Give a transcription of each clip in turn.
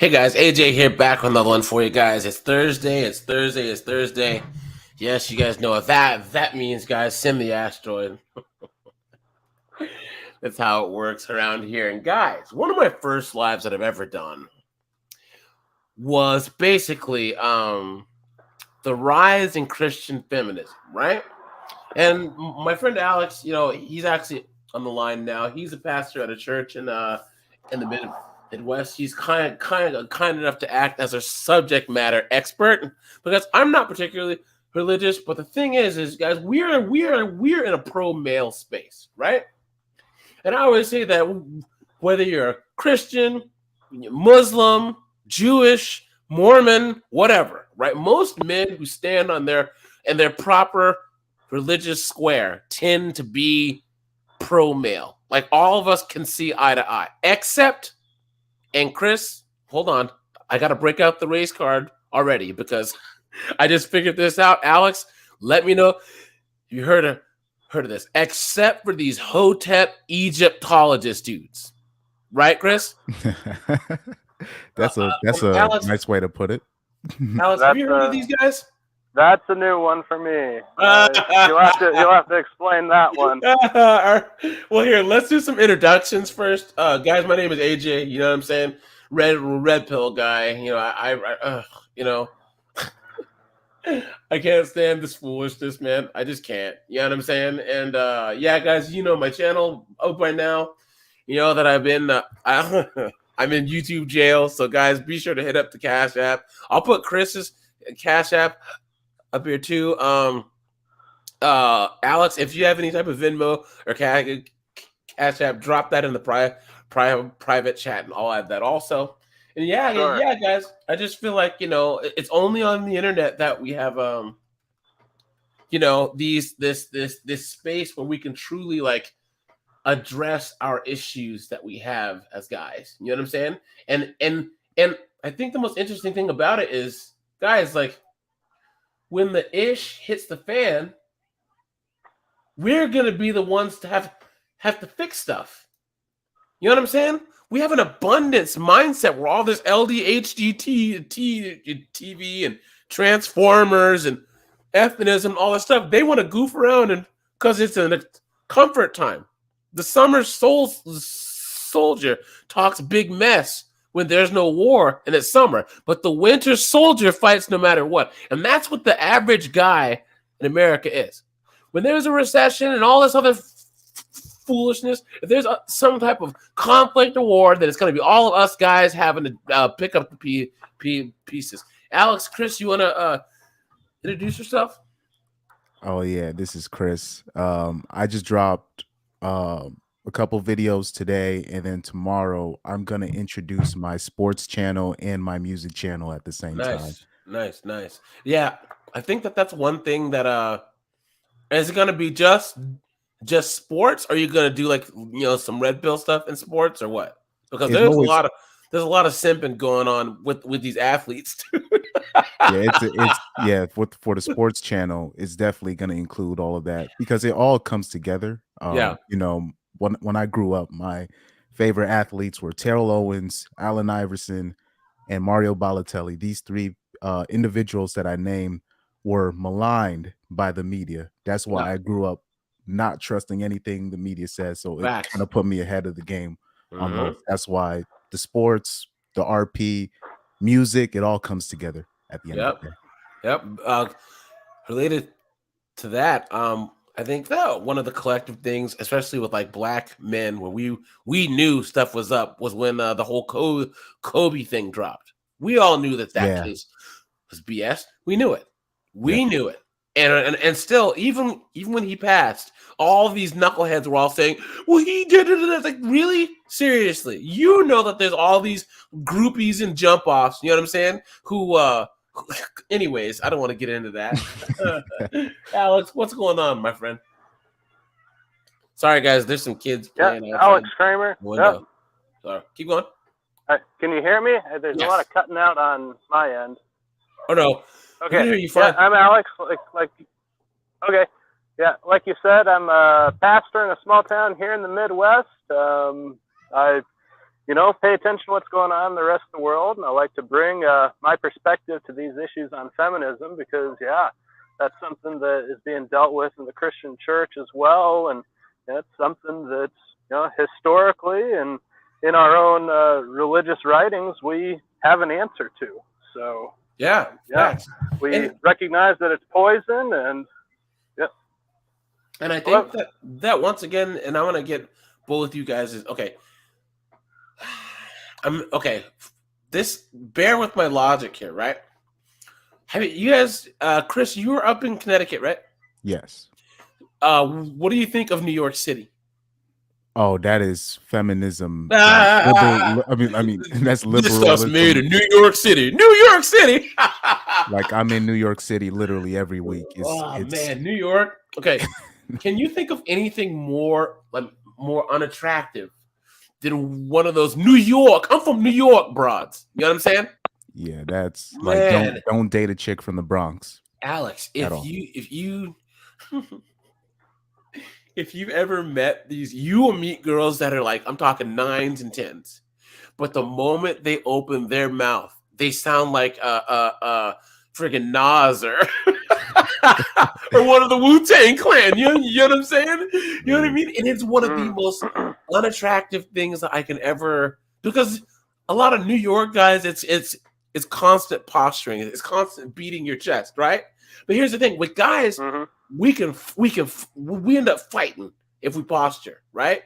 Hey guys, AJ here, back with another one for you guys. It's Thursday. Yes, you guys know what that means, guys. Send the asteroid. That's how it works around here. And guys, one of my first lives that I've ever done was basically the rise in Christian feminism, right? And my friend Alex, he's actually on the line now. He's a pastor at a church in the Midwest. He's kind enough to act as a subject matter expert because I'm not particularly religious. But the thing is guys, we're in a pro male space, right? And I always say that whether you're a Christian, Muslim, Jewish, Mormon, whatever, right? Most men who stand on their proper religious square tend to be pro male. Like all of us can see eye to eye, except, and Chris, hold on, I got to break out the race card already because I just figured this out. Alex, let me know if you heard of this, except for these Hotep Egyptologist dudes. Right, Chris? That's a Alex, nice way to put it. Alex, have you heard of these guys? That's a new one for me. You'll have to explain that one. Well, here, let's do some introductions first. Guys, my name is AJ. You know what I'm saying? Red pill guy. I can't stand this foolishness, man. I just can't. You know what I'm saying? And yeah, guys, you know my channel out by now. You know that I've been I'm in YouTube jail. So guys, be sure to hit up the Cash App. I'll put Chris's Cash App up here too. Alex, if you have any type of Venmo or Cash App, drop that in the private chat, and I'll add that also. And yeah, guys, I just feel like it's only on the internet that we have this space where we can truly like address our issues that we have as guys. You know what I'm saying? And I think the most interesting thing about it is, guys, like when the ish hits the fan, we're gonna be the ones to have to fix stuff. You know what I'm saying? We have an abundance mindset where all this LDHDT TV and Transformers and feminism, all this stuff, they want to goof around and because it's a comfort time. The summer soldier talks big mess when there's no war and it's summer, but the winter soldier fights no matter what. And that's what the average guy in America is. When there's a recession and all this other foolishness, if there's some type of conflict or war, then it's going to be all of us guys having to pick up the pieces. Alex, Chris, you want to introduce yourself? Oh yeah, this is Chris. I just dropped a couple videos today, and then tomorrow I'm gonna introduce my sports channel and my music channel at the same time. Nice. Yeah, I think that's one thing that is it gonna be just sports? Or are you gonna do like some red pill stuff in sports or what? Because there's a lot of simping going on with these athletes too. For the sports channel, it's definitely going to include all of that because it all comes together. When I grew up, my favorite athletes were Terrell Owens, Allen Iverson, and Mario Balotelli. These three individuals that I named were maligned by the media. That's why I grew up not trusting anything the media says. So it kind of put me ahead of the game on those. That's why the sports, the RP, music, it all comes together at the end of the day. Yep. Related to that, I think that one of the collective things, especially with like black men, where we knew stuff was up, was when the whole Kobe thing dropped. We all knew that case was BS. We knew it. We knew it. And still, even when he passed, all of these knuckleheads were all saying, well, he did it. It's like, really? Seriously? You know that there's all these groupies and jump-offs, you know what I'm saying? Who, anyways, I don't want to get into that. Alex, what's going on, my friend? Sorry, guys, there's some kids playing. Alex Kramer. Yep. Sorry. Keep going. Can you hear me? There's a lot of cutting out on my end. Oh, no. Okay. I can hear you fine. Yeah, I'm Alex. Okay. Yeah, like you said, I'm a pastor in a small town here in the Midwest. I pay attention to what's going on in the rest of the world. And I like to bring my perspective to these issues on feminism because, that's something that is being dealt with in the Christian church as well. And it's something that's, historically and in our own religious writings, we have an answer to. So, we recognize that it's poison and, And I think that once again, and I want to get both you guys is okay. Bear with my logic here, right? You guys, Chris, you were up in Connecticut, right? Yes. What do you think of New York City? Oh, that is feminism. Liberal, I mean, that's liberal. This stuff's made in New York City. New York City. Like I'm in New York City literally every week. Man, New York. Okay, can you think of anything more unattractive than one of those New York? I'm from New York, broads. You know what I'm saying? Yeah, that's like don't date a chick from the Bronx. Alex, if you've ever met you will meet girls that are like, I'm talking 9s and 10s, but the moment they open their mouth, they sound like friggin' Nas or one of the Wu-Tang Clan. You know what I'm saying? You know what I mean? And it's one of the most unattractive things that I can ever, because a lot of New York guys, it's constant posturing, it's constant beating your chest, right? But here's the thing: with guys, we end up fighting if we posture, right?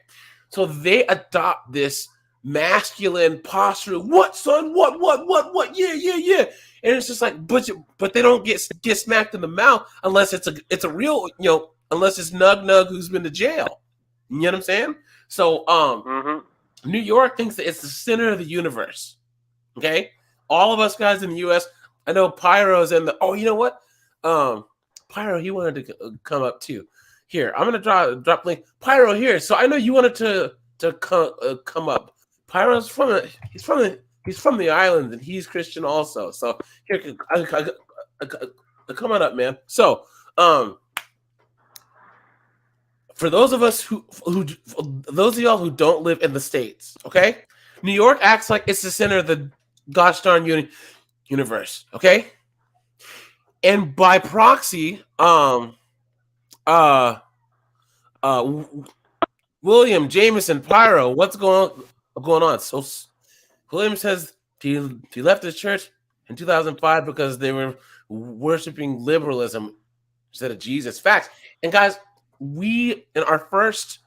So they adopt this masculine posture. What, son? What? Yeah. And it's just like, but they don't get smacked in the mouth unless it's a real, unless it's Nug who's been to jail. You know what I'm saying? So, New York thinks that it's the center of the universe. Okay, all of us guys in the U.S. I know Pyro's in the. Oh, you know what? Pyro, he wanted to come up too. Here, I'm gonna drop link. Pyro here. So I know you wanted to come up. Pyro's from the island and he's Christian also. So here, come on up, man. So, for those of us who those of y'all who don't live in the States, okay, New York acts like it's the center of the gosh darn universe, okay. And by proxy, William, Jameson, Pyro, what's going on? So William says he left the church in 2005 because they were worshiping liberalism instead of Jesus. Facts. And guys, we in our first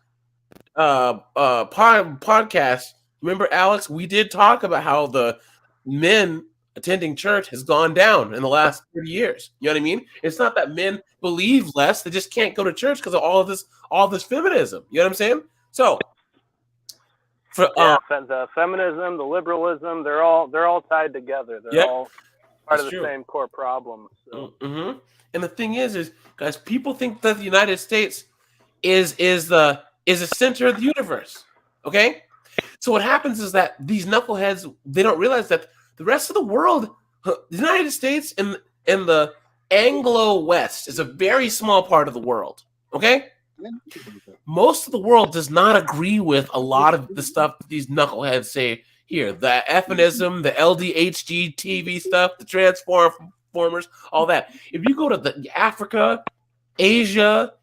podcast, remember, Alex, we did talk about how the men attending church has gone down in the last 30 years. You know what I mean? It's not that men believe less; they just can't go to church because of all this feminism. You know what I'm saying? So, the feminism, the liberalism, they're all tied together. They're all part of the same core problem. So. Mm-hmm. And the thing is, guys, people think that the United States is the center of the universe. Okay, so what happens is that these knuckleheads, they don't realize that the rest of the world, the United States and the Anglo-West is a very small part of the world, okay? Most of the world does not agree with a lot of the stuff that these knuckleheads say here. The feminism, the LDHG TV stuff, the Transformers, all that. If you go to Africa, Asia,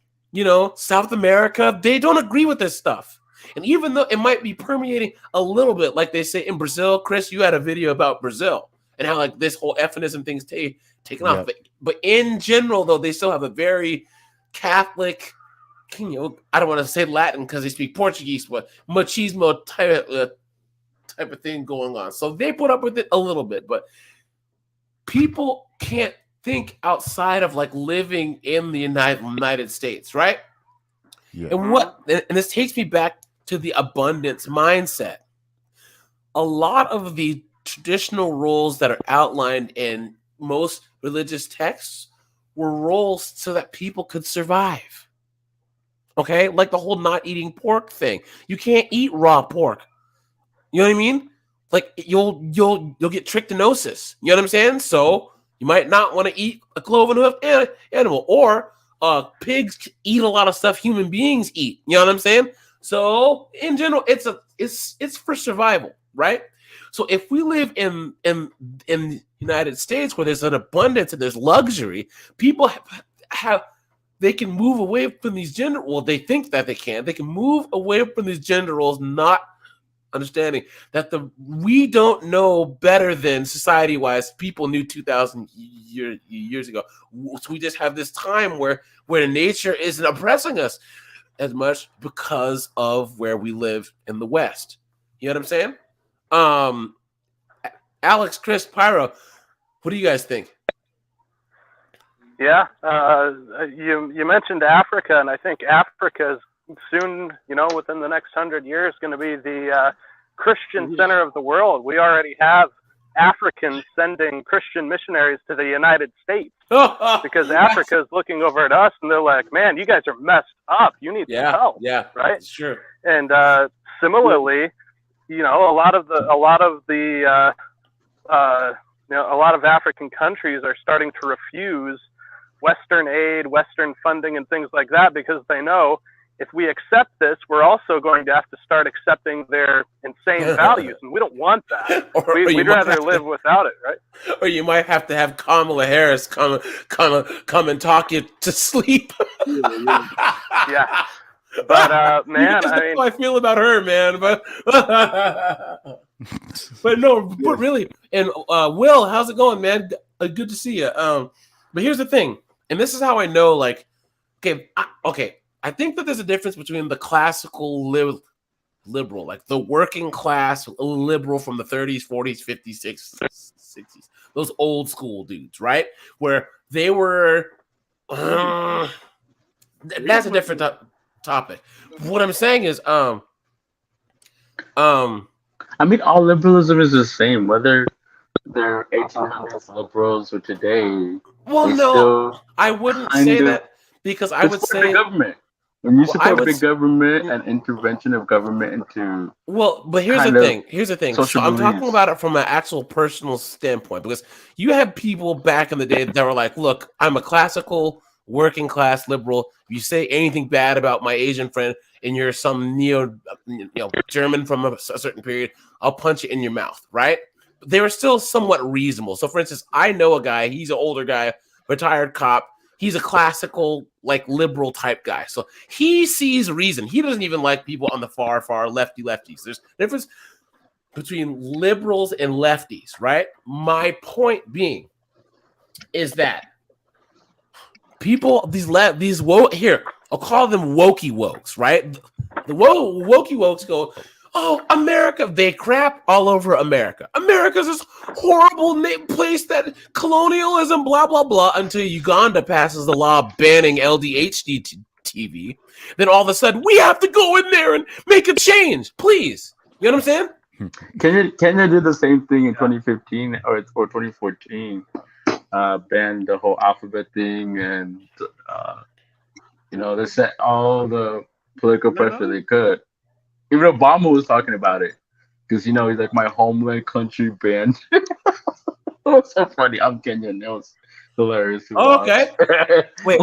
South America, they don't agree with this stuff. And even though it might be permeating a little bit, like they say in Brazil, Chris, you had a video about Brazil and how like this whole feminism thing's taken off. But in general, though, they still have a very Catholic, I don't want to say Latin because they speak Portuguese, but machismo type of thing going on. So they put up with it a little bit, but people can't think outside of like living in the United States, right? Yeah. And this takes me back to the abundance mindset. A lot of the traditional roles that are outlined in most religious texts were roles so that people could survive. Okay, like the whole not eating pork thing. You can't eat raw pork. You know what I mean? Like you'll get trichinosis. You know what I'm saying? So you might not want to eat a cloven hoof animal, or pigs eat a lot of stuff human beings eat. You know what I'm saying? So in general, it's it's for survival, right? So if we live in the United States where there's an abundance and there's luxury, people have they can move away from these gender. Well, they think that they can. They can move away from these gender roles, not understanding that we don't know better than society-wise people knew 2,000 years ago. So we just have this time where nature isn't oppressing us as much because of where we live in the West. You know what I'm saying? Alex, Chris, Pyro, what do you guys think? Yeah, you mentioned Africa, and I think Africa is soon, within the next 100 years, going to be the Christian center of the world. We already have Africans sending Christian missionaries to the United States because Africa is looking over at us, and they're like, "Man, you guys are messed up. You need some help." Yeah, right. Sure. And similarly, a lot of African countries are starting to refuse Western aid, Western funding, and things like that because they know if we accept this, we're also going to have to start accepting their insane values, and we don't want that. We'd rather live without it, right? Or you might have to have Kamala Harris come and talk you to sleep. Yeah. But man, I mean, how I feel about her, man. But but really, and Will, how's it going, man? Good to see you. But here's the thing, and this is how I know, like, okay. I think that there's a difference between the classical liberal, like the working class liberal from the 30s, 40s, 50s, 60s, those old school dudes, right? Where they were, that's a different topic. What I'm saying is, I mean, all liberalism is the same, whether they're 1800s liberals or today. Well, no, I wouldn't say that because I would say government. When you support big government and intervention of government into but here's the thing. So I'm talking about it from an actual personal standpoint because you have people back in the day that were like, "Look, I'm a classical working class liberal. If you say anything bad about my Asian friend and you're some German from a certain period, I'll punch you in your mouth." Right? But they were still somewhat reasonable. So, for instance, I know a guy. He's an older guy, retired cop. He's a classical, like, liberal type guy. So he sees reason. He doesn't even like people on the far lefties. There's a difference between liberals and lefties, right? My point being is that people, these woke, here, I'll call them wokey wokes, right? The wokey wokes go, "Oh, America," they crap all over America. America's this horrible place that colonialism, blah, blah, blah, until Uganda passes the law banning LDHD TV. Then all of a sudden, we have to go in there and make a change. Please. You know what I'm saying? Kenya did the same thing in 2015 or 2014. Banned the whole alphabet thing and, they set all the political pressure they could. Even Obama was talking about it because he's like, my homeland country banned. It was so funny. I'm Kenyan. It was hilarious. Oh, okay. Wait,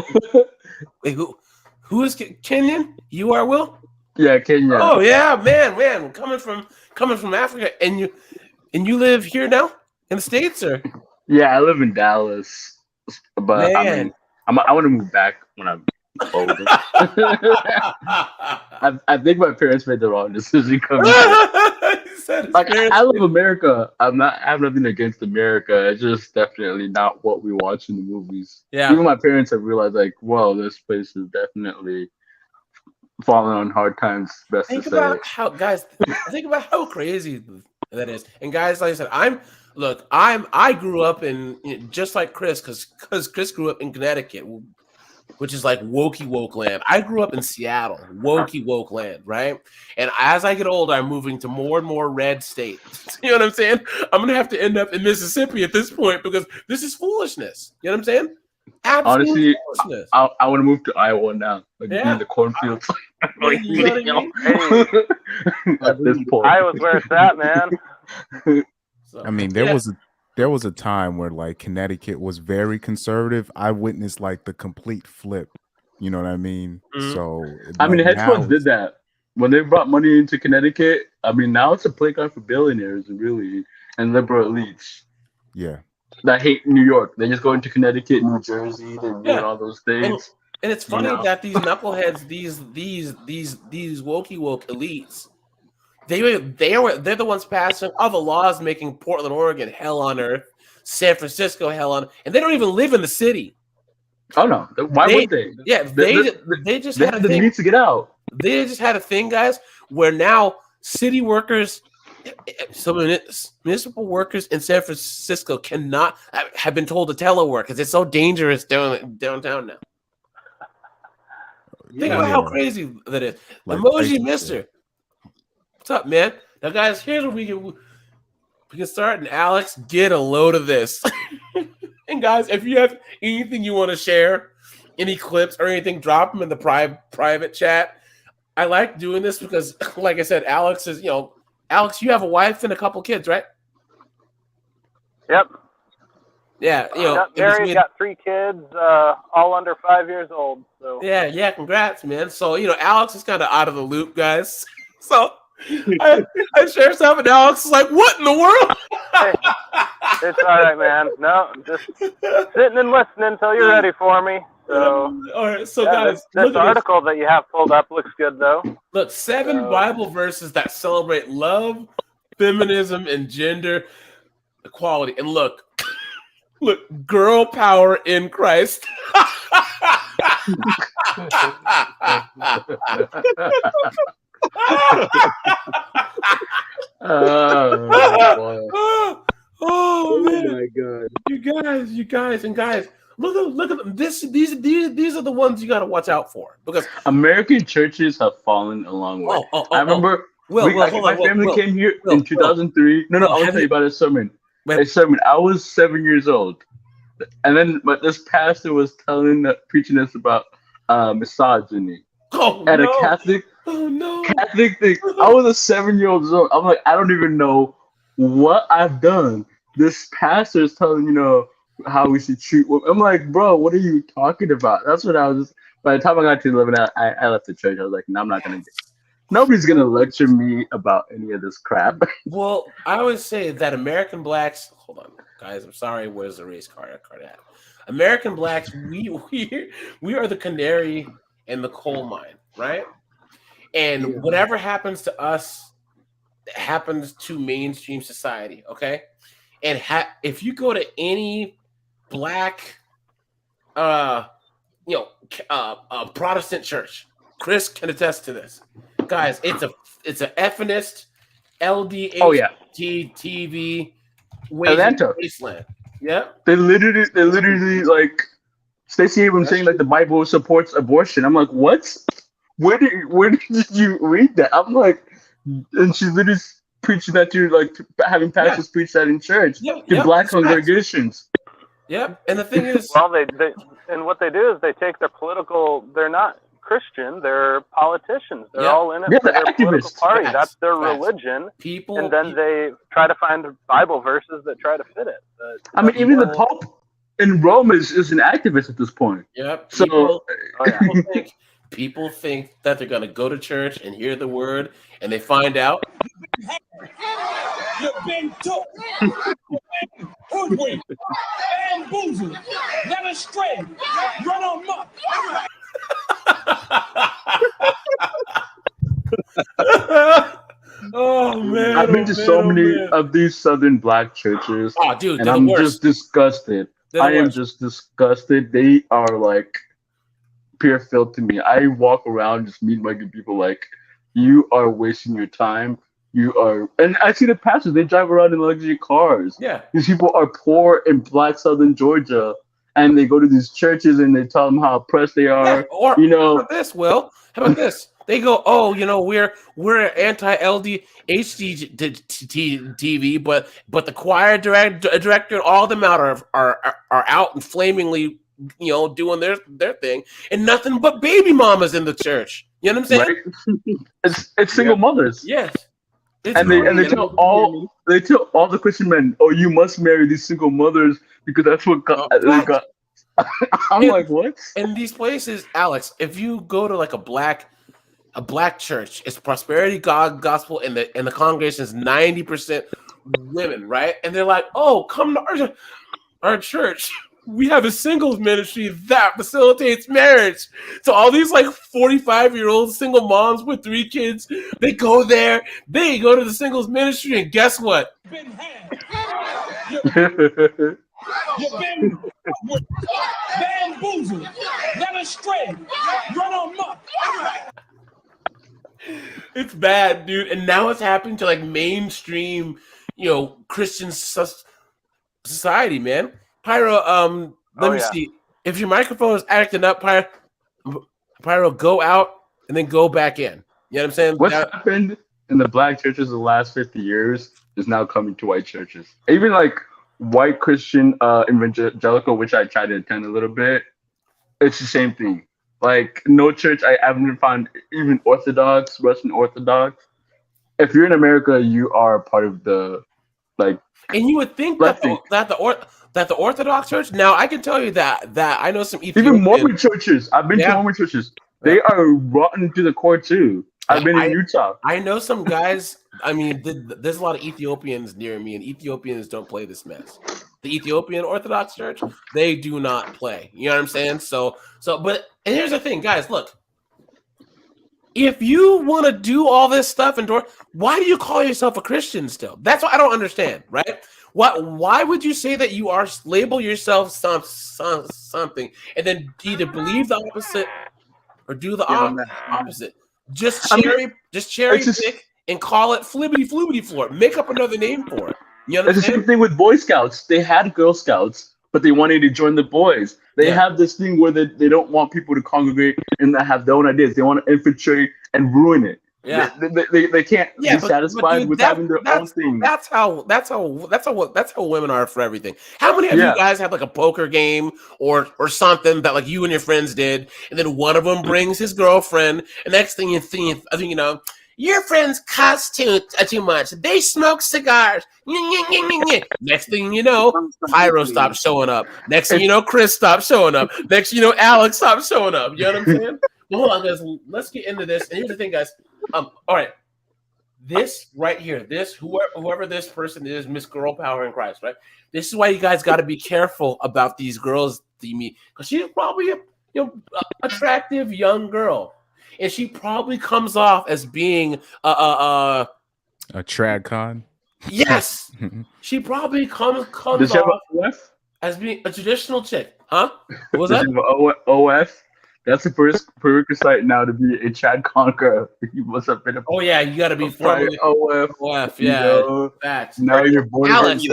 who is Kenyan? You are, Will? Yeah, Kenya. Oh yeah, man. Coming from Africa, and you live here now in the States, or? Yeah, I live in Dallas, but I want to move back when I'm older. I think my parents made the wrong decision coming here. I love America. I have nothing against America. It's just definitely not what we watch in the movies. Yeah. Even my parents have realized, like, well, this place is definitely falling on hard times. Think about how crazy that is. And guys, like I said, I grew up in just like Chris, because Chris grew up in Connecticut, which is like wokey woke land. I grew up in Seattle, wokey woke land, right? And as I get older, I'm moving to more and more red states. You know what I'm saying? I'm gonna have to end up in Mississippi at this point because this is foolishness. You know what I'm saying? Honestly, I want to move to Iowa now, like in the cornfields. You know what I mean? At this point, Iowa's where it's at, man. I mean, there was a time where like Connecticut was very conservative. I witnessed like the complete flip. You know what I mean? Mm-hmm. So I mean, hedge funds did that. when they brought money into Connecticut, I mean, now it's a playground for billionaires, really, and liberal elites Yeah. that hate New York. They just go into Connecticut, New Jersey, they ruin Yeah. all those And states. and it's You funny know, that these knuckleheads, these wokey woke elites, they're the ones passing all the laws making Portland, Oregon hell on earth, San Francisco hell on, and they don't even live in the city. oh no, why They would they? yeah, They, they just they had a have the thing. means to get out. They just had a thing, guys, where now city workers, some municipal workers in San Francisco cannot have been told to telework because it's so dangerous downtown now. Think about how crazy that is. Like Emoji ISIS, Mister, what's up, man? Now, guys, here's where we can start. And Alex, get a load of this. And guys, if you have anything you want to share, any clips or anything, drop them in the private chat. I like doing this because, like I said, Alex, you have a wife and a couple kids, right? Yep. Yeah, Got married, got 3 kids, all under 5 years old. So yeah, congrats, man. So Alex is kind of out of the loop, guys. So I share stuff, and Alex is like, "What in the world?" Hey, it's all right, man. No, just sitting and listening until you're ready for me. So, all right, so yeah, guys, this article that you have pulled up looks good, though. Look, 7 Bible verses that celebrate love, feminism, and gender equality. And look, girl power in Christ. Oh man! My God! You guys, and guys, look at them. These are the ones you got to watch out for because American churches have fallen a long way. I remember my family came here in 2003. No, I want to tell you about a sermon. I was 7 years old, and then this pastor was preaching us about misogyny at a Catholic thing. I was a 7-year-old. I'm like, I don't even know what I've done. This pastor is telling how we should treat women. I'm like, bro, what are you talking about? That's what I was. By the time I got to 11, I left the church. I was like, no, I'm not gonna. Nobody's gonna lecture me about any of this crap. Well, I always say that American blacks. Hold on, guys. I'm sorry. Where's the race card at? American blacks. We are the canary in the coal mine, right? And whatever happens to us, happens to mainstream society. Okay, and if you go to any black, Protestant church, Chris can attest to this. Guys, it's a Ethnist LDHT TV wasteland. Yeah, they literally like Stacey Abrams saying like the Bible supports abortion. I'm like, what? Where did you read that? I'm like, and she's literally preaching that to like having pastors preach that in church to black congregations. Yep, and the thing is, well, they and what they do is they take their political. They're not Christian. They're politicians. They're all in it for their political party. That's their religion. And then they try to find Bible verses that try to fit it. I mean, even the Pope in Rome is an activist at this point. Yep. So people think that they're going to go to church and hear the word, and they find out. You've been took, hoodwinked, bamboozled, led astray, run on muck. Oh man! I've been to so many of these Southern black churches, dude, and I'm just disgusted. I am just disgusted. They are like pure filth to me. I walk around just meeting regular people like, you are wasting your time. You are, and I see the pastors. They drive around in luxury cars. Yeah, these people are poor in black Southern Georgia, and they go to these churches and they tell them how oppressed they are. Yeah, or how about this, Will? How about this? They go, oh, we're anti-LD HDTV, but the choir director and all them out are out and flamingly, doing their thing, and nothing but baby mamas in the church. You know what I'm saying? Right? It's single mothers. Yes. And they tell all the Christian men, oh, you must marry these single mothers because that's what God. I'm like, what? In these places, Alex, if you go to like a black a black church. It's prosperity gospel, and the congregation is 90% women, right? And they're like, oh, come to our church. We have a singles ministry that facilitates marriage. So all these like 45-year-old single moms with 3 kids, they go there, they go to the singles ministry, and guess what? Been had. You've been bamboozled, led astray, run amok. It's bad, dude. And now it's happening to like mainstream, Christian society, man. Pyro, let me see. If your microphone is acting up, Pyro, go out and then go back in. You know what I'm saying? What's happened in the black churches the last 50 years is now coming to white churches. Even like white Christian evangelical, which I try to attend a little bit, it's the same thing. Like no church I haven't found, even Orthodox, Russian Orthodox. If you're in America, you are part of the like. And you would think that the Orthodox Church. Now I can tell you that I know some Ethiopian, even Mormon churches. I've been to Mormon churches. They are rotten to the core too. I've been in Utah. I know some guys. I mean, there's a lot of Ethiopians near me, and Ethiopians don't play this mess. The Ethiopian Orthodox Church, they do not play. You know what I'm saying? But here's the thing, guys. Look, if you want to do all this stuff why do you call yourself a Christian still? That's what I don't understand, right? Why would you say that you are label yourself something and then either believe the opposite or do the opposite? Just cherry pick and call it flibbity floobity floor. Make up another name for it. You understand? It's the same thing with Boy Scouts. They had Girl Scouts, but they wanted to join the boys. They have this thing where they don't want people to congregate and have their own ideas. They want to infiltrate and ruin it. Yeah, they can't be satisfied with having their own thing. That's how women are for everything. How many of you guys have like a poker game or something that like you and your friends did, and then one of them brings his girlfriend, and next thing you know, your friends cuss too much. They smoke cigars. Next thing you know, Pyro stops showing up. Next thing you know, Chris stops showing up. Next thing you know, Alex stops showing up. You know what I'm saying? Well, hold on, guys. Let's get into this. And here's the thing, guys. All right. This right here, whoever this person is, Miss Girl Power in Christ, right? This is why you guys got to be careful about these girls that you meet, because she's probably a attractive young girl. And she probably comes off as being a trad con. Yes, she probably comes off as being a traditional chick, huh? What was that? OF. That's the first prerequisite now to be a Chad Conqueror. You must have been you got to be formally OF. Yeah, facts. Now you're born. Alex.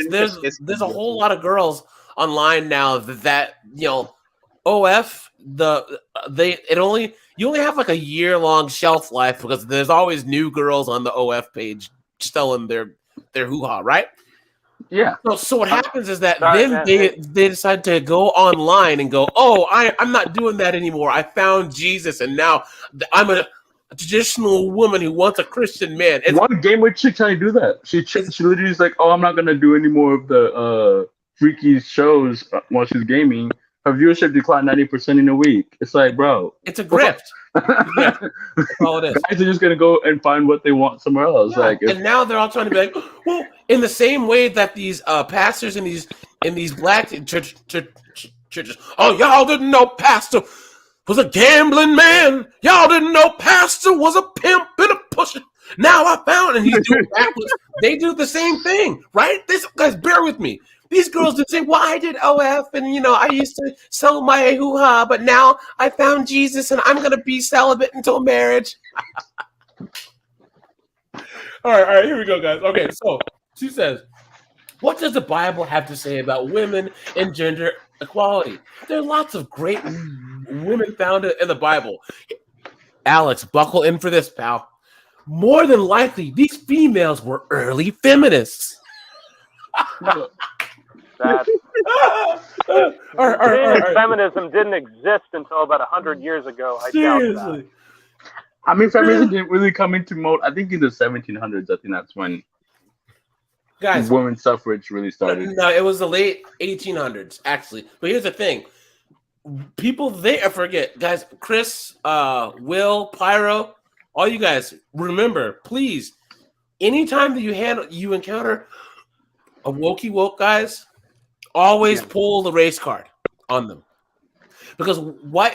There's a whole lot of girls online now that OF. You only have like a year-long shelf life because there's always new girls on the OF page selling their hoo-ha, right? Yeah. So what happens is that then they decide to go online and go, oh, I'm not doing that anymore. I found Jesus, and now I'm a traditional woman who wants a Christian man. One gamer chick trying to do that. She literally is like, oh, I'm not gonna do any more of the freaky shows while she's gaming. Her viewership declined 90% in a week. It's like, bro, it's a grift. That's all it is. Guys are just gonna go and find what they want somewhere else. Yeah. And now they're all trying to be like, well, in the same way that these pastors in these black churches, oh, y'all didn't know pastor was a gambling man. Y'all didn't know pastor was a pimp and a pusher. Now I found, and he's doing backwards. They do the same thing, right? This guys, bear with me. These girls did say, well, I did OF, and, I used to sell my hoo-ha, but now I found Jesus, and I'm going to be celibate until marriage. All right, here we go, guys. Okay, so she says, what does the Bible have to say about women and gender equality? There are lots of great women found in the Bible. Alex, buckle in for this, pal. More than likely, these females were early feminists. Feminism didn't exist until about 100 years ago. I doubt that. I mean, feminism didn't really come into mode. I think in the 1700s. I think that's when women's suffrage really started. No, it was the late 1800s, actually. But here's the thing: people there, I forget, guys, Chris, Will, Pyro, all you guys, remember, please, anytime that you encounter a wokey woke guys, always pull the race card on them. Because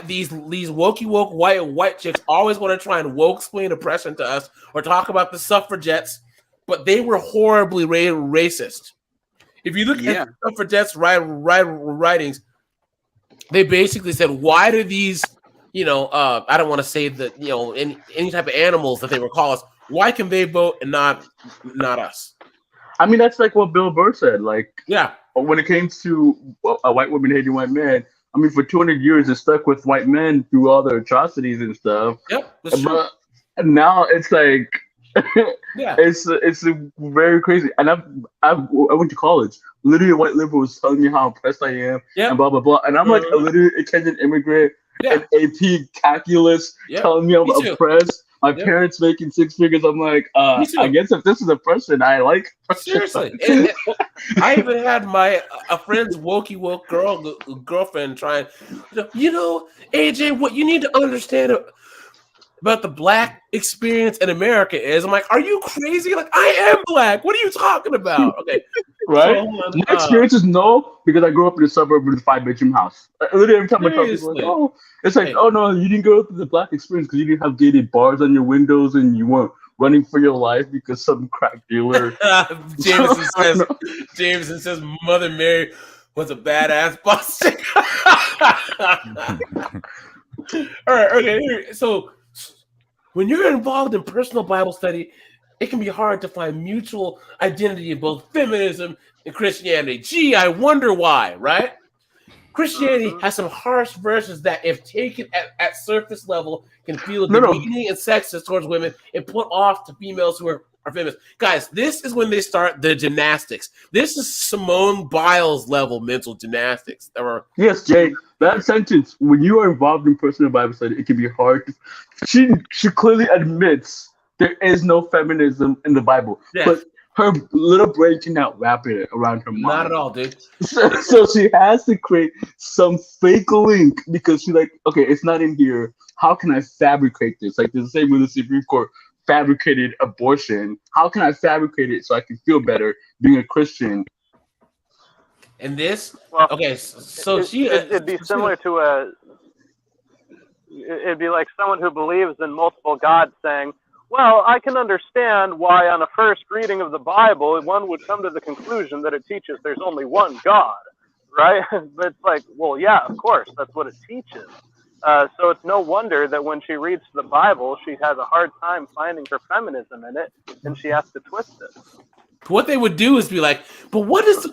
these wokey woke white chicks always want to try and woke explain oppression to us or talk about the suffragettes, but they were horribly racist. If you look at the suffragettes writings, they basically said, why do these, I don't want to say that, any type of animals that they would call us, why can they vote and not us? I mean, that's like what Bill Burr said. Like, yeah, when it came to a white woman hating white man, I mean, for 200 years, it stuck with white men through all their atrocities and stuff. Yep, that's true. But now it's like, yeah, it's very crazy. And I went to college. Literally, a white liberal was telling me how impressed I am, and blah blah blah. And I'm like a literally a Kenyan immigrant, an AP calculus, telling me I'm oppressed. My parents making six figures. I'm like, I guess if this is oppression, I like oppression. Seriously. And I even had a friend's wokey woke girlfriend trying, AJ, what you need to understand about the black experience in America is, I'm like, are you crazy? Like, I am black. What are you talking about? Okay. Right? So, my experience is no, because I grew up in a suburb with a 5-bedroom house. Literally every time I talk to people, like, oh, it's like, oh no, you didn't go through the black experience because you didn't have gated bars on your windows and you weren't running for your life because some crack dealer. Jameson says Mother Mary was a badass boss. All right, okay. So when you're involved in personal Bible study, it can be hard to find mutual identity in both feminism and Christianity. Gee, I wonder why, right? Christianity has some harsh verses that, if taken at surface level, can feel demeaning and sexist towards women and put off to females who are feminists. Guys, this is when they start the gymnastics. This is Simone Biles level mental gymnastics. Yes, Jay, that sentence, when you are involved in personal Bible study, it can be hard. She clearly admits there is no feminism in the Bible, but her little brain cannot wrap it around her mind. Not at all, dude. So she has to create some fake link because she's like, okay, it's not in here. How can I fabricate this? Like the same with the Supreme Court fabricated abortion. How can I fabricate it so I can feel better being a Christian? And this, so it'd be similar to it'd be like someone who believes in multiple gods saying, well, I can understand why on a first reading of the Bible, one would come to the conclusion that it teaches there's only one God, right? But it's like, well, yeah, of course, that's what it teaches. So it's no wonder that when she reads the Bible, she has a hard time finding her feminism in it, and she has to twist it. What they would do is be like, let's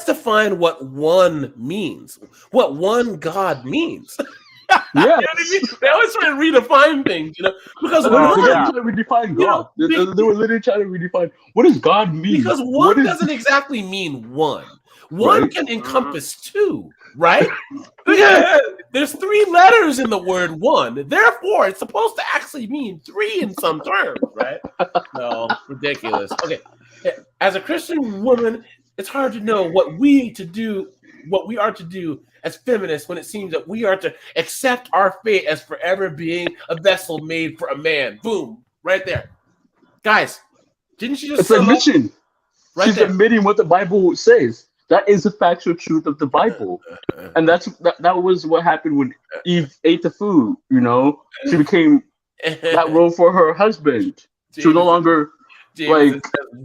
define what one means, what one God means. Yeah, you know what I mean? They always try to redefine things, because they were trying to redefine God. They were literally trying to redefine what does God mean. Because one doesn't exactly mean one. One can encompass two, right? There's 3 letters in the word one. Therefore, it's supposed to actually mean 3 in some terms, right? No, ridiculous. Okay, as a Christian woman, it's hard to know what we are to do as feminists when it seems that we are to accept our fate as forever being a vessel made for a man. Boom, right there. Guys, didn't she just... It's admission. Right She's admitting what the Bible says. That is the factual truth of the Bible. And that was what happened when Eve ate the food, She became that role for her husband. She was no longer...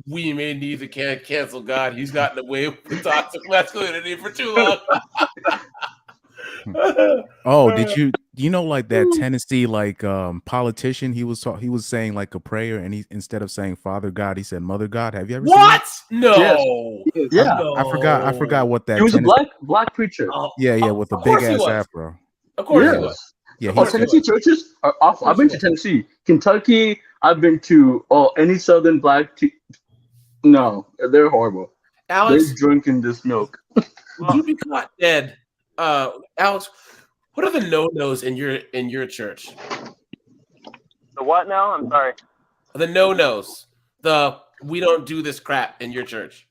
we may need to cancel God. He's gotten away with toxic masculinity for too long. Do you know like that Tennessee politician? He was saying like a prayer, and he, instead of saying Father God, he said Mother God. Have you ever seen that? No. Yes. Yeah. No. I forgot what that. He was a black preacher. Yeah, with the big ass afro. Of course he was. Yeah, Tennessee churches are awful. I've been to Tennessee, Kentucky. I've been to any southern black. No, they're horrible. Alex, they're drinking this milk. Would you be caught dead, Alex? What are the no-nos in your church? The what now? I'm sorry. The no-nos. The we don't do this crap in your church.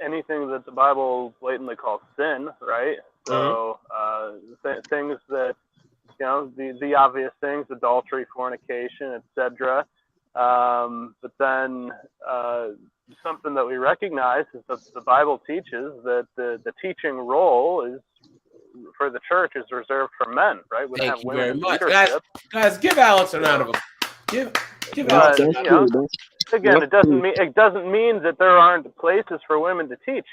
Anything that the Bible blatantly calls sin, right? So things that, the obvious things, adultery, fornication, etc. But then something that we recognize is that the Bible teaches that the teaching role is for the church is reserved for men, right? We don't have Thank you women very in much, leadership. guys. Give Alex a round of applause. Give Alex a round. But again, it doesn't mean that there aren't places for women to teach,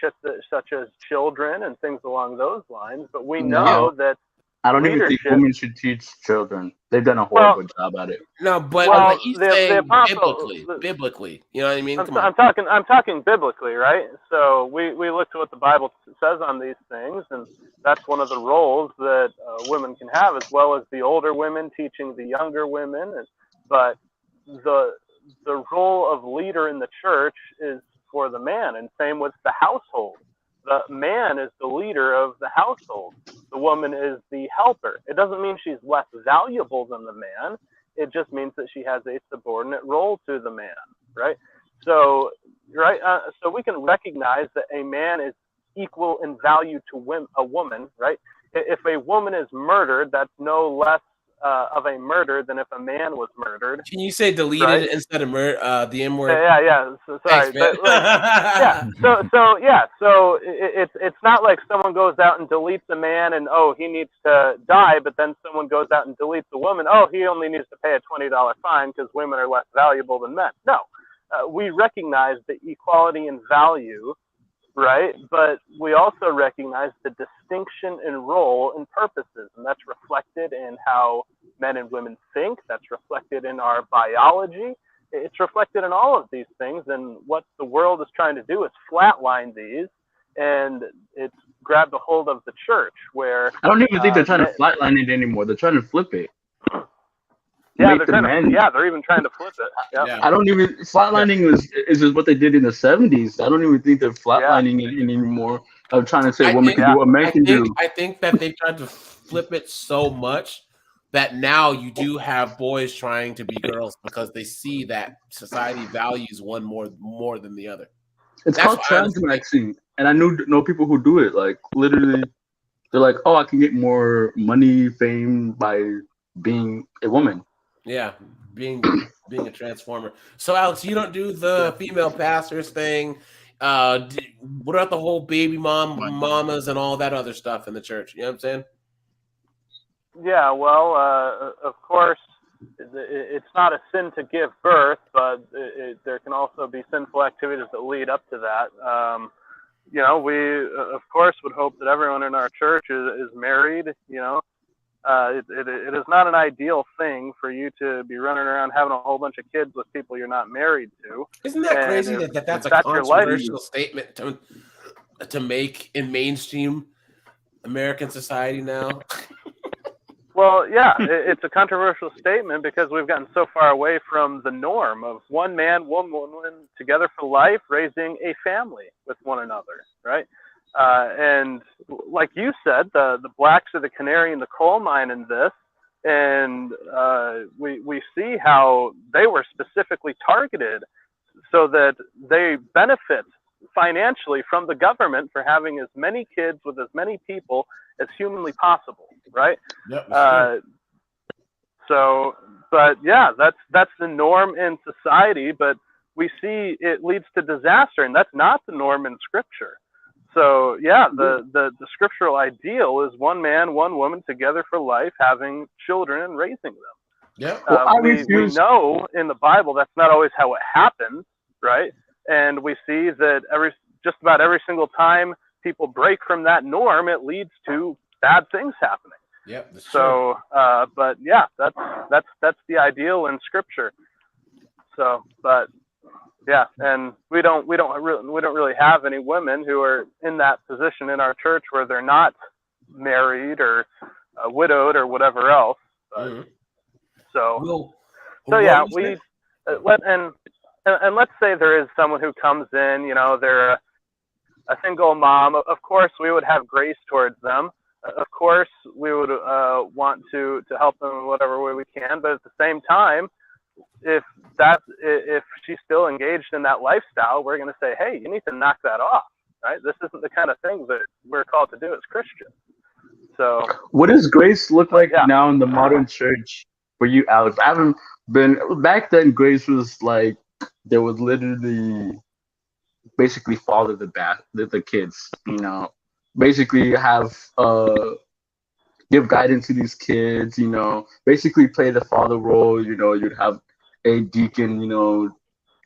such as children and things along those lines. But we know that I don't even think women should teach children. They've done a horrible job at it. No, but he's saying the apostle, biblically, you know what I mean? I'm talking biblically, right? So we look to what the Bible says on these things, and that's one of the roles that women can have, as well as the older women teaching the younger women. But the role of leader in the church is for the man, and same with the household. The man is the leader of the household. The woman is the helper. It doesn't mean she's less valuable than the man. It just means that she has a subordinate role to the man, right? So, so we can recognize that a man is equal in value to a woman, right? If a woman is murdered, that's no less of a murder than if a man was murdered. Can you say deleted instead of the M word? Yeah. So, sorry, thanks, but So it's not like someone goes out and deletes a man and he needs to die, but then someone goes out and deletes a woman. He only needs to pay a $20 fine because women are less valuable than men. No, we recognize the equality in value. Right, but we also recognize the distinction in role and purposes, and that's reflected in how men and women think. That's reflected in our biology. It's reflected in all of these things, and what the world is trying to do is flatline these, and it's grabbed a hold of the church, where I don't even think they're trying to flatline it anymore. They're trying to flip it. Yeah, they're even trying to flip it. Yep. Yeah. I don't even flatlining is just what they did in the 70s. I don't even think they're flatlining it anymore. I'm trying to say women can do what men can do. I think that they've tried to flip it so much that now you do have boys trying to be girls because they see that society values one more than the other. It's called transmaxing, and I know people who do it. Like literally, they're like, "Oh, I can get more money, fame by being a woman." Yeah, being a transformer. So, Alex, you don't do the female pastors thing. What about the whole baby mamas and all that other stuff in the church? You know what I'm saying? Yeah, well, of course, it's not a sin to give birth, but there can also be sinful activities that lead up to that. We, of course, would hope that everyone in our church is married, It is not an ideal thing for you to be running around having a whole bunch of kids with people you're not married to. Isn't that crazy that's a controversial statement to make in mainstream American society now? Well, yeah, it's a controversial statement because we've gotten so far away from the norm of one man, one woman together for life, raising a family with one another, right? And like you said, the blacks are the canary in the coal mine in this, and we see how they were specifically targeted so that they benefit financially from the government for having as many kids with as many people as humanly possible, right? Yep, but yeah, that's the norm in society, but we see it leads to disaster, and that's not the norm in Scripture. So yeah, the scriptural ideal is one man, one woman together for life, having children and raising them. Yeah. We know in the Bible that's not always how it happens, right? And we see that just about every single time people break from that norm, it leads to bad things happening. Yep. So, but yeah, that's the ideal in Scripture. So, but yeah, and we don't really have any women who are in that position in our church where they're not married or widowed or whatever else. But, So yeah, we and let's say there is someone who comes in, they're a single mom. Of course, we would have grace towards them. Of course, we would want to help them in whatever way we can. But at the same time, if she's still engaged in that lifestyle, we're going to say, hey, you need to knock that off, right? This isn't the kind of thing that we're called to do as Christians. So, what does grace look like now in the modern church for you, Alex? I haven't been back then. Grace was like there was literally basically father the kids, basically have give guidance to these kids, basically play the father role. You'd have a deacon,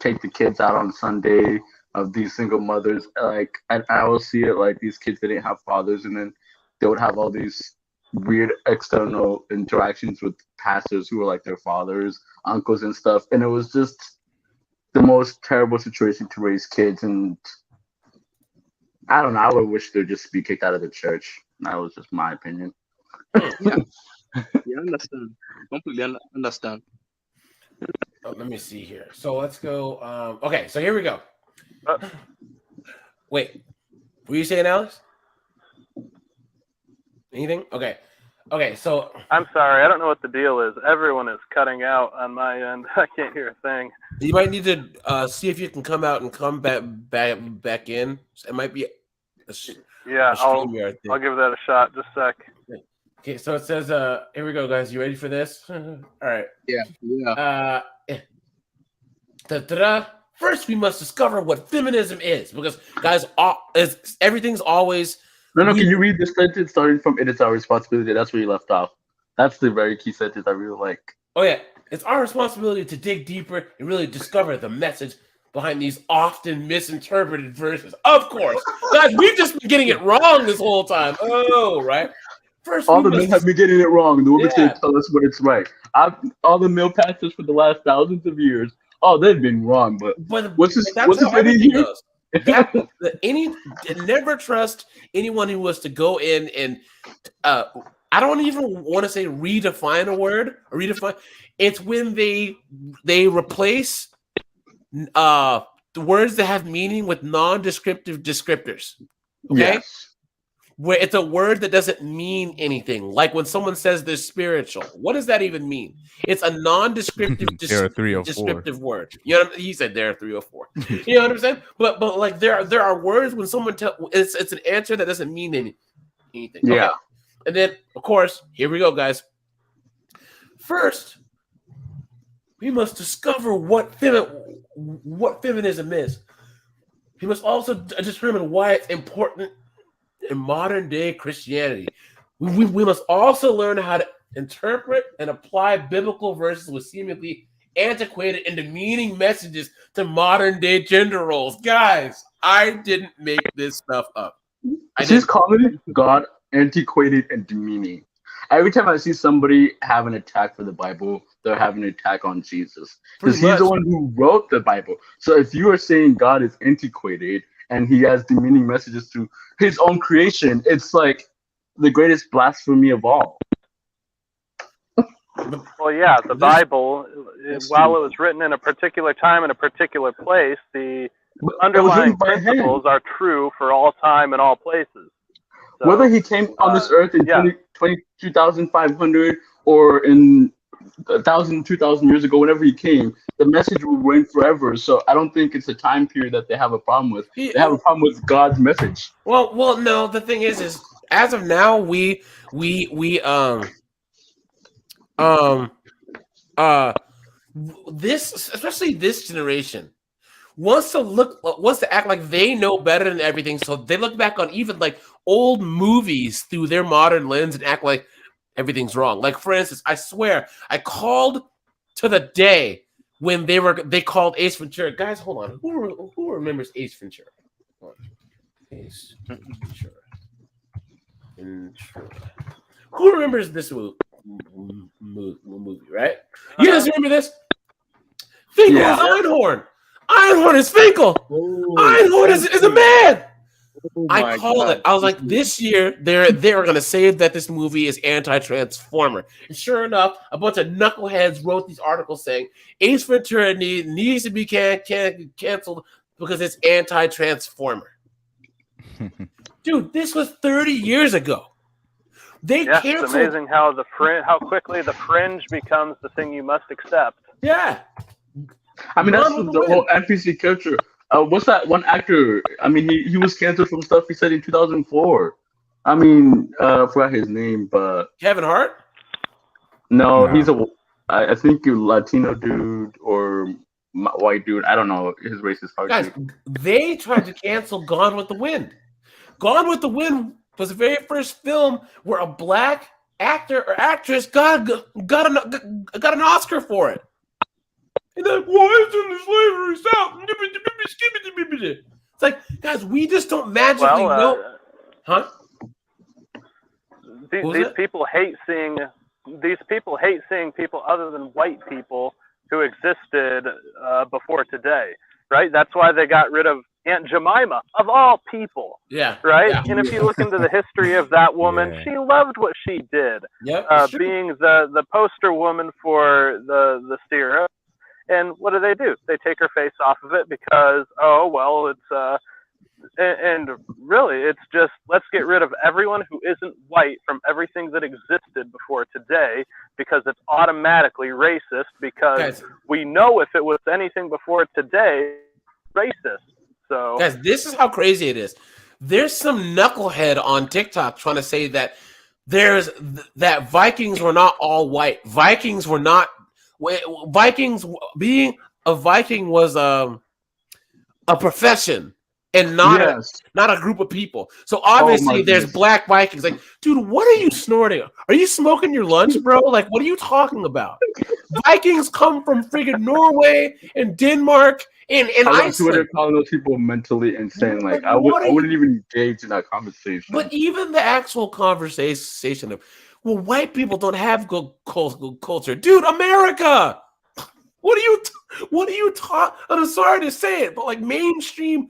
take the kids out on Sunday of these single mothers. Like, I always see it like these kids didn't have fathers, and then they would have all these weird external interactions with pastors who were like their fathers, uncles, and stuff. And it was just the most terrible situation to raise kids. And I don't know. I would wish they'd just be kicked out of the church. That was just my opinion. Yeah, I understand. Completely understand. Oh, let me see here. So let's go. Okay, so here we go. Wait, what were you saying, Alex? Anything? Okay. So I'm sorry, I don't know what the deal is. Everyone is cutting out on my end. I can't hear a thing. You might need to see if you can come out and come back in. It might be. I'll give that a shot. Just a sec. Okay, so it says, here we go, guys. You ready for this? All right. Yeah. First, we must discover what feminism is, because, guys, everything's always. No. Can you read the sentence starting from "It is our responsibility"? That's where you left off. That's the very key sentence I really like. Oh yeah, it's our responsibility to dig deeper and really discover the message behind these often misinterpreted verses. Of course, guys, we've just been getting it wrong this whole time. Oh, right. First, all the men have been getting it wrong. The women can tell us what it's right. All the male pastors for the last thousands of years, they've been wrong. But what's this idiot here? Never trust anyone who was to go in and I don't even want to say redefine a word or redefine. It's when they replace the words that have meaning with non-descriptive descriptors. Okay. Yes. Where it's a word that doesn't mean anything. Like when someone says they're spiritual, what does that even mean? It's a non-descriptive descriptive word. You know what I mean? He said there are 3 or 4. You know what I'm saying? But like there are words when someone it's an answer that doesn't mean anything. Yeah. Okay. And then of course, here we go, guys. First, we must discover what feminism is. We must also determine why it's important in modern day Christianity. We must also learn how to interpret and apply biblical verses with seemingly antiquated and demeaning messages to modern day gender roles. Guys, I didn't make this stuff up. She's calling God antiquated and demeaning. Every time I see somebody have an attack for the Bible, they're having an attack on Jesus. Because he's the one who wrote the Bible. So if you are saying God is antiquated and he has demeaning messages to his own creation, it's like the greatest blasphemy of all. Well, yeah, the Bible, while it was written in a particular time in a particular place, the underlying principles are true for all time and all places. So, whether he came on this earth in 22,500 or in 1,000, 2,000 years ago, whenever he came, the message will reign forever. So I don't think it's a time period that they have a problem with. They have a problem with God's message. Well, no. The thing is as of now, this, especially this generation, wants to act like they know better than everything. So they look back on even like old movies through their modern lens and act like everything's wrong. Like, for instance, I swear I called to the day when they called Ace Ventura. Guys, hold on. Who remembers Ace Ventura? Ace Ventura. Who remembers this movie? Right? You guys remember this? Finkel is Einhorn. Einhorn is Finkel. Einhorn is a man. I called it. I was like, this year they're going to say that this movie is anti-Transformer. And sure enough, a bunch of knuckleheads wrote these articles saying Ace Ventura needs to be canceled because it's anti-Transformer. Dude, this was 30 years ago. It's amazing how quickly the fringe becomes the thing you must accept. Yeah. I mean, that's Gone with the the whole Wind. NPC culture. What's that one actor? I mean, he was canceled from stuff he said in 2004. I mean, I forgot his name, but Kevin Hart. no, Nah. I think a Latino dude or white dude. I don't know. His race is hard Guys, to. they tried to cancel Gone with the Wind. Gone with the Wind was the very first film where a black actor or actress got an Oscar for it. And they're like, why isn't the slavery south? It's like, guys, we just don't magically know. Huh? These people hate seeing people other than white people who existed before today, right? That's why they got rid of Aunt Jemima, of all people. Yeah. Right? Yeah. And if you look into the history of that woman, she loved what she did. Yep. Being the poster woman for the syrup. And what do? They take her face off of it because, oh, well, it's and really, it's just, let's get rid of everyone who isn't white from everything that existed before today, because it's automatically racist, because Guys, we know if it was anything before today, racist. So guys, this is how crazy it is. There's some knucklehead on TikTok trying to say that that Vikings were not all white. Vikings being a Viking was a profession and not a group of people. So obviously there's black Vikings. Like, dude, what are you snorting? Are you smoking your lunch, bro? Like, what are you talking about? Vikings come from friggin' Norway and Denmark and I Iceland. Twitter calling those people mentally insane. Like, I wouldn't even engage in that conversation. But even the actual conversation of, well, white people don't have good culture, dude. America. What are you talking? I'm sorry to say it, but like mainstream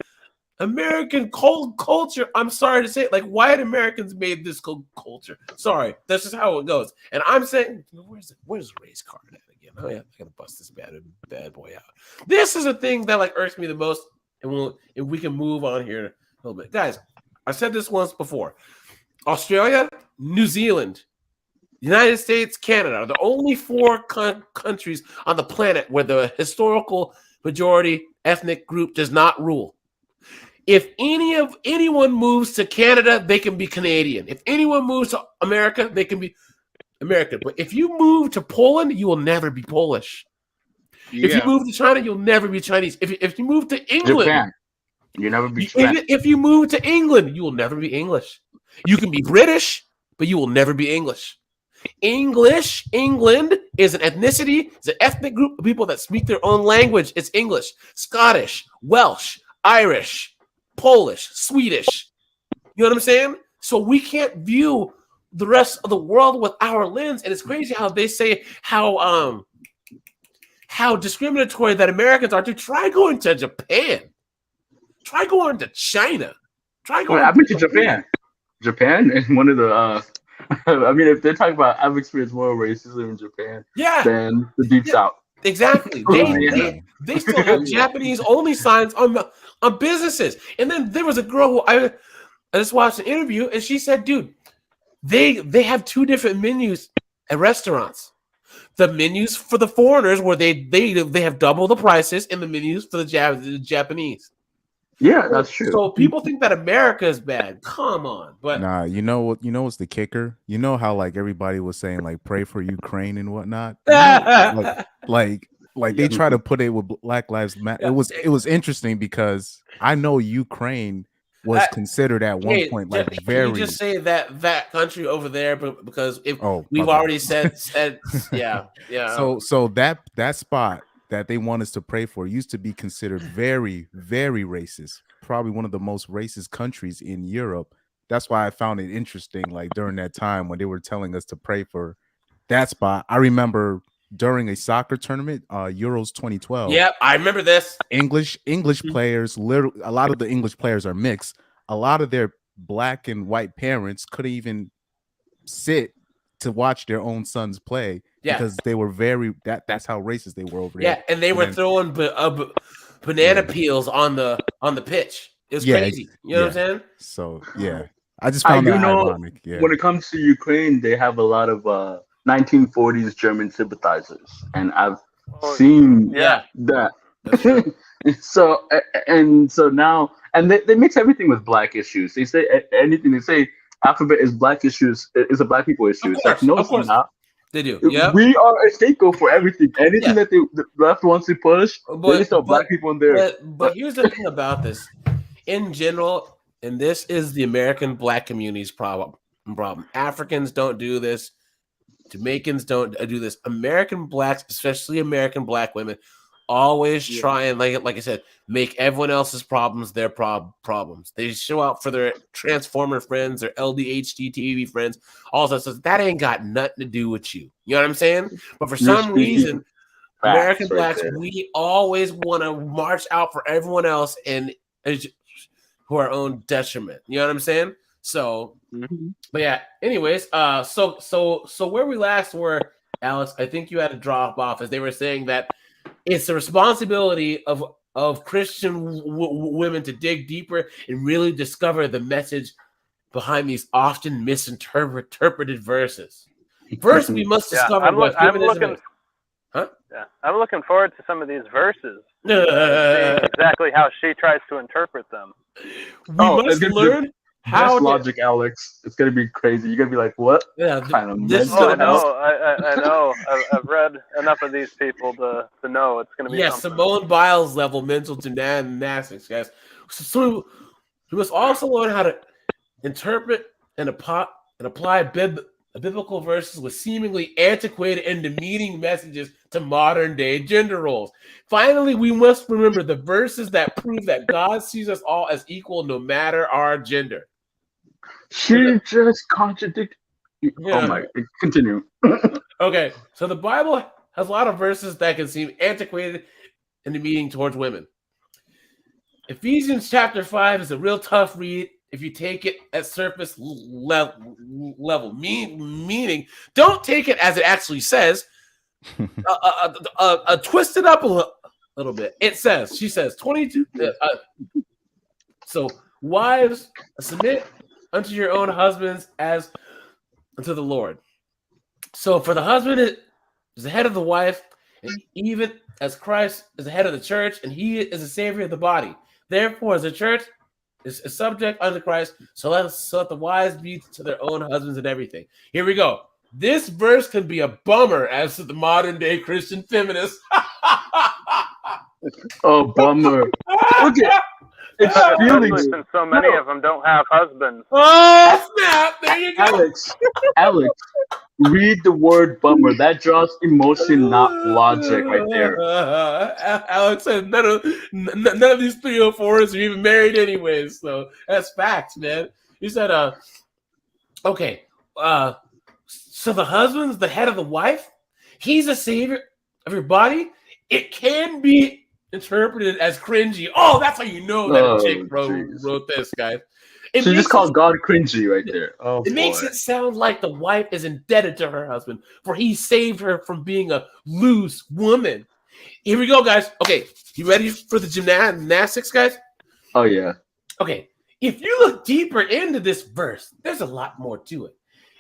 American culture, I'm sorry to say it, like white Americans made this culture. Sorry, that's just how it goes. And I'm saying, where's the race card at again? Oh yeah, I gotta bust this bad boy out. This is a thing that like irks me the most, and if we can move on here a little bit, guys. I said this once before. Australia, New Zealand, United States, Canada are the only 4 countries on the planet where the historical majority ethnic group does not rule. If anyone moves to Canada, they can be Canadian. If anyone moves to America, they can be American. But if you move to Poland, you will never be Polish. Yeah. If you move to China, you'll never be Chinese. If you move to England, Japan, you never be Japan. If you move to England, you will never be English. You can be British, but you will never be English. England is an ethnicity, it's an ethnic group of people that speak their own language. It's English, Scottish, Welsh, Irish, Polish, Swedish. You know what I'm saying? So we can't view the rest of the world with our lens. And it's crazy how they say how discriminatory that Americans are. To try going to Japan. Try going to China. I've been to Japan. Japan is one of the I mean, if they're talking about I've experienced more racism in Japan than the Deep South. Exactly. They still have Japanese only signs on businesses. And then there was a girl who I just watched an interview, and she said, dude, they have 2 different menus at restaurants. The menus for the foreigners where they have double the prices, and the menus for the Japanese. Yeah, that's true. So people think that America is bad. Come on. But nah, you know what's the kicker? You know how like everybody was saying like pray for Ukraine and whatnot? like they try to put it with Black Lives Matter. It was interesting because I know Ukraine was considered at one point like very. Can you just say that country over there, because if we've already said yeah. So that spot that they want us to pray for used to be considered very, very racist. Probably one of the most racist countries in Europe. That's why I found it interesting. Like during that time when they were telling us to pray for that spot, I remember during a soccer tournament, Euros 2012. Yeah, I remember this. English players, literally, a lot of the English players are mixed. A lot of their black and white parents couldn't even sit to watch their own sons play because they were that's how racist they were over there. Yeah, and they were throwing banana peels on the pitch. It was crazy. You know what I'm saying? So I just found that ironic. Yeah. When it comes to Ukraine, they have a lot of 1940s German sympathizers, and I've seen Yeah. that. That's true. so now they mix everything with black issues. They say anything. They say alphabet is black issues. Is a black people issue. It's like no, Of course. it's not. They do. Yep. We are a scapegoat for everything. Anything that the left wants to push, they just throw black people in there. But here's the thing about this. In general, and this is the American black community's problem. Africans don't do this. Jamaicans don't do this. American blacks, especially American black women, always try and, like I said, make everyone else's problems their problems. They show out for their Transformer friends, their LDHD TV friends, all that stuff. That ain't got nothing to do with you. You know what I'm saying? But for some reason, American blacks, we always want to march out for everyone else and to our own detriment. You know what I'm saying? So, but yeah. Anyways, so where we last were, Alex, I think you had to drop off as they were saying that it's the responsibility of Christian women to dig deeper and really discover the message behind these often misinterpreted verses. First, we must discover what feminism is. Huh? Yeah, I'm looking forward to some of these verses. Seeing exactly how she tries to interpret them. We must learn how logic, Alex. It's gonna be crazy. You're gonna be like, "What?" Yeah, kind of I know. I've read enough of these people to know it's gonna be. Yeah, something. Simone Biles level mental gymnastics, guys. So we must also learn how to interpret and apply biblical verses with seemingly antiquated and demeaning messages to modern day gender roles. Finally, we must remember the verses that prove that God sees us all as equal no matter our gender. She just contradicted. Yeah. Oh my! Continue. Okay, so the Bible has a lot of verses that can seem antiquated and demeaning towards women. Ephesians chapter 5 is a real tough read if you take it at surface level. Meaning, don't take it as it actually says. Twist it up a little bit. She says, 22. So, wives, submit unto your own husbands as unto the Lord. So, for the husband is the head of the wife, and even as Christ is the head of the church, and he is the savior of the body. Therefore, as the church is subject unto Christ, so let the wives be to their own husbands and everything. Here we go. This verse can be a bummer as to the modern day Christian feminist. Oh, bummer. Okay. Especially since so many of them don't have husbands. Oh, snap. There you go. Alex, read the word bummer. That draws emotion, not logic right there. Alex said none of these 304s are even married anyways. So that's facts, man. You said, okay. So the husband's the head of the wife. He's a savior of your body. It can be interpreted as cringy. Oh, that's how you know that a chick wrote this, guys. She just called God cringy right there. Oh, it makes it sound like the wife is indebted to her husband, for he saved her from being a loose woman. Here we go, guys. Okay, you ready for the gymnastics, guys? Oh, yeah. Okay, if you look deeper into this verse, there's a lot more to it.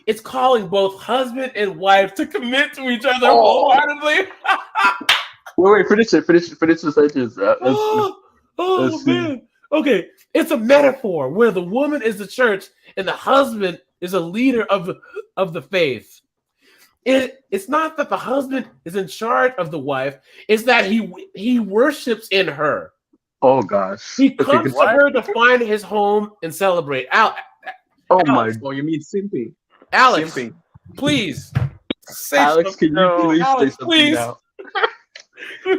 It's calling both husband and wife to commit to each other wholeheartedly. Wait, finish the sentence. Oh man. Okay, it's a metaphor where the woman is the church and the husband is a leader of the faith. It's not that the husband is in charge of the wife; it's that he worships in her. Oh gosh! He comes to her to find his home and celebrate. Alex, Oh, you mean simping? Alex, simping. Please say Alex, something. can you please Alex, say something please. now?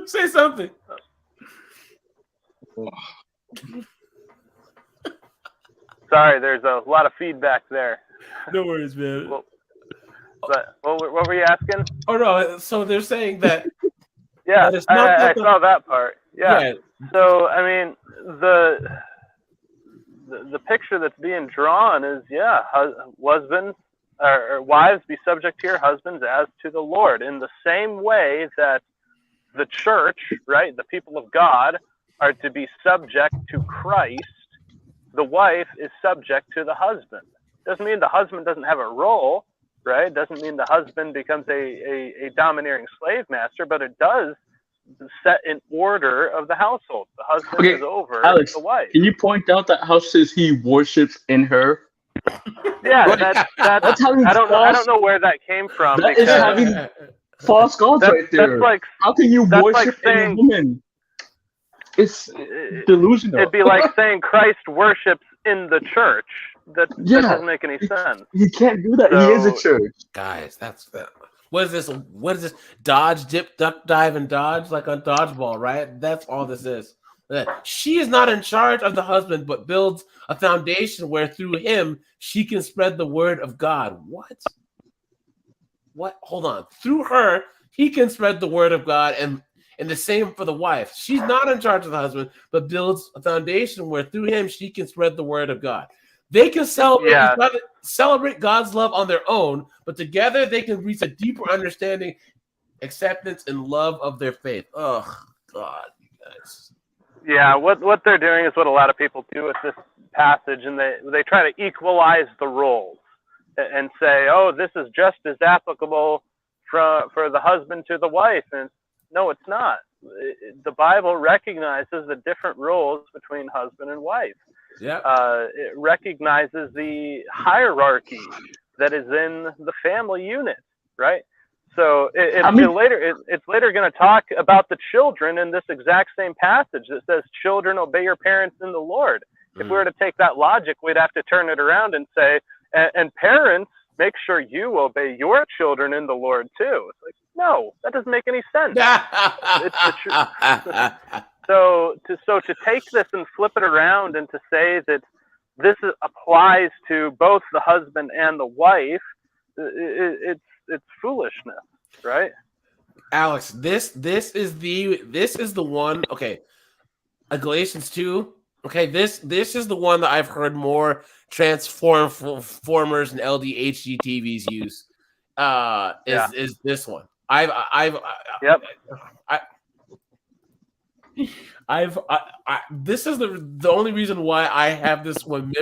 Say something. Sorry, there's a lot of feedback there. No worries, man. But what were you asking? Oh no, so they're saying that. Yeah, I saw that part. Yeah. So I mean, the picture that's being drawn is husbands or wives be subject to your husbands as to the Lord, in the same way that the church, right, the people of God, are to be subject to Christ. The wife is subject to the husband. Doesn't mean the husband doesn't have a role, right? It doesn't mean the husband becomes a domineering slave master, but it does set an order of the household. The husband is over Alex, the wife. can you point out that how says he worships in her? Yeah, Like, that's having I don't false. know where that came from. That is having false gods right there. How can you worship in a woman? It's delusional. It'd be like saying Christ worships in the church. That doesn't make any sense. He can't do that. He is a church. Guys, what is this? What is this? Dodge, dip, duck, dive, and dodge, like on dodgeball, right? That's all this is. She is not in charge of the husband, but builds a foundation where through him she can spread the word of God. What? Hold on. Through her, he can spread the word of God, and the same for the wife. She's not in charge of the husband, but builds a foundation where through him she can spread the word of God. They can celebrate God's love on their own, but together they can reach a deeper understanding, acceptance, and love of their faith. Oh, God, you guys. Yeah, what they're doing is what a lot of people do with this passage, and they try to equalize the roles and say, oh, this is just as applicable for the husband to the wife. And no, it's not. The Bible recognizes the different roles between husband and wife. Yeah. It recognizes the hierarchy that is in the family unit, right? So it's later going to talk about the children in this exact same passage that says, "Children, obey your parents in the Lord." If we were to take that logic, we'd have to turn it around and say, "And parents, make sure you obey your children in the Lord too." It's like, no, that doesn't make any sense. It's the truth. So to take this and flip it around and to say that this applies to both the husband and the wife, it's foolishness, right? Alex, this is the one. Okay, Galatians 2. Okay, this is the one that I've heard more Transformers and LDHG TVs use. Is this one? This is the only reason why I have this one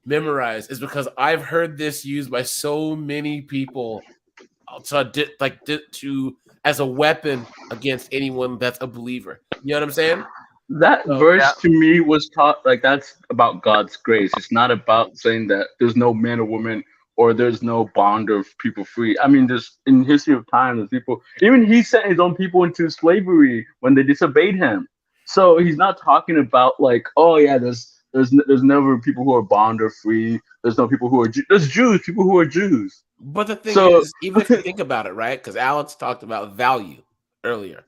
memorized is because I've heard this used by so many people to as a weapon against anyone that's a believer. You know what I'm saying? That verse to me was taught like that's about God's grace. It's not about saying that there's no man or woman or there's no bond of people free. I mean, there's in history of time, there's people. Even he sent his own people into slavery when they disobeyed him. So he's not talking about like, oh yeah, there's never people who are bond or free. There's no people who are there's Jews, people who are Jews. But the thing is, even if you think about it, right? Because Alex talked about value earlier.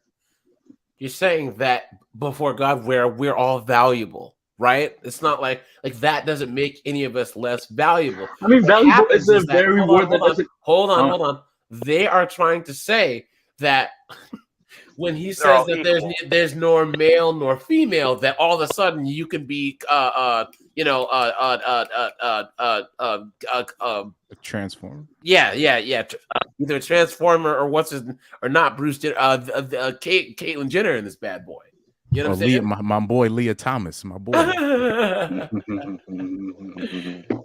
You're saying that before God, we're all valuable, right? It's not like that doesn't make any of us less valuable. I mean, valuable is a very word that doesn't. Hold on. They are trying to say that when he says that there's nor male nor female, that all of a sudden you can be a transformer. Yeah. Either a transformer or not Bruce Jenner, Caitlyn Jenner in this bad boy. You know what I'm saying? My boy Leah Thomas, my boy.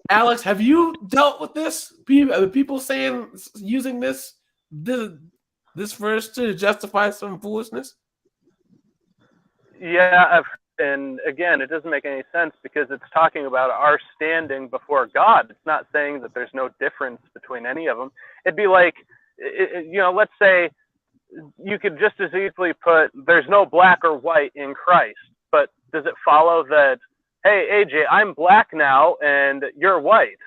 Alex, have you dealt with this? People using this verse to justify some foolishness? Yeah, and again, it doesn't make any sense because it's talking about our standing before God. It's not saying that there's no difference between any of them. It'd be like, let's say you could just as easily put, there's no black or white in Christ, but does it follow that, hey, AJ, I'm black now and you're white?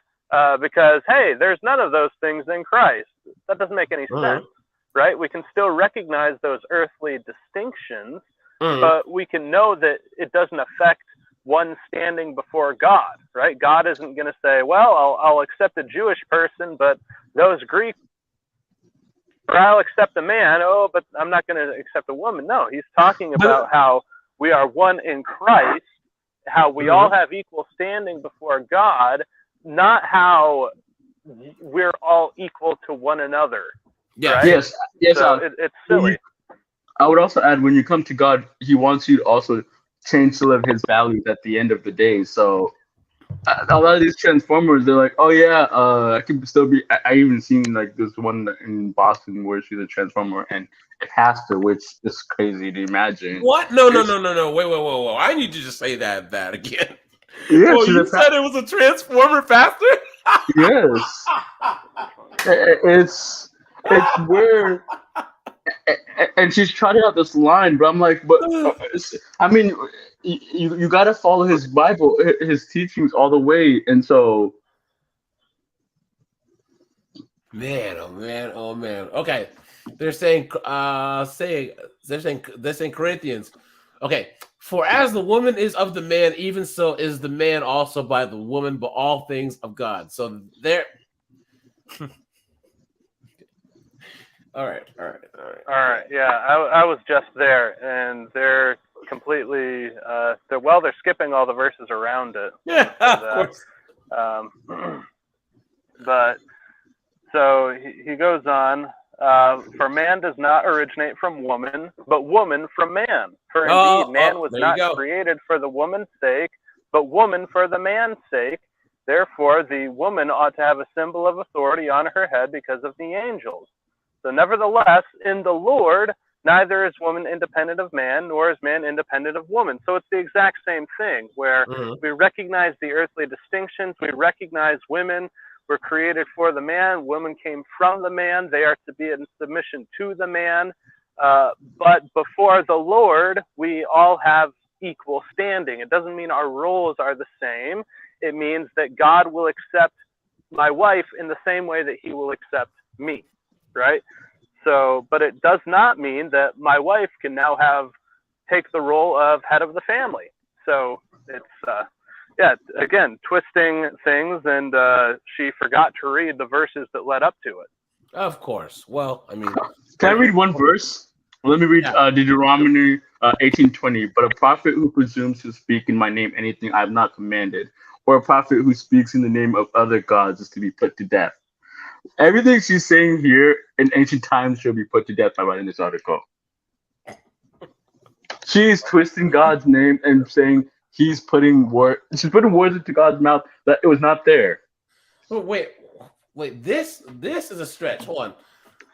Because, hey, there's none of those things in Christ. That doesn't make any sense, right? We can still recognize those earthly distinctions, but we can know that it doesn't affect one standing before God, right? God isn't going to say, well, I'll accept a Jewish person, but those Greek, or I'll accept a man, but I'm not going to accept a woman. No, he's talking about how we are one in Christ, how we all have equal standing before God, not how we're all equal to one another. Yeah. Right? Yes. So it's silly. I would also add, when you come to God, he wants you to also change some of his values at the end of the day. So a lot of these Transformers, they're like, oh yeah, I can still be. I even seen like this one in Boston where she's a Transformer and it has to, which is crazy to imagine. What? No. Wait. I need you to say that again. Yeah, Oh, you said it was a Transformer faster? Yes. It's where, and she's trotting out this line, but I'm like, but I mean, you got to follow his Bible, his teachings all the way, and so. Man, oh man. Okay, they're saying they're saying Corinthians. Okay, for as the woman is of the man, even so is the man also by the woman, but all things of God. So there. All right. Yeah, I was just there, and they're completely they're skipping all the verses around it. Yeah, of course. But so he goes on. For man does not originate from woman, but woman from man. For indeed, man was not created for the woman's sake, but woman for the man's sake. Therefore, the woman ought to have a symbol of authority on her head because of the angels. So nevertheless, in the Lord, neither is woman independent of man, nor is man independent of woman. So it's the exact same thing, where we recognize the earthly distinctions, we recognize women were created for the man, women came from the man, they are to be in submission to the man. But before the Lord, we all have equal standing. It doesn't mean our roles are the same. It means that God will accept my wife in the same way that he will accept me. Right? So, but it does not mean that my wife can now take the role of head of the family. So it's, again, twisting things, and she forgot to read the verses that led up to it. Of course. Well, I mean, can I read one verse? Let me read Deuteronomy 18:20. But a prophet who presumes to speak in my name anything I have not commanded, or a prophet who speaks in the name of other gods, is to be put to death. Everything she's saying here in ancient times should be put to death by writing this article. She's twisting God's name and saying she's putting words into God's mouth that it was not there. Oh, wait. This is a stretch. Hold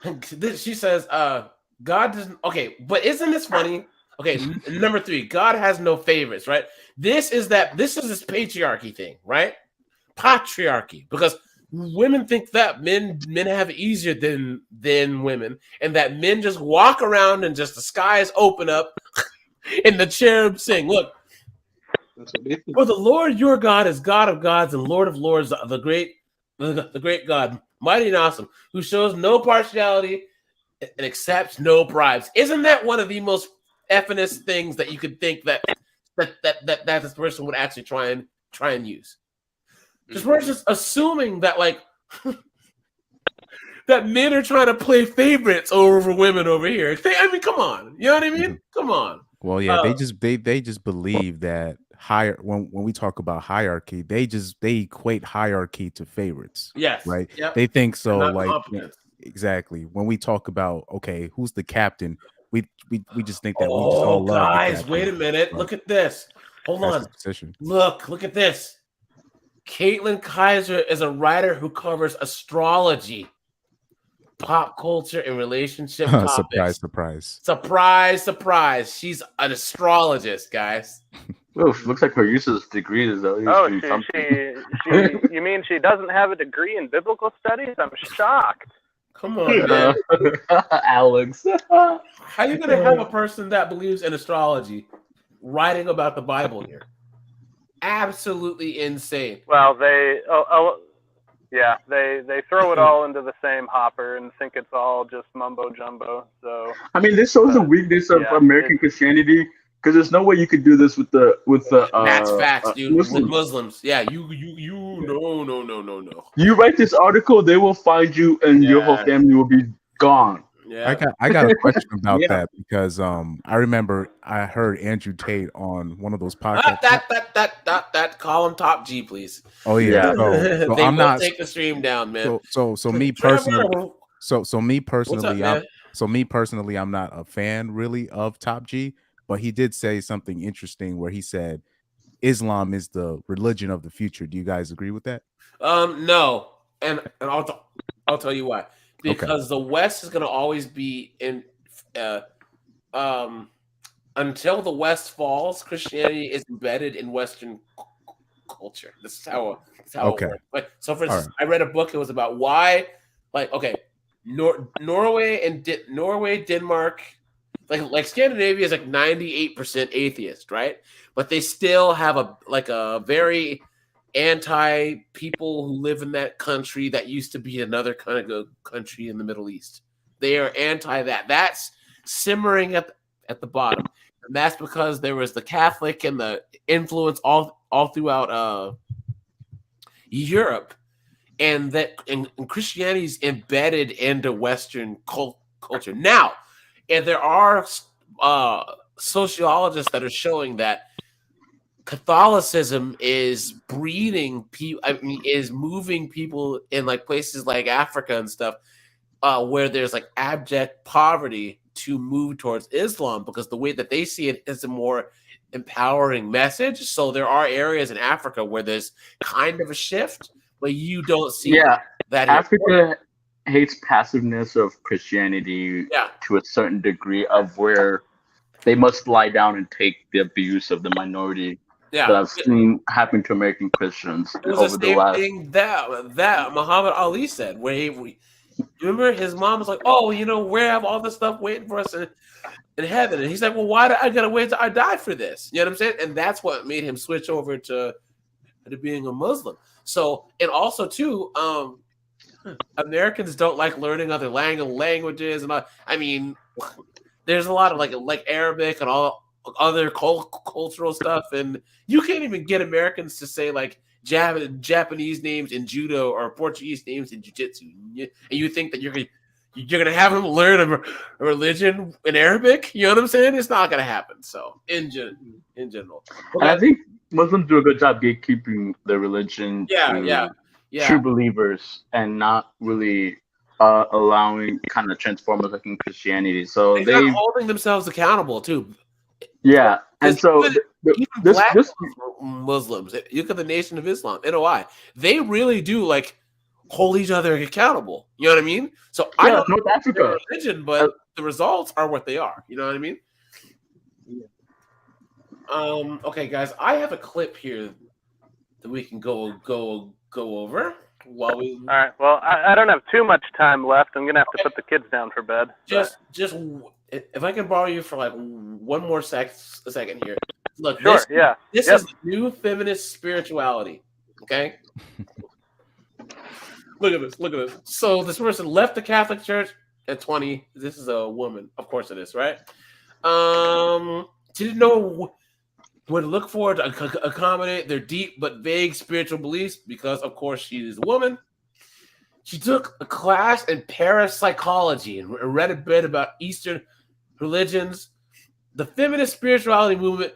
on. She says, God doesn't. Okay, but isn't this funny? Okay, number 3, God has no favorites, right? This is this patriarchy thing, right? Patriarchy, because women think that men have it easier than women, and that men just walk around and just the skies open up and the cherubs sing. Look, for the Lord your God is God of gods and Lord of lords, the great God, mighty and awesome, who shows no partiality and accepts no bribes. Isn't that one of the most effinest things that you could think that this person would actually try and use? Because we're just assuming that, like, that men are trying to play favorites over women over here. I mean, come on. You know what I mean? Come on. Well, yeah, they just believe that when we talk about hierarchy, they equate hierarchy to favorites. Yes. Right? Yep. They think so, like, exactly. When we talk about, okay, who's the captain, we just think that we just all love guys, wait a minute. Look at this. Hold on. Look at this. Caitlin Kaiser is a writer who covers astrology, pop culture, and relationship topics. Surprise. She's an astrologist, guys. Oh, looks like her useless degree is you mean she doesn't have a degree in biblical studies? I'm shocked. Come on, man. Alex. How are you going to have a person that believes in astrology writing about the Bible here? Absolutely insane. Well, they throw it all into the same hopper and think it's all just mumbo jumbo. So I mean, this shows the weakness of American Christianity, because there's no way you could do this with the that's facts, dude. Muslims. With Muslims, yeah, no. You write this article, they will find you, and your whole family will be gone. Yeah. I got a question about that, because I remember I heard Andrew Tate on one of those podcasts. That call him Top G, please. Oh yeah. So they I'm will not take the stream down, man. So me personally, me personally, I'm not a fan really of Top G, but he did say something interesting where he said Islam is the religion of the future. Do you guys agree with that? No, and I'll tell you why. Okay. Because the West is going to always be in. Uh, um, until the West falls, Christianity is embedded in Western culture. This is how it Okay. works. Like, so, for All instance, I read a book. It was about why, like, okay, Norway and Norway, Denmark, like Scandinavia is like 98% atheist, right? But they still have a very anti people who live in that country that used to be another kind of country in the Middle East. They are anti that. That's simmering at the bottom. And that's because there was the Catholic and the influence all throughout Europe, and Christianity is embedded into Western culture now. And there are sociologists that are showing that Catholicism is breeding people. I mean, is moving people in like places like Africa and stuff, where there's like abject poverty, to move towards Islam, because the way that they see it is a more empowering message. So there are areas in Africa where there's kind of a shift, but you don't see that here. Africa hates passiveness of Christianity to a certain degree, of where they must lie down and take the abuse of the minority that I've seen happen to American Christians over the last. Thing that Muhammad Ali said, where he remember his mom was like, "Oh, you know, we have all this stuff waiting for us in heaven," and he's like, "Well, why do I gotta wait till I die for this?" You know what I'm saying? And that's what made him switch over to being a Muslim. So, and also too, Americans don't like learning other languages, and I mean, there's a lot of like Arabic and all other cultural stuff, and you can't even get Americans to say like Japanese names in judo or Portuguese names in jiu-jitsu, and you think that you're gonna have them learn a religion in Arabic. You know what I'm saying? It's not gonna happen. So in general, and I think Muslims do a good job gatekeeping the religion to true believers, and not really allowing kind of transformers like in Christianity. So they're not holding themselves accountable too. Yeah, and so even black Muslims, you look at the Nation of Islam, NOI, they really do like hold each other accountable. You know what I mean? So I don't know North Africa religion, but the results are what they are. You know what I mean? Okay, guys, I have a clip here that we can go over while we. All right. Well, I don't have too much time left. I'm gonna have to put the kids down for bed. Just if I can borrow you for like one more second here. Look, sure. This is new feminist spirituality. Okay. Look at this. So this person left the Catholic Church at 20. This is a woman. Of course it is, right? She didn't know what to look for to accommodate their deep but vague spiritual beliefs, because, of course, she is a woman. She took a class in parapsychology and read a bit about Eastern religions. The feminist spirituality movement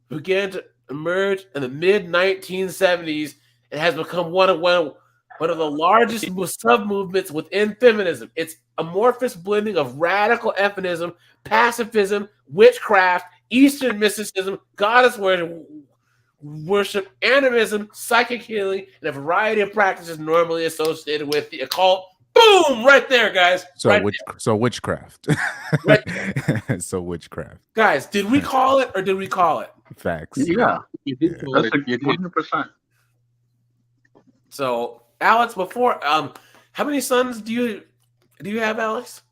began to emerge in the mid-1970s and has become one of the largest sub-movements within feminism. It's amorphous blending of radical feminism, pacifism, witchcraft, Eastern mysticism, goddess worship, animism, psychic healing, and a variety of practices normally associated with the occult. Boom! Right there, guys. So witchcraft. Right. So witchcraft. Guys, did we call it or did we call it? Facts. Yeah. You did call That's it. 100%. So, Alex, before how many sons do you have, Alex?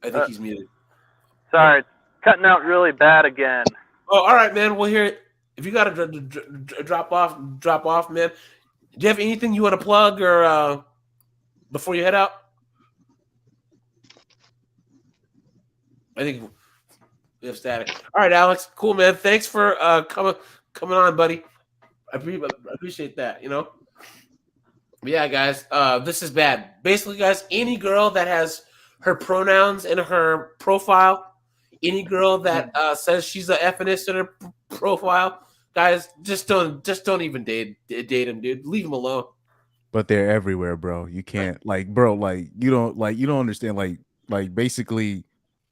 I think he's muted. Sorry, it's cutting out really bad again. Oh, all right, man. We'll hear it. If you got to drop off, man. Do you have anything you want to plug or before you head out? I think we have static. All right, Alex. Cool, man. Thanks for coming on, buddy. I appreciate that. You know. But yeah, guys. This is bad. Basically, guys, any girl that has her pronouns in her profile, any girl that says she's a feminist in her profile, guys, just don't even date him, dude. Leave him alone. But they're everywhere, bro. You can't you don't understand. Like basically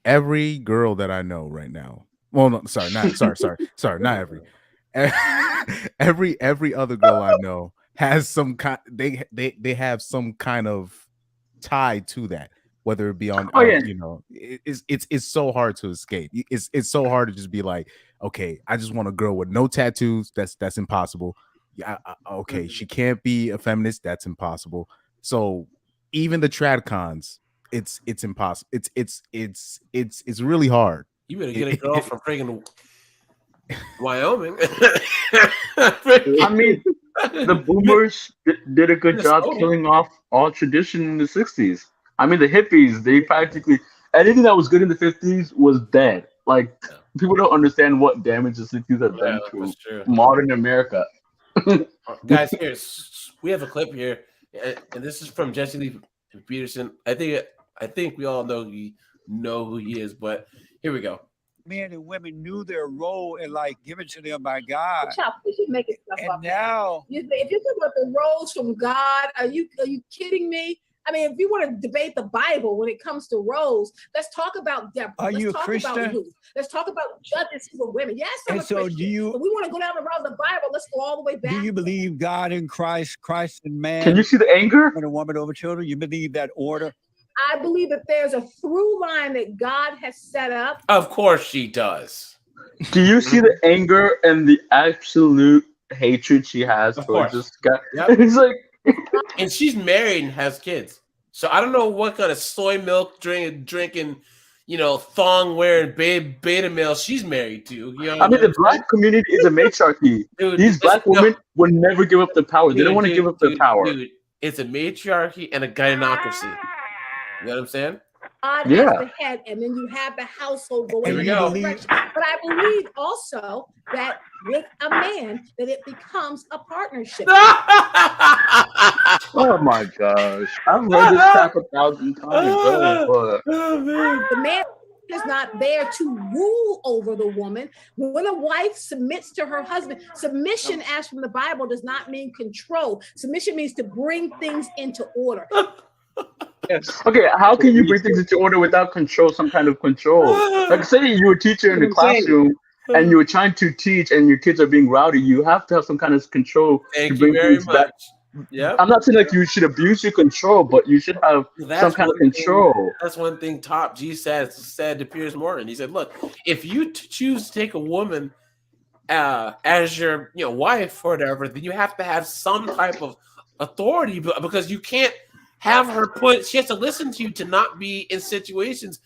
every girl that I know right now Well, no, sorry, not every. Every other girl I know has some kind. They have some kind of tie to that, whether it be on, you know, it's so hard to escape. It's so hard to just be like, okay, I just want a girl with no tattoos. That's impossible. Yeah, okay, she can't be a feminist. That's impossible. So even the tradcons, it's impossible. It's really hard. You better get a girl from friggin' Wyoming. I mean, the boomers did a good job killing off all tradition in the 60s. I mean, the hippies, they practically, anything that was good in the 50s was dead. Like, people don't understand what damage the 60s have done to modern America. Guys, here, we have a clip here, and this is from Jesse Lee Peterson. I think we all know who he is, but here we go. Men and women knew their role and like given to them by God. You making stuff and up now, if you talk about the roles from God, are you kidding me? I mean, if you want to debate the Bible when it comes to roles, let's talk about Deborah. Let's talk about Ruth. Let's talk about judges who were women. Yes, I'm a Christian. If we want to go down the road of the Bible, let's go all the way back. Do you believe God in Christ and man? Can you see the anger? And a woman over children? You believe that order? I believe that there's a through line that God has set up. Of course she does. Do you see the anger and the absolute hatred she has for this guy? Yep. It's like, and she's married and has kids. So I don't know what kind of soy milk drinking, you know, thong wearing beta male she's married to. You know, I mean, the black community is a matriarchy. Dude, these black women would never give up the power. They don't want to give up their power. Dude, it's a matriarchy and a gynocracy. You know what I'm saying? God as the head, and then you have the household going in that direction. But I believe also that with a man, that it becomes a partnership. Oh my gosh. I've heard this crap 1,000 times. The man is not there to rule over the woman. When a wife submits to her husband, submission as from the Bible does not mean control. Submission means to bring things into order. Okay, how can you bring things into order without control, some kind of control? Like, say you're a teacher in the classroom and you're trying to teach and your kids are being rowdy, you have to have some kind of control to bring things back. Yeah, I'm not saying like you should abuse your control, but you should have some kind of control. That's one thing Top G said to Piers Morgan. He said, look, if you choose to take a woman as your wife or whatever, then you have to have some type of authority, because you can't have her she has to listen to you to not be in situations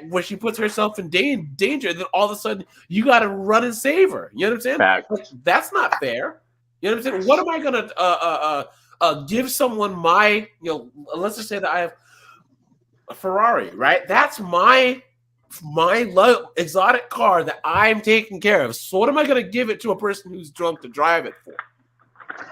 where she puts herself in danger. Then all of a sudden you got to run and save her. You know what I'm saying? Fact. That's not fair. You know what I'm saying? What am I gonna give someone my let's just say that I have a Ferrari, right? That's my exotic car that I'm taking care of. So what am I gonna give it to a person who's drunk to drive it for?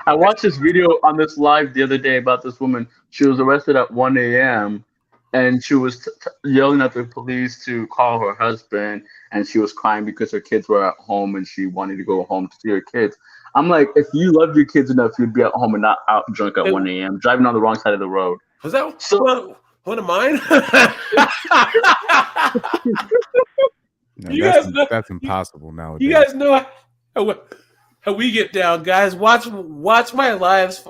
I watched this video on this live the other day about this woman. She was arrested at 1 a.m. and she was yelling at the police to call her husband, and she was crying because her kids were at home and she wanted to go home to see her kids. I'm like, if you love your kids enough, you'd be at home and not out drunk at 1 a.m. driving on the wrong side of the road. Was that one of mine? That's impossible nowadays. You guys know how we get down, guys. Watch my lives,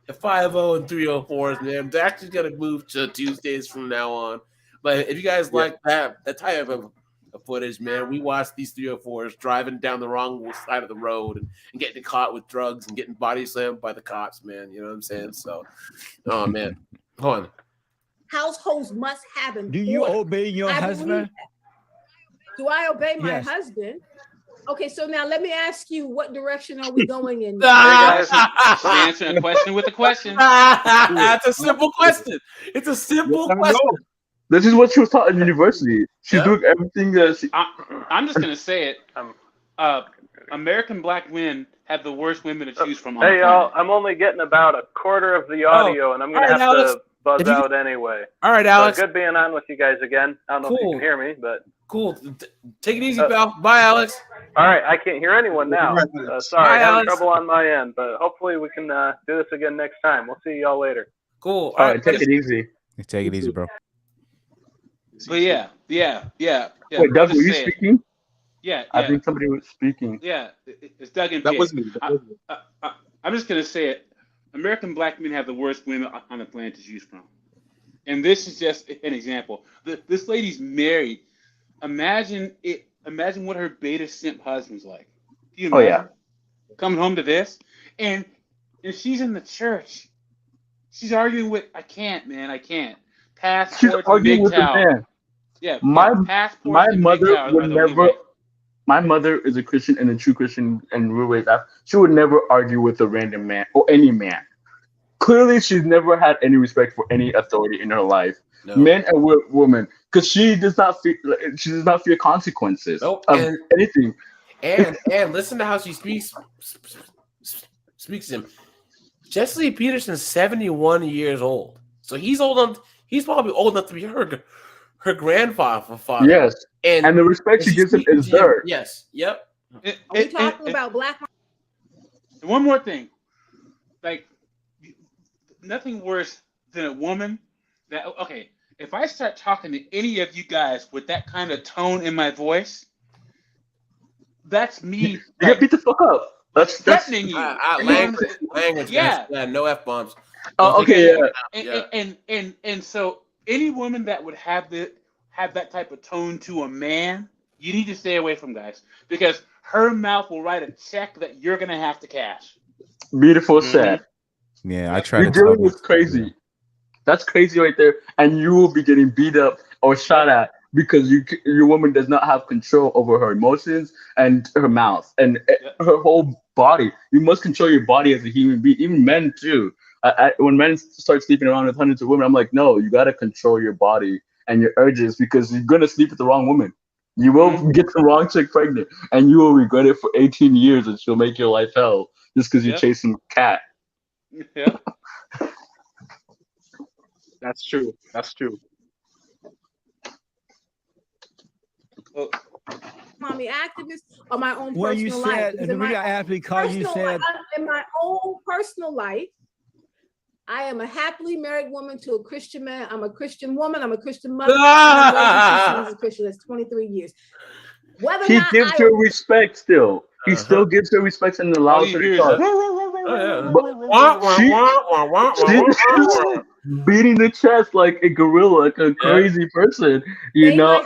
5-0 and 304s, man. I'm actually gonna move to Tuesdays from now on. But if you guys like that type of footage, man, we watch these 304s driving down the wrong side of the road and getting caught with drugs and getting body slammed by the cops, man. You know what I'm saying? So, oh man, hold on. Households must have an order. Do you obey your husband? Do I obey my husband? Okay, so now let me ask you, what direction are we going in? Answering a question with a question. That's a simple question. It's a simple question. This is what she was taught in university. She's doing everything that I'm just gonna say it. American black men have the worst women to choose from. Hey y'all, I'm only getting about a quarter of the audio, and I'm gonna have to buzz out anyway. All right, Alex. So good being on with you guys again. I don't know if you can hear me, but cool. Take it easy, pal. Bye, Alex. All right, I can't hear anyone now. Sorry, having trouble on my end, but hopefully we can do this again next time. We'll see y'all later. Cool. All right, take it easy. Take it easy, bro. But yeah. Wait, Doug, were you speaking? Yeah, I think somebody was speaking. Yeah, it's Doug and That Pierre. was me. I'm just gonna say it. American black men have the worst women on the planet to choose from, and this is just an example. This lady's married. Imagine it. Imagine what her beta simp husband's like. Do you Oh, imagine yeah. coming home to this? And she's in the church. She's arguing with, I can't, man, I can't. She's Passports and arguing with the MGTOW. man. Yeah, My passports and mother MGTOW would are the only never. way. My mother is a Christian and a true Christian and we're raised up. She would never argue with a random man or any man. Clearly, she's never had any respect for any authority in her life, No. men and women, because she does not fear consequences Nope. of anything. And listen to how she speaks to him. Jesse Peterson's 71 years old, so he's probably old enough to be her grandfather. Yes, and the respect she gives him is there. Yes, yep. Are we talking about black? One more thing, like nothing worse than a woman that if I start talking to any of you guys with that kind of tone in my voice, that's me. You get beat the fuck up. That's threatening you. Language. Yeah. No F-bombs. Oh, okay, yeah. And so any woman that would have that type of tone to a man, you need to stay away from, guys, because her mouth will write a check that you're gonna have to cash. Beautiful said. Yeah, I try You're to tell dealing with crazy. That's crazy right there, and you will be getting beat up or shot at because your woman does not have control over her emotions and her mouth and her whole body. You must control your body as a human being, even men too. When men start sleeping around with hundreds of women, I'm like, no, you got to control your body and your urges because you're gonna sleep with the wrong woman. You will get the wrong chick pregnant, and you will regret it for 18 years, and she'll make your life hell just because you're chasing cat. Yeah. That's true. That's true. Mommy activist or my own Well, you personal said, life. and the reason I asked because you said in my own personal life, I am a happily married woman to a Christian man. I'm a Christian woman. I'm a Christian mother. I'm raising 2 sons as Christian. That's 23 years. Whether He gives her respect still. He still gives her respect and allows her to talk. She's beating the chest like a gorilla, like a crazy person. You know,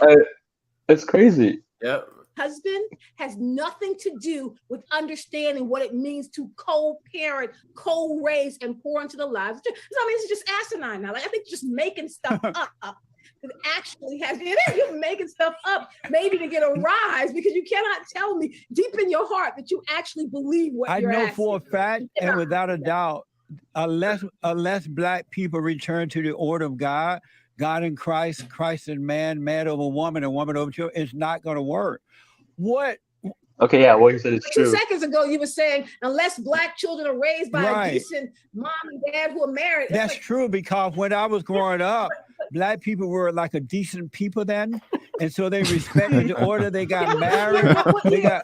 it's crazy. Yep. Husband has nothing to do with understanding what it means to co-parent, co-raise, and pour into the lives. I mean, it's just asinine now. Like, I think just making stuff up. It actually has you're making stuff up maybe to get a rise because you cannot tell me deep in your heart that you actually believe what you're asking. I know for a fact and without a doubt, unless black people return to the order of God, God in Christ, Christ in man, man over woman, and woman over children, it's not going to work. What? Okay, yeah, what you said is true. 2 seconds ago, you were saying unless black children are raised by a decent mom and dad who are married. That's true, because when I was growing up, black people were like a decent people then, and so they respected the order. They got married. What year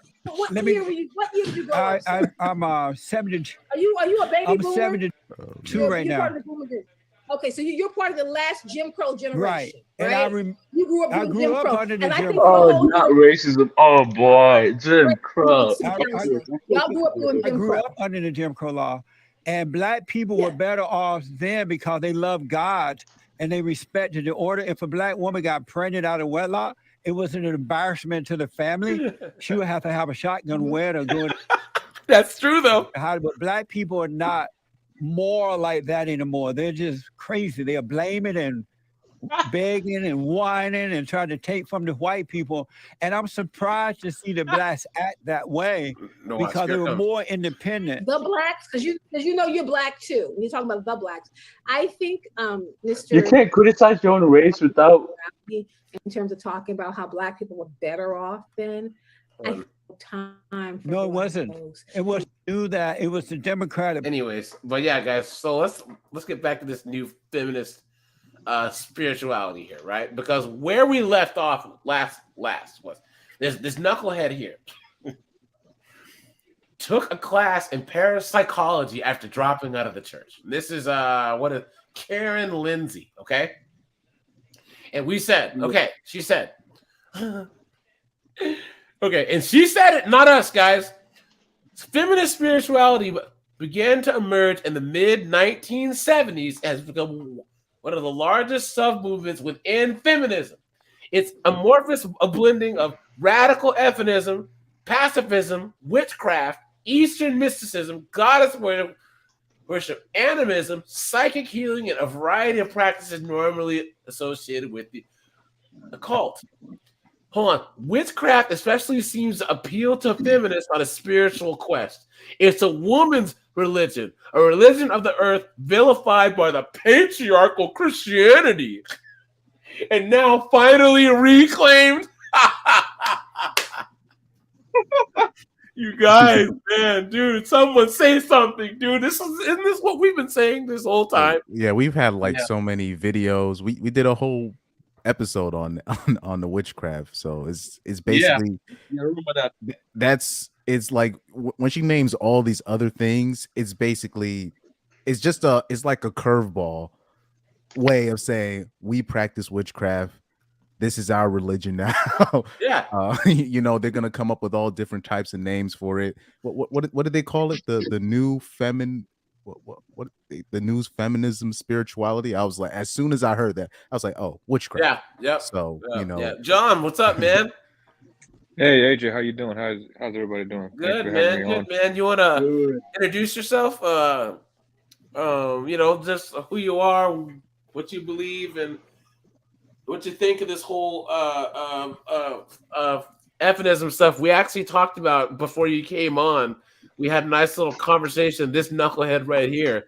did you go? I'm 72. Are you a baby I'm boomer? 72 right now. Part of the boomer group. Okay, so you're part of the last Jim Crow generation, right? And you grew up doing Jim Crow. under the Jim Crow. Oh, not racism. Oh boy, Jim Crow. Y'all grew up doing Jim Crow. I grew up under the Jim Crow law, and black people were better off then because they loved God and they respected the order. If a black woman got pregnant out of wedlock, it was an embarrassment to the family. She would have to have a shotgun wet or go. That's true though. But black people are not more like that anymore. They're just crazy. They're blaming and begging and whining and trying to take from the white people. And I'm surprised to see the blacks act that way because they were more independent. The blacks, because you know you're black too. When you're talking about the blacks, I think Mr. You can't criticize your own race without. In terms of talking about how black people were better off then. Time for no, it wasn't. Folks. It was that it was the Democratic. Anyways, but yeah, guys. So let's get back to this new feminist spirituality here, right? Because where we left off last was there's this knucklehead here took a class in parapsychology after dropping out of the church. This is Karen Lindsay, okay? And we said, okay, she said. Okay, and she said it, not us, guys. Feminist spirituality began to emerge in the mid-1970s as become one of the largest sub-movements within feminism. It's amorphous, a blending of radical feminism, pacifism, witchcraft, Eastern mysticism, goddess worship, animism, psychic healing, and a variety of practices normally associated with the occult. Hold on. Witchcraft especially seems to appeal to feminists on a spiritual quest. It's a woman's religion, a religion of the earth vilified by the patriarchal Christianity, and now finally reclaimed. You guys, man, dude, someone say something, dude. Isn't this what we've been saying this whole time? Yeah, we've had like so many videos. We did a whole episode on the witchcraft. So it's basically I remember that. It's like when she names all these other things, it's basically it's like a curveball way of saying we practice witchcraft. This is our religion now. Yeah. You know, they're gonna come up with all different types of names for it. What did they call it? The new the new feminism spirituality. I was like, as soon as I heard that, I was like, oh, witchcraft. Yeah, yep. So you know, yeah. John, what's up, man? Hey AJ, how you doing? How's everybody doing? Good, man. Good, man. You wanna introduce yourself? You know, just who you are, what you believe, and what you think of this whole feminism stuff. We actually talked about before you came on. We had a nice little conversation. This knucklehead right here.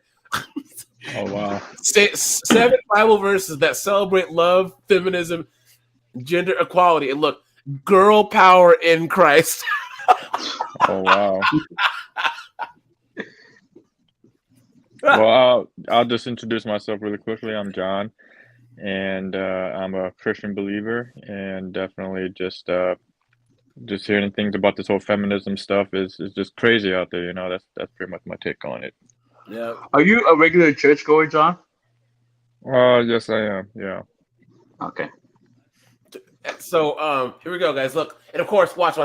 Oh wow! 7 Bible verses that celebrate love, feminism, gender equality, and look, girl power in Christ. Oh wow! Well, I'll just introduce myself really quickly. I'm John, and I'm a Christian believer, and definitely just hearing things about this whole feminism stuff is just crazy out there. You know, that's pretty much my take on it. Yeah. Are you a regular churchgoer, John? Yes, I am. Yeah. Okay. So here we go, guys. Look, and of course, watch.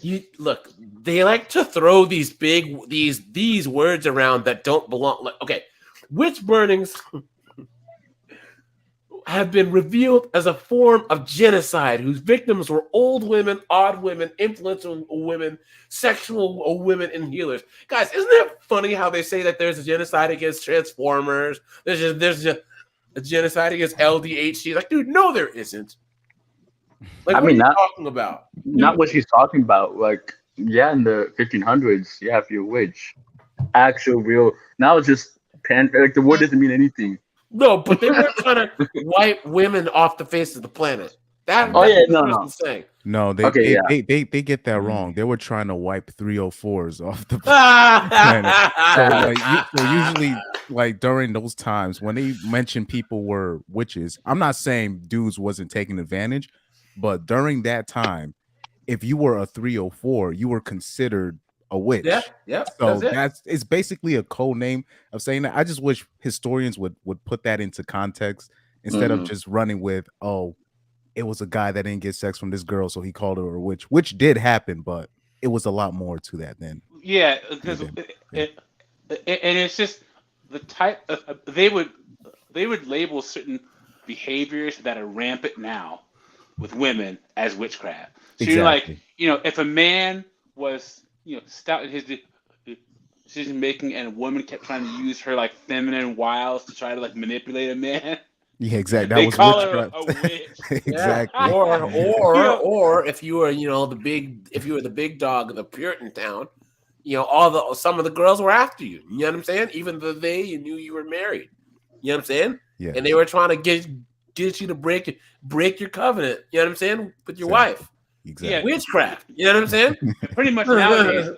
You look. They like to throw these big these words around that don't belong. Like, okay, witch burnings have been revealed as a form of genocide whose victims were old women, odd women, influential women, sexual women, and healers. Guys, isn't it funny how they say that there's a genocide against Transformers? There's a genocide against LDHC. Like, dude, no, there isn't. Like, what are you talking about? Not what she's talking about. Like, yeah, in the 1500s, yeah, if you're a witch, actual real. Now it's just like the word doesn't mean anything. No, but they were trying to wipe women off the face of the planet. That's no. saying. No, they get that wrong. They were trying to wipe 304s off the planet. So usually, like during those times when they mentioned people were witches, I'm not saying dudes wasn't taking advantage, but during that time, if you were a 304, you were considered a witch. Yeah. So it's basically a code name of saying that. I just wish historians would put that into context instead of just running with, oh, it was a guy that didn't get sex from this girl, so he called her a witch, which did happen, but it was a lot more to that then. Yeah, because and it's just the type of they would label certain behaviors that are rampant now with women as witchcraft. So you're like, if a man was stout in his decision making and a woman kept trying to use her like feminine wiles to try to like manipulate a man. Yeah, exactly. That they was call witchcraft. her a witch. Exactly. Or if you were, if you were the big dog of the Puritan town, some of the girls were after you. You know what I'm saying? Even though you knew you were married. You know what I'm saying? Yeah. And they were trying to get you to break your covenant. You know what I'm saying? With your wife. Exactly. Yeah. Witchcraft. You know what I'm saying? Pretty much nowadays,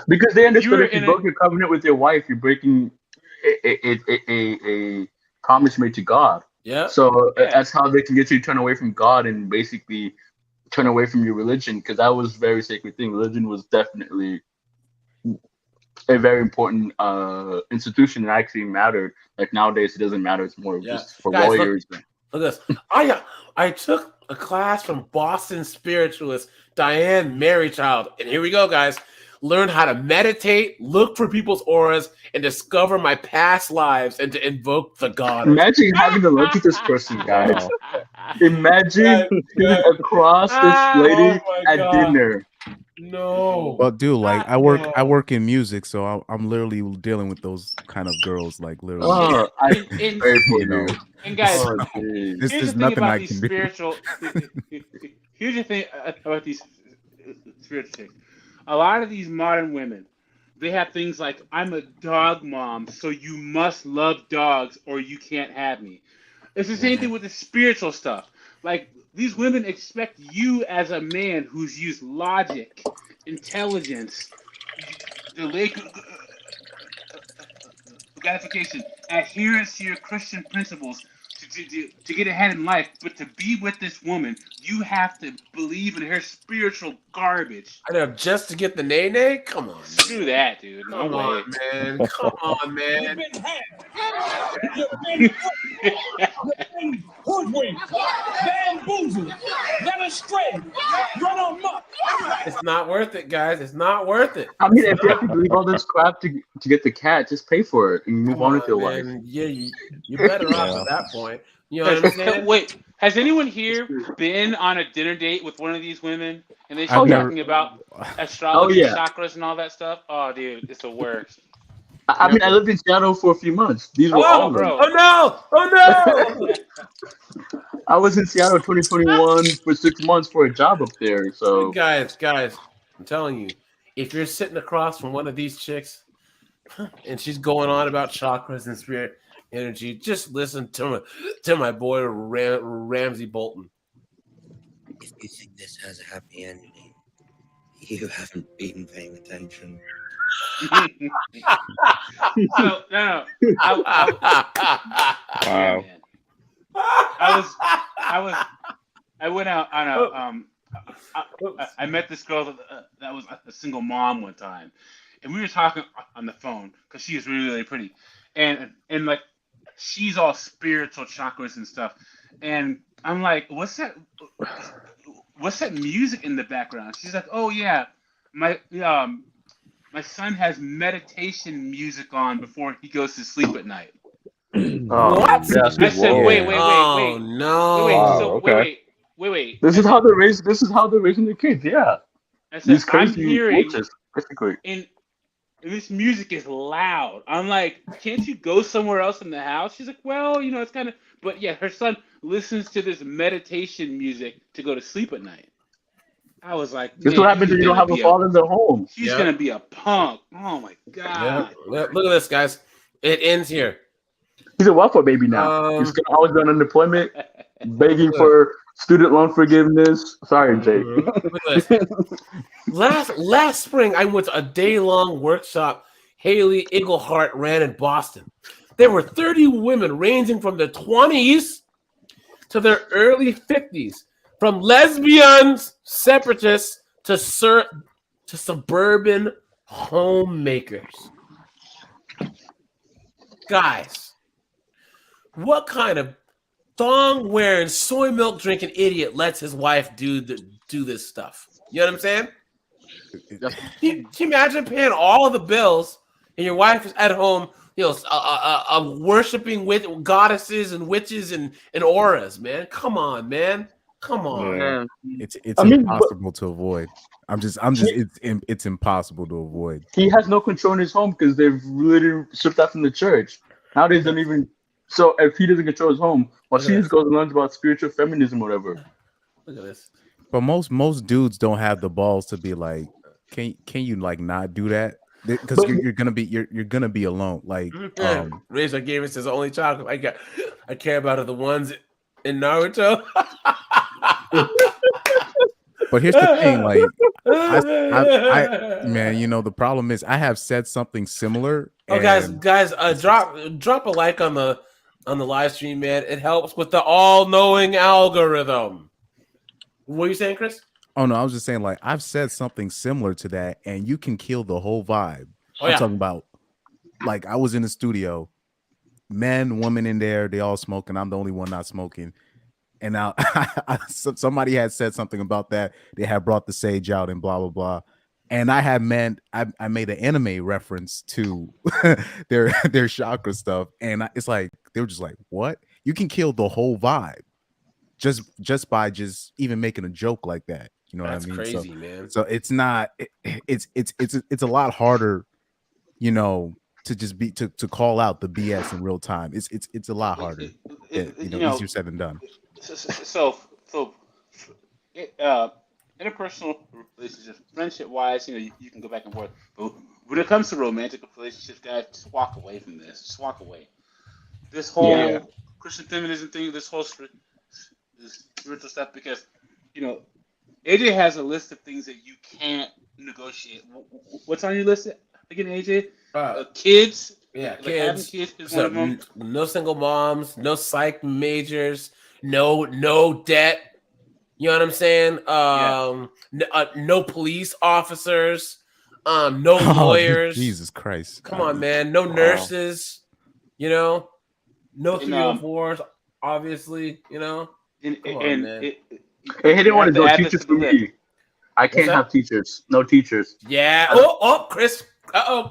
because they understood if you broke your covenant with your wife, you're breaking a promise made to God. Yeah. So that's how they can get you to turn away from God and basically turn away from your religion, because that was a very sacred thing. Religion was definitely a very important institution that actually mattered. Like nowadays, it doesn't matter. It's more just for Guys, warriors. Look at this. I took a class from Boston spiritualist Diane Marychild, and here we go, guys. Learn how to meditate, look for people's auras, and discover my past lives, and to invoke the goddess. Imagine having to lunch with this person, guys. Imagine sitting across this lady at dinner. No. Well, dude, like I work in music, so I'm literally dealing with those kind of girls, like literally. Oh, I And- very for you know, you. And guys, Oh, geez. this here's is the thing nothing about I these can do. spiritual. Here's the thing about these spiritual things. A lot of these modern women, they have things like, "I'm a dog mom, so you must love dogs, or you can't have me." It's the same thing with the spiritual stuff. Like, these women expect you as a man who's used logic, intelligence, delay gratification, adherence to your Christian principles to get ahead in life. But to be with this woman, you have to believe in her spiritual garbage. I know, just to get the nay. Come on, Screw that, dude. No come way. on, man. Come on, man. You've been had. You've been hoodwinked, bamboozled, led astray, run amok. It's not worth it, guys. It's not worth it. I mean, if you have to believe all this crap to get the cat, just pay for it and move Come on on, with your life. man. Yeah, you're better off at that point. You know what I'm saying? Wait, has anyone here been on a dinner date with one of these women and they're I've talking about astrology, yeah. chakras, and all that stuff? Oh, dude, it's the worst. I mean, I lived in Seattle for a few months. These were all Oh, of them. bro. Oh no! Oh no! I was in Seattle 2021 for 6 months for a job up there. So guys, I'm telling you, if you're sitting across from one of these chicks and she's going on about chakras and spirit energy, just listen to my boy Ramsey Bolton. If you think this has a happy ending, you haven't been paying attention. No. Wow. Man. I went out on a I met this girl that was a single mom one time, and we were talking on the phone because she is really, really pretty, and like she's all spiritual chakras and stuff, and I'm like, what's that music in the background? She's like, oh yeah, my son has meditation music on before he goes to sleep at night. What? Yes, I said, wait. Oh no! Wait. This is how they're raised. This is how they're raising their kids. Yeah, I said, these I'm crazy hearing, witches, basically. and this music is loud. I'm like, can't you go somewhere else in the house? She's like, well, it's kind of, but yeah, her son listens to this meditation music to go to sleep at night. I was like, This is what happens when you don't have a father in the home. She's gonna be a punk. Oh my god! Look at this, guys. It ends here. He's a welfare baby now. He's gonna always be on unemployment, begging for student loan forgiveness. Sorry, Jake. Look at this. Last spring, I went to a day-long workshop Haley Eaglehart ran in Boston. There were 30 women ranging from their 20s to their early 50s, from lesbians, separatists, to suburban homemakers. Guys, what kind of thong-wearing, soy milk drinking idiot lets his wife do this stuff? You know what I'm saying? Can you imagine paying all of the bills and your wife is at home, worshiping with goddesses and witches and auras, man? Come on, man. Come on. Yeah. It's impossible to avoid. It's impossible to avoid. He has no control in his home because they've literally stripped out from the church. Nowadays, don't even. So if he doesn't control his home, well, she just goes and learns about spiritual feminism, or whatever. Look at this. But most dudes don't have the balls to be like, can you like not do that? Because you're gonna be alone. Like Razor gave us his only child. I care about are the ones in Naruto. But here's the thing, like, man, the problem is I have said something similar. Oh, guys, drop a like on the live stream, man. It helps with the all-knowing algorithm. What are you saying, Chris? Oh no, I was just saying, like, I've said something similar to that, and you can kill the whole vibe. Oh, I'm yeah. talking about, like, I was in the studio, men, women in there, they all smoking. I'm the only one not smoking. And now somebody had said something about that. They had brought the sage out and blah blah blah. And I made an anime reference to their chakra stuff, and it's like they were just like, "What? You can kill the whole vibe just by just even making a joke like that." You know That's what I mean? crazy, man. So it's not. It's a lot harder, you know, to just be to call out the BS in real time. It's a lot harder. Easier said than done. So interpersonal relationships, friendship wise, you can go back and forth. But when it comes to romantic relationships, guys, just walk away from this. Just walk away. This whole Christian feminism thing, this whole this spiritual stuff, because AJ has a list of things that you can't negotiate. What's on your list again, AJ? Kids. Yeah, kids. Having kids is so one of them. No single moms, no psych majors, no debt. You know what I'm saying? No police officers, no lawyers. Jesus Christ! Come on, man. No nurses. No 304s. Obviously, Come on, man. Hey, he didn't want to go teachers for me. I can't have teachers. No teachers. Yeah. Chris.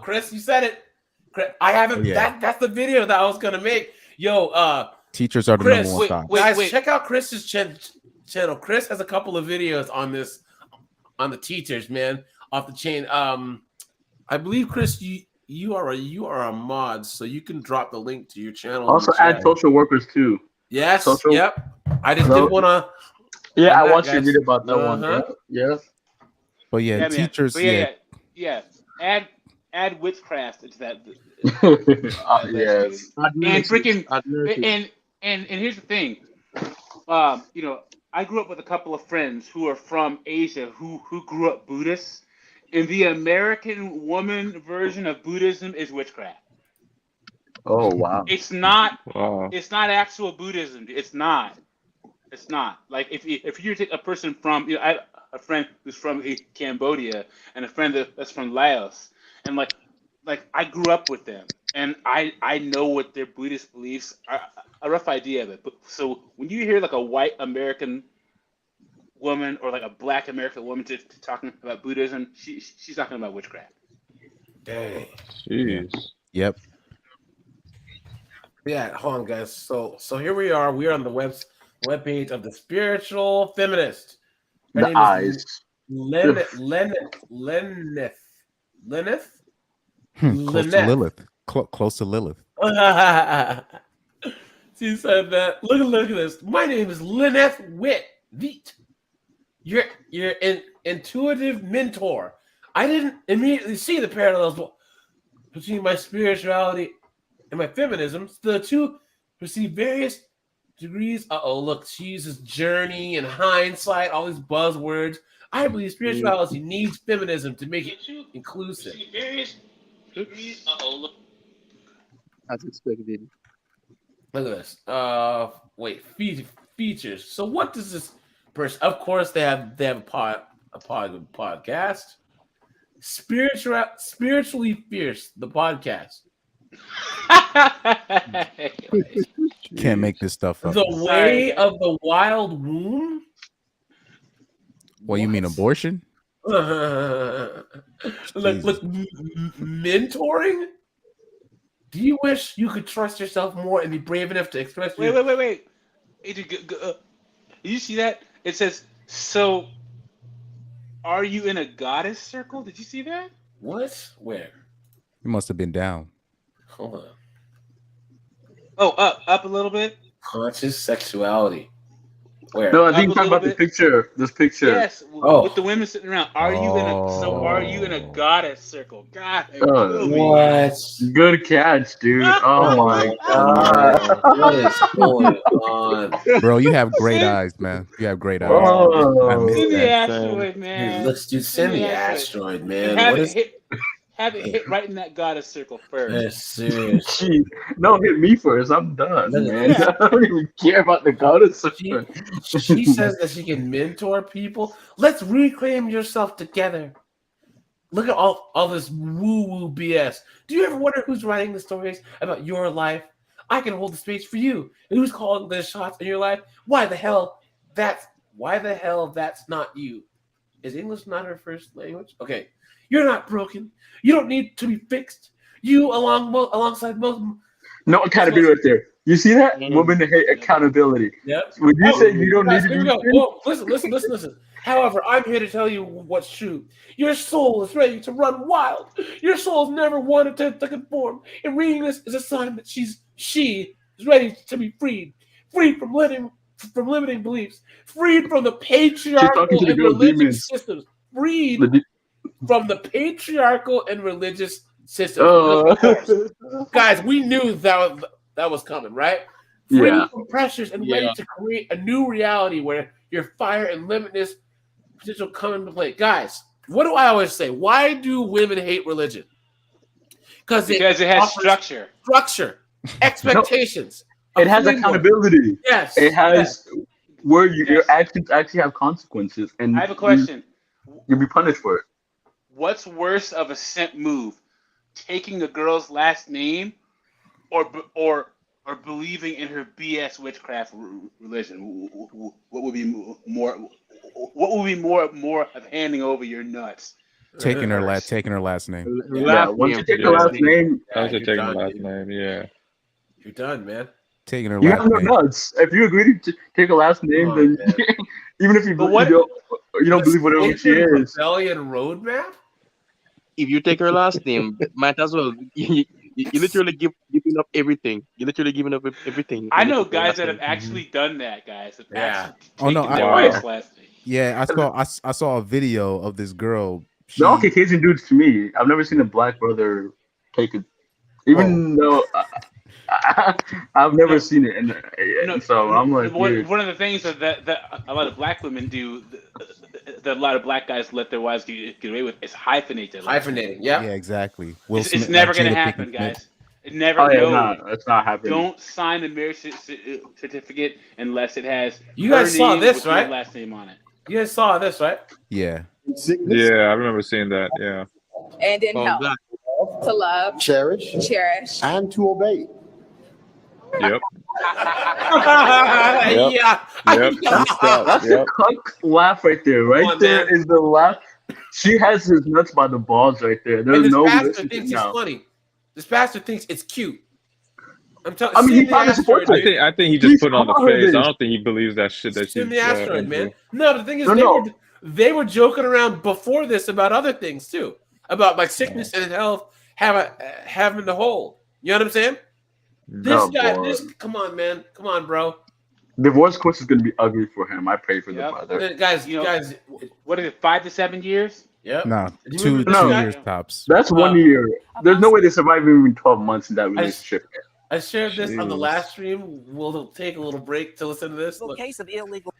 Chris, you said it. Chris, I haven't. Yeah. That's the video that I was gonna make. Yo, teachers are the Chris, number one guys, check out Chris's channel. Chris has a couple of videos on the teachers, man, off the chain. I believe Chris, you are a mod, so you can drop the link to your channel. Also, add social workers too. Yes. Yep. I just did want to. Yeah, I want you to read about that one. Yeah. But yeah, teachers. Yeah. Add witchcraft into that. Yes. And freaking and here's the thing. I grew up with a couple of friends who are from Asia who grew up Buddhists, and the American woman version of Buddhism is witchcraft. Oh wow! It's not. Wow. It's not actual Buddhism. It's not. Like if you take a person from I have a friend who's from Cambodia and a friend that's from Laos, and like I grew up with them, and I know what their Buddhist beliefs are, a rough idea of it. But so when you hear like a white American woman or like a black American woman talking about Buddhism, she's talking about witchcraft. Dang. Jeez. Yep. Yeah, hold on, guys. So here we are. We are on the webpage of the Spiritual Feminist. Her the name eyes. is Lyneth. Close to Lilith. Close to Lilith. She said that. Look at this. My name is Lyneth Wheat. You're an intuitive mentor. I didn't immediately see the parallels between my spirituality and my feminism. The two receive various degrees. Look, she uses journey and hindsight, all these buzzwords. I believe spirituality needs feminism to make it inclusive. Various degrees. Look. As expected. Look at this. Features. So what does this person? Of course, they have a podcast. Spiritually Fierce, the podcast. Can't make this stuff up. The Way of the Wild Womb. What you mean, abortion? Look, mentoring. Do you wish you could trust yourself more and be brave enough to express? Wait. Did you see that? It says, so are you in a goddess circle? Did you see that? What? Where? You must have been down. Hold on. Oh, up a little bit. Conscious sexuality. Where? No, I think you're talking about the picture. This picture. Yes, with the women sitting around. Are you in a goddess circle? God. What? Good catch, dude. Oh my god. What is going on? Bro, you have great eyes, man. You have great eyes. Oh. Send the asteroid, man. Dude, send the asteroid, man. Have it hit right in that goddess circle first. Seriously. No, hit me first. I'm done, man. I don't even care about the goddess circle. She says that she can mentor people. Let's reclaim yourself together. Look at all this woo-woo BS. Do you ever wonder who's writing the stories about your life? I can hold the space for you. And who's calling the shots in your life? Why the hell that's not you? Is English not her first language? Okay. You're not broken. You don't need to be fixed. You alongside most. No accountability right there. You see that? Women hate accountability. Yep. When you say you don't need to Here we be go. fixed, Whoa, listen. However, I'm here to tell you what's true. Your soul is ready to run wild. Your soul has never wanted to conform. And reading this is a sign that she is ready to be freed. Freed from limiting beliefs. Freed from the she's talking patriarchal to the and girl religious demons. systems. Freed The from the patriarchal and religious systems. Guys, we knew that was coming, right? Free Yeah. from pressures and ready to create a new reality where your fire and limitless potential come into play. Guys, what do I always say? Why do women hate religion? Because it has structure, expectations. It has accountability. Yes. It has where your actions actually have consequences, and I have a question. You'll be punished for it. What's worse of a simp move? Taking a girl's last name, or believing in her BS witchcraft religion? What would be more? What would be more of handing over your nuts? Taking her last name. Yeah, once you take her last name, I should take the last name. Yeah, you're done, man. Taking her you last have no name. nuts. If you agree to take a last name, then even if you don't believe whatever she is. Rebellion roadmap. If you take her last name, might as well. You literally giving up everything. You're literally giving up everything. I know guys that have actually done that. Guys, have actually taken their wife's last name. Yeah, I saw a video of this girl. They're all Caucasian dudes to me. I've never seen a black brother take it, even though I've never seen it. And so I'm like, one of the things that a lot of black women do, that a lot of black guys let their wives get away with, is hyphenate their life. Hyphenating, yeah. Yeah, exactly. It's never going to happen, guys. It never. It's not happening. Don't sign a marriage certificate unless it has. You guys saw this, with right? your last name on it. You guys saw this, right? Yeah. Yeah, I remember seeing that. Yeah. And in health. To love, cherish, and to obey. Yep. Yeah. That's a cuck laugh right there. Right there is the laugh. She has his nuts by the balls right there. There's no pastor thinks it's funny. This pastor thinks it's cute. I mean, he probably supports it. I think he just put it on the face. I don't think he believes that shit that she's in the asteroid, man. into. No, the thing is, they were joking around before this about other things too, about like sickness and health having the hold. You know what I'm saying? This guy, come on, man, come on, bro. Divorce course is going to be ugly for him. I pray for the brother. Guys, what is it? 5 to 7 years? Yeah. No, 2 years tops. That's 1 year. There's no way they survive even 12 months in that relationship. I shared this on the last stream. We'll take a little break to listen to this. Case of illegal.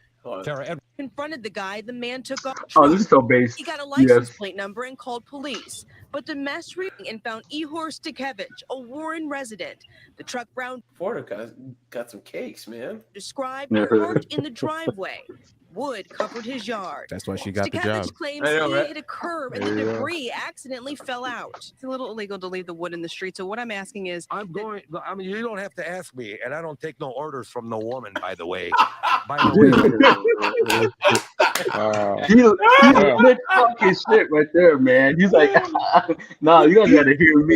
Confronted the guy, the man took off. Oh, this is so base. He got a license plate number and called police. But the mass reading and found Ihor Stikevich, a Warren resident. The truck brown Florida got some cakes, man. Described parked in the driveway. Wood covered his yard. That's why she got the job. Claims he hit a curb and the debris accidentally fell out. It's a little illegal to leave the wood in the street. So what I'm asking is, I mean, you don't have to ask me, and I don't take no orders from no woman, by the way. He's lit fucking shit right there, man. He's like, nah, you guys gotta hear me.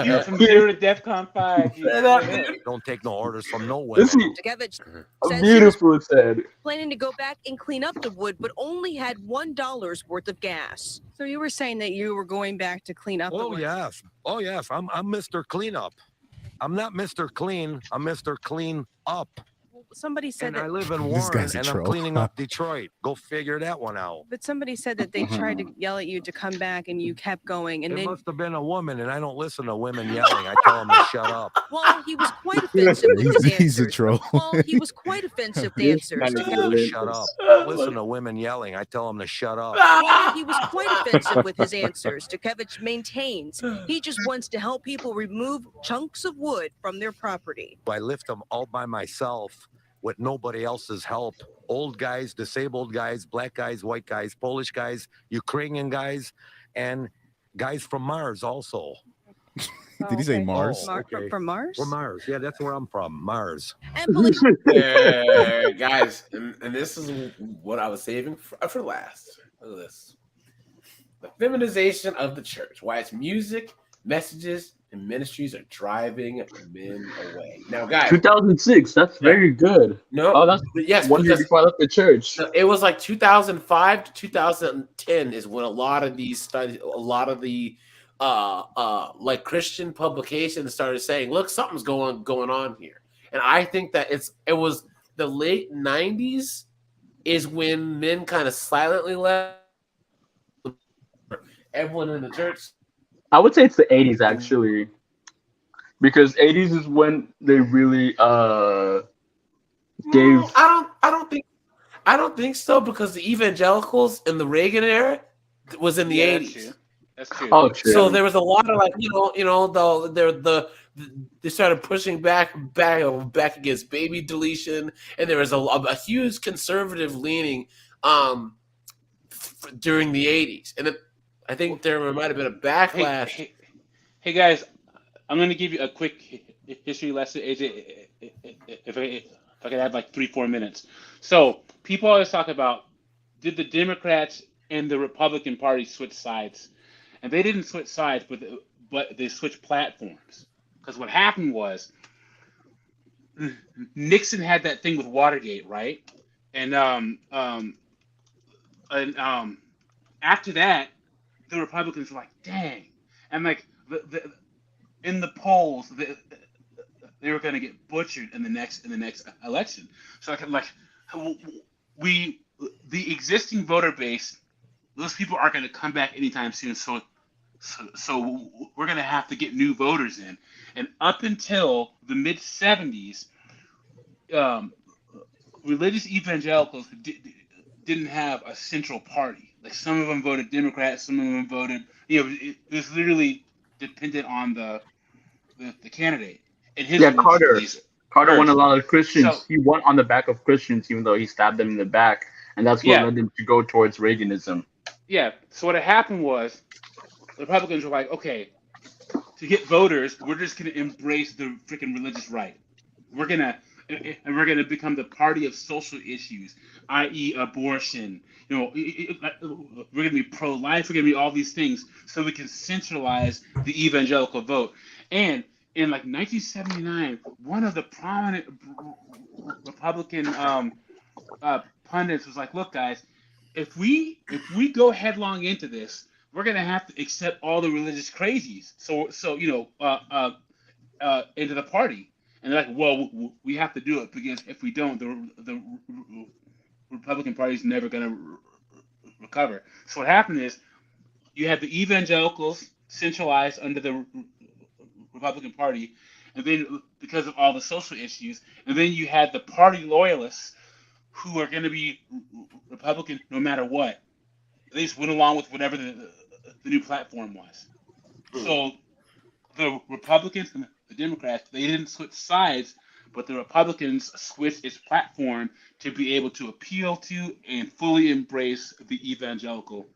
You from 0 to DEFCON 5. Don't take no orders from no women. Beautiful said. Planning to go back and clean up the wood, but only had $1 worth of gas. So you were saying that you were going back to clean up the wood? Yes. Oh, yes. I'm Mr. Cleanup. I'm not Mr. Clean. I'm Mr. Clean Up. Somebody said that I live in Warren and I'm cleaning up Detroit. Go figure that one out. But somebody said that they tried to yell at you to come back and you kept going. And it must have been a woman, and I don't listen to women yelling. I tell them to shut up. Well, he was quite offensive with his answers. He's a troll. Well, he was quite offensive with answers. Shut up. I don't listen to women yelling. I tell them to shut up. Well, he was quite offensive with his answers. Stukevich maintains he just wants to help people remove chunks of wood from their property. I lift them all by myself with nobody else's help. Old guys, disabled guys, black guys, white guys, Polish guys, Ukrainian guys, and guys from Mars also. Did he say Mars? From Mars? From Mars. Yeah, that's where I'm from. Mars. And believe Guys, and this is what I was saving for last. Look at this. The feminization of the church. Why its music, messages, and ministries are driving men away. Now, guys. 2006. That's very good. No. Oh, that's yes. 1 year before I left the church. It was like 2005 to 2010 is when a lot of these studies, a lot of the like Christian publications started saying, look, something's going on here. And I think that it was the late 90s is when men kind of silently left everyone in the church. I would say it's the 80s actually, because 80s is when they really gave. I don't think so, because the evangelicals in the Reagan era was in the 80s. That's true. Oh, true. So there was a lot of like they started pushing back against baby deletion, and there was a huge conservative leaning during the 80s, and I think there might have been a backlash. Hey guys, I'm going to give you a quick history lesson, AJ, if I could have like 3-4 minutes. So people always talk about, did the Democrats and the Republican Party switch sides? And they didn't switch sides, but they switched platforms. Because what happened was Nixon had that thing with Watergate, right? And after that, the Republicans were like, dang. And like in the polls, they were going to get butchered in the next election. So the existing voter base, those people aren't going to come back anytime soon. So we're going to have to get new voters in. And up until the mid 70s, religious evangelicals didn't have a central party. Like some of them voted Democrat, some of them voted. It was literally dependent on the candidate. And his Carter won a lot of Christians. So, he won on the back of Christians, even though he stabbed them in the back, and that's what led him to go towards Reaganism. Yeah. So what had happened was the Republicans were like, okay, to get voters, we're just going to embrace the freaking religious right. We're gonna become the party of social issues, i.e., abortion. We're gonna be pro-life. We're gonna be all these things, so we can centralize the evangelical vote. And in like 1979, one of the prominent Republican pundits was like, "Look, guys, if we go headlong into this, we're gonna have to accept all the religious crazies. So into the party." And they're like, well, we have to do it, because if we don't, the Republican Party is never going to recover. So what happened is you had the evangelicals centralized under the Republican Party, and then because of all the social issues, and then you had the party loyalists who are going to be Republican no matter what. They just went along with whatever the new platform was. So the Republicans and the Democrats, they didn't switch sides, but the Republicans switched its platform to be able to appeal to and fully embrace the evangelical.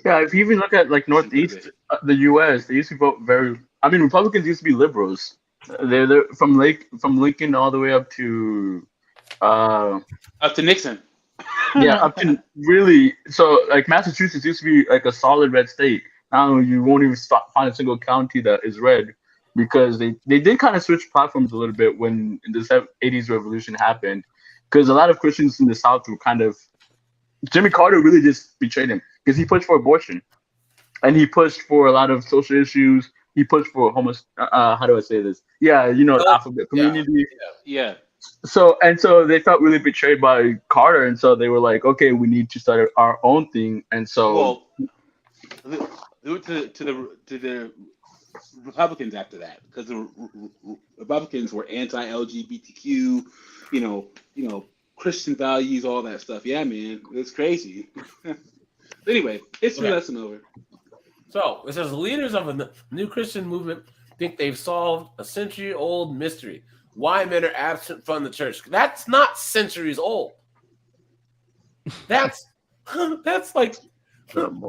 Yeah, if you even look at like Northeast, the U.S., they used to vote Republicans used to be liberals. They're from Lincoln all the way up to Nixon. Yeah, up to really. So like Massachusetts used to be like a solid red state. Now you won't even find a single county that is red, because they did kind of switch platforms a little bit when the 80s revolution happened, because a lot of Christians in the South were kind of, Jimmy Carter really just betrayed him, because he pushed for abortion, and he pushed for a lot of social issues. He pushed for how do I say this? Yeah, the alphabet community. Yeah. So they felt really betrayed by Carter, and so they were like, okay, we need to start our own thing, and so. To the Republicans after that, because the Republicans were anti-LGBTQ, Christian values, all that stuff. Yeah, man, it's crazy. Anyway, history lesson over. So it says the leaders of a new Christian movement think they've solved a century-old mystery: why men are absent from the church. That's not centuries old. That's like.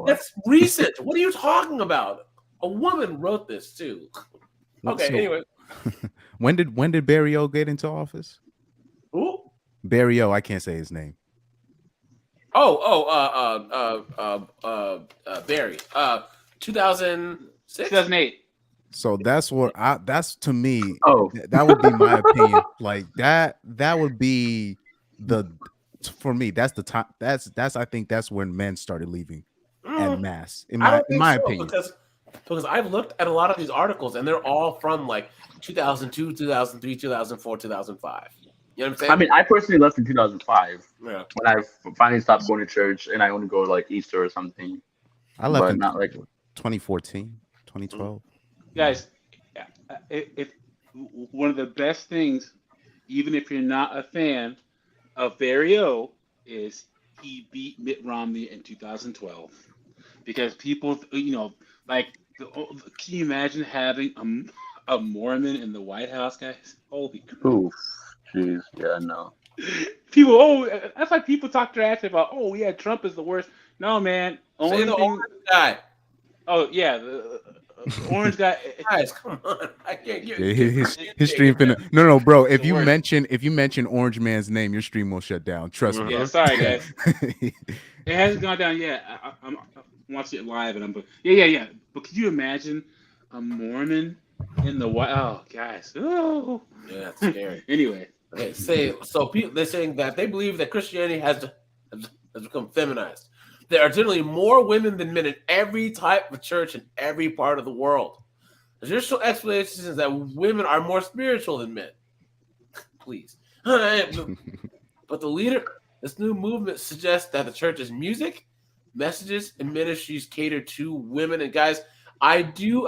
That's recent. What are you talking about? A woman wrote this too. Okay. So, Anyway, when did Barrio get into office? who? Barrio, I can't say his name. Barry. 2006? 2008. So that's to me. Oh. That would be my opinion. Like that would be for me. That's the time. That's I think that's when men started leaving en masse. In I don't my think so opinion, because I've looked at a lot of these articles and they're all from like 2002, 2003, 2004, 2005. You know what I'm saying? I mean, I personally left in 2005 Yeah. when I finally stopped going to church, and I only go like Easter or something. I left but in not like 2014, 2012. Guys, if one of the best things, even if you're not a fan of Barrio, is he beat Mitt Romney in 2012 because people, like, can you imagine having a Mormon in the White House, guys? Holy crap! Oof, jeez, yeah, no. People, that's like people talk trash about, oh yeah, Trump is the worst. No, man, Say the orange guy. Oh yeah, the orange guy. Guys, come on! I can't get His stream finna, no, bro. If the you worst. mention Orange Man's name, your stream will shut down. Trust me. Yeah, sorry guys. It hasn't gone down yet. I'm watching it live, and yeah. But could you imagine a Mormon in the White? Oh, guys. Oh. Yeah, it's scary. Anyway, okay. They're saying that they believe that Christianity has become feminized. There are generally more women than men in every type of church in every part of the world. The traditional explanation is that women are more spiritual than men. Please. But the leader, this new movement suggests that the church's music, messages, and ministries cater to women. And guys, I do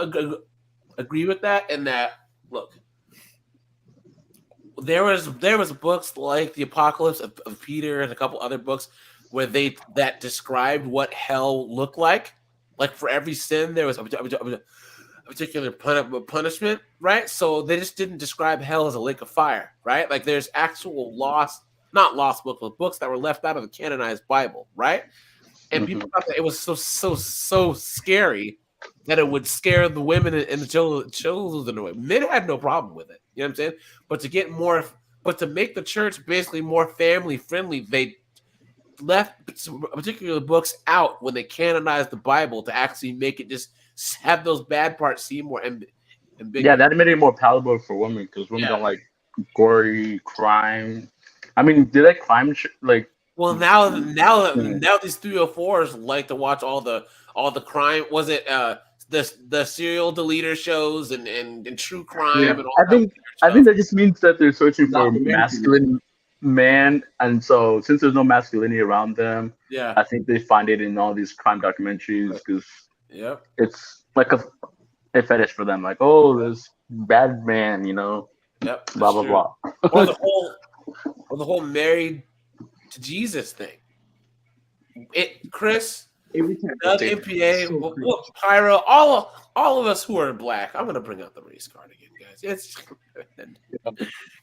agree with that. And that, look, there was books like The Apocalypse of Peter and a couple other books where that described what hell looked like. Like for every sin, there was a particular punishment, right? So they just didn't describe hell as a lake of fire, right? Like there's actual not lost books, but books that were left out of the canonized Bible, right? And people thought that it was so scary that it would scare the women and the children away. Men had no problem with it, you know what I'm saying? But to make the church basically more family friendly, they left some particular books out when they canonized the Bible to actually make it just have those bad parts seem more ambiguous. Yeah, that made it more palatable for women because women don't like gory crime. I mean, do they crime like? Well, now these 304s like to watch all the crime. Was it the serial deleter shows and true crime and all that? I think that just means that they're searching for a masculine man, and so since there's no masculinity around them, I think they find it in all these crime documentaries because it's like a fetish for them. Like, oh, this bad man, blah blah blah. Or the whole married to Jesus thing. Chris, Doug, MPA, Pyro, all of us who are black. I'm gonna bring out the race card again, guys.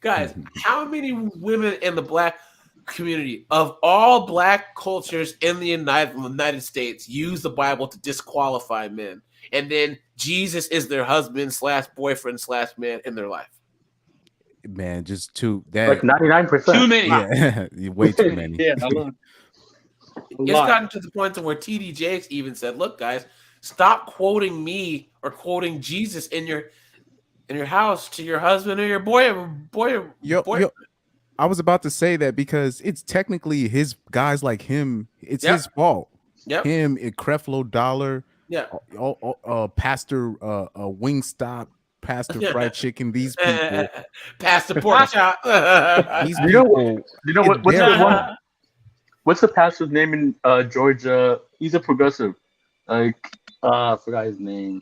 Guys, how many women in the black community of all black cultures in the United States use the Bible to disqualify men, and then Jesus is their husband / boyfriend / man in their life? Man, just that like 99%. Too many. Yeah, way too many. Yeah, a lot. It's gotten to the point to where TD Jakes even said, "Look, guys, stop quoting me or quoting Jesus in your house to your husband or your boy." I was about to say that because it's technically his guys like him. It's his fault. Yep. Him, Creflo Dollar. Yeah. Pastor Wingstop, Pastor Fried Chicken. These people. Pastor Pork Chop. These people. You know what? What's the pastor's name in Georgia? He's a progressive. Like, I forgot his name.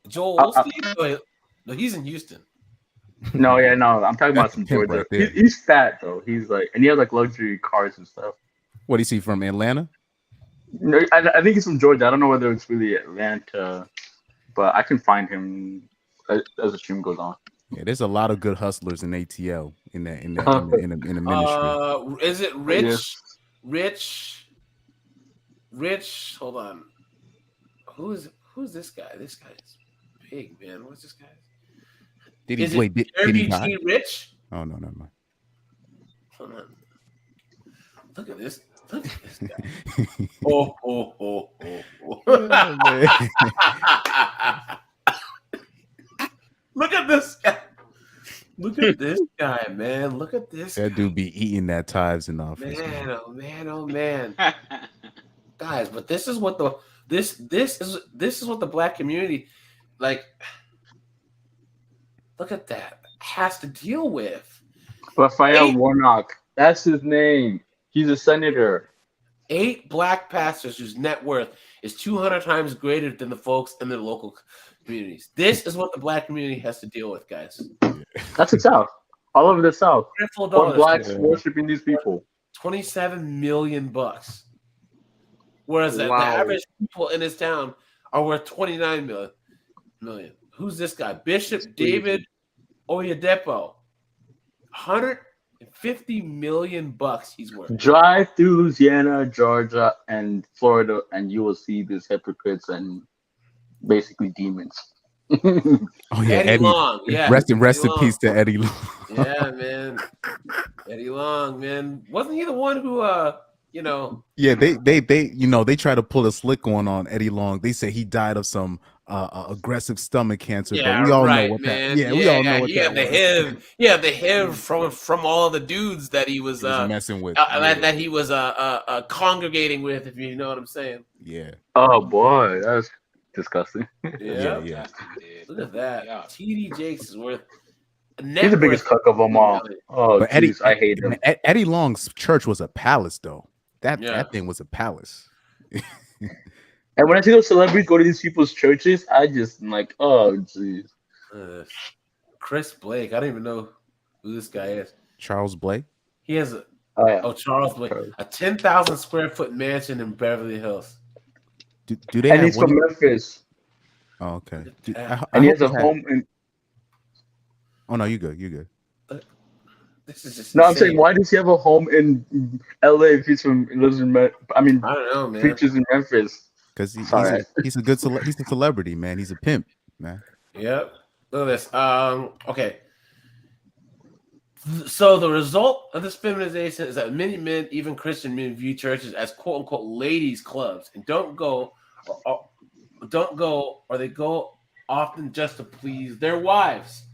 Joel Osteen? No, he's in Houston. No, I'm talking about some Georgia. Right, he's fat though. He's like, and he has like luxury cars and stuff. What is he from? Atlanta? No, I think he's from Georgia. I don't know whether it's really Atlanta, but I can find him as the stream goes on. Yeah, there's a lot of good hustlers in ATL in the ministry. Is it Rich? Hold on. Who's this guy? This guy is big, man. What's this guy? Did he Is wait? it Did he Gary die? G. Rich? Oh no, never mind. Hold on. Look at this. Look at this guy. Oh. Oh, man. Look at this guy. Look at this guy, man. Look at this. That dude be eating that tithes in office. Man, oh man. Guys, but this is what this is what the black community, like, look at that, has to deal with. Raphael Warnock. That's his name. He's a senator. 8 black pastors whose net worth is 200 times greater than the folks in their local communities. This is what the black community has to deal with, guys. That's the South. All over the South. Dollars, Or blacks worshiping these people. $27 million. Whereas the average people in this town are worth 29 million. Who's this guy? Bishop David Oyedepo. $150 million he's worth. Drive through Louisiana, Georgia, and Florida, and you will see these hypocrites and basically demons. Oh yeah, Eddie Long. Yeah, rest in peace to Eddie Long. Yeah, man. Eddie Long, man. Wasn't he the one who Yeah, they try to pull a slick one on Eddie Long. They say he died of some aggressive stomach cancer, but we all know what man. that. Yeah, we all know what he had that was. the HIV from all of the dudes that he was messing with, that he was congregating with, if you know what I'm saying. Yeah. Oh boy, that's disgusting. Yeah. Look at that. Yeah. TD Jakes is worth. He's the biggest cuck of them all. Oh, but geez, I hate him. Eddie Long's church was a palace, though. That thing was a palace. And when I see those celebrities go to these people's churches, I just am like, oh, jeez. Chris Blake. I don't even know who this guy is. Charles Blake? He has a Charles Blake. A 10,000 square foot mansion in Beverly Hills. Do they? And he's from Memphis. Oh, okay. And he has a home in. Oh no, you good. You good. This is just no, insane. I'm saying, why does he have a home in LA if he's lives in? I don't know, man. Preaches in Memphis. Because he's a good he's a celebrity, man. He's a pimp, man. Yep. Look at this. Okay. So the result of this feminization is that many men, even Christian men, view churches as "quote unquote" ladies' clubs and don't go, or they go often just to please their wives.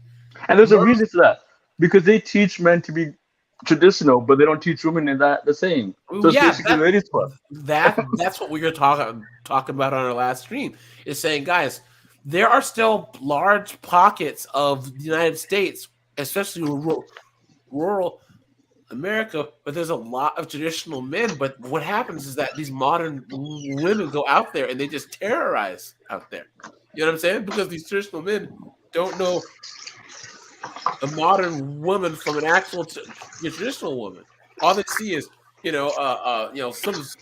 And there's a reason for that, because they teach men to be traditional, but they don't teach women in that the same. So it's basically ladies' club. That's what we were talking about on our last stream. Is saying, guys, there are still large pockets of the United States, especially rural America, but there's a lot of traditional men. But what happens is that these modern women go out there and they just terrorize out there. You know what I'm saying? Because these traditional men don't know a modern woman from an actual traditional woman. All they see is,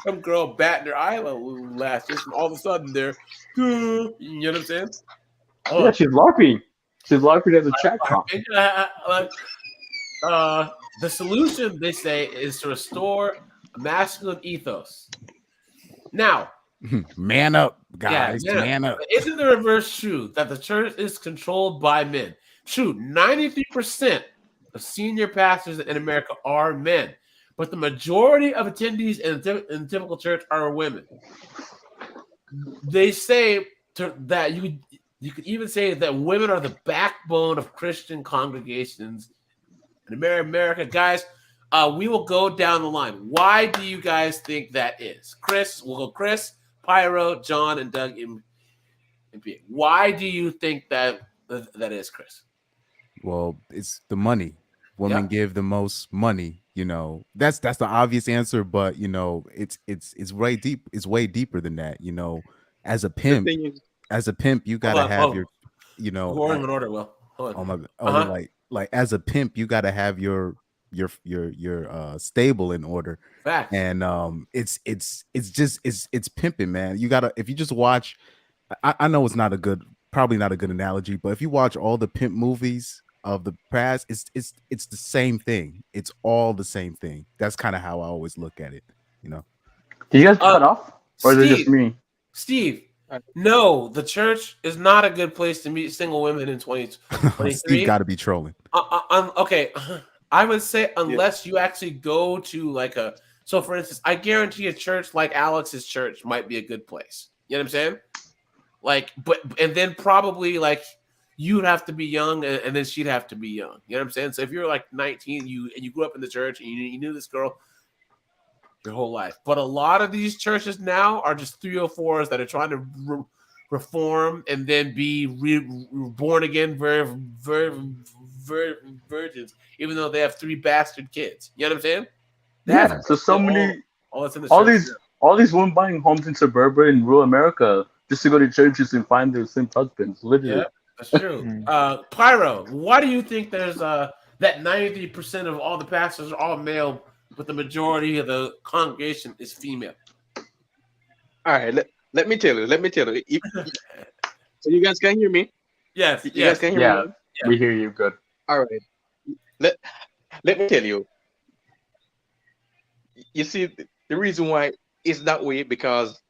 some girl batting her eyelashes, and all of a sudden they're, you know what I'm saying? Yeah, she's LARPing. She's LARPing as a chat con. The solution, they say, is to restore a masculine ethos. Now, man up, guys. Man up. Isn't the reverse true that the church is controlled by men? True, 93% of senior pastors in America are men, but the majority of attendees in the typical church are women. They say that you could even say that women are the backbone of Christian congregations in America. Guys, we will go down the line. Why do you guys think that is? We'll go Chris, Pyro, John, and Doug. Why do you think that is, Chris? Well, it's the money. Women give the most money. That's the obvious answer, but it's way deep. It's way deeper than that. As a pimp, you gotta have your, Go in order, Will. Like as a pimp, you gotta have your stable in order. Facts. And it's pimping, man. You gotta, if you just watch, I know it's probably not a good analogy, but if you watch all the pimp movies of the past, it's the same thing. It's all the same thing. That's kind of how I always look at it. Do you guys cut off, or is it just me? Steve, No, the church is not a good place to meet single women in 2023. Steve got to be trolling. Okay, I would say unless you actually go to like a. So, for instance, I guarantee a church like Alex's church might be a good place. You know what I'm saying? Like, and then probably like you'd have to be young, and then she'd have to be young. You know what I'm saying? So if you're like 19, you grew up in the church, and you knew this girl your whole life. But a lot of these churches now are just 304s that are trying to reform and then be born again, virgins, even though they have 3 bastard kids. You know what I'm saying? Yeah. So many. All that's in the all church. these women buying homes in suburban and rural America just to go to churches and find their simp husbands. Literally. Yeah, that's true. Pyro, why do you think there's that 93% of all the pastors are all male, but the majority of the congregation is female? All right, let me tell you. So you guys can hear me? Yes. You guys can hear me? Yeah, we hear you good. All right. Let me tell you. You see, the reason why it's that way because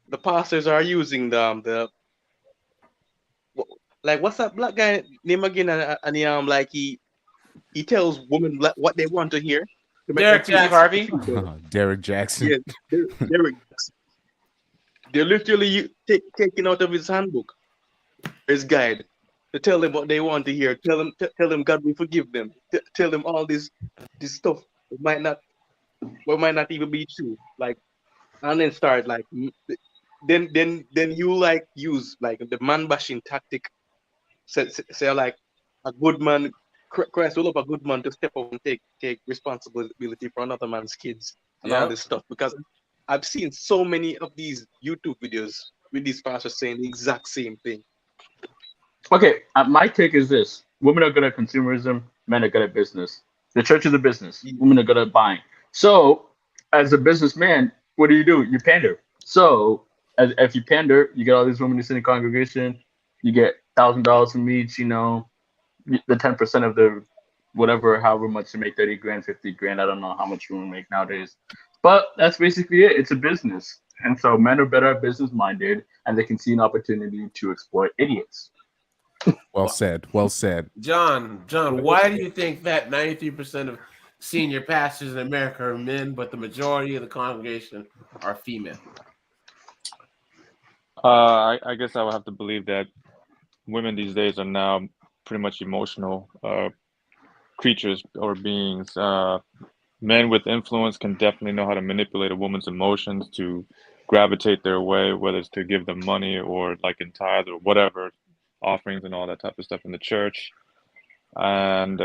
the pastors are using the like what's that black guy name again? And he tells women what they want to hear. Derek Jackson. Harvey. Derek Jackson. Yeah, Derek Jackson. They're literally taking out of his handbook, his guide, to tell them what they want to hear. Tell them God will forgive them. Tell them all this stuff that might not even be true. Like, and then start like, then you like use like the man bashing tactic. Say like a good man, Christ will love a good man to step up and take responsibility for another man's kids and all this stuff because I've seen so many of these YouTube videos with these pastors saying the exact same thing. Okay, my take is this: women are good at consumerism, men are good at business. The church is a business. Women are good at buying. So, as a businessman, what do? You pander. So, if you pander, you get all these women in the congregation. You get $1,000 from each. You know, the 10% of the whatever, however much you make, 30 grand, 50 grand. I don't know how much women make nowadays. But that's basically it. It's a business. And so men are better at business minded and they can see an opportunity to exploit idiots. Well said. Well said. John, why do you think that 93% of senior pastors in America are men, but the majority of the congregation are female? I guess I would have to believe that women these days are now pretty much emotional creatures or beings. Men with influence can definitely know how to manipulate a woman's emotions to gravitate their way, whether it's to give them money or like in tithe or whatever, offerings and all that type of stuff in the church. And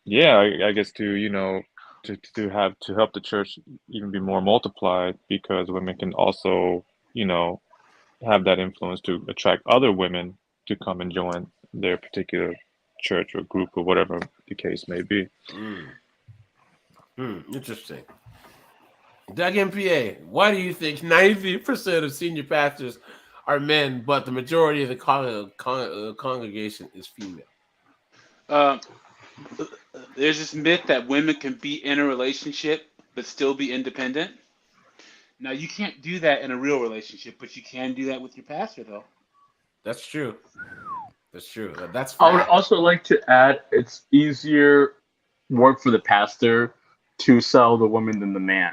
yeah, I guess to help the church even be more multiplied because women can also have that influence to attract other women to come and join their particular church or group or whatever the case may be. Interesting. Doug MPA, why do you think 90% of senior pastors are men, but the majority of the congregation is female? There's this myth that women can be in a relationship but still be independent. Now, you can't do that in a real relationship, but you can do that with your pastor, though. That's true. That's true. That's I would also like to add it's easier work for the pastor to sell the woman than the man.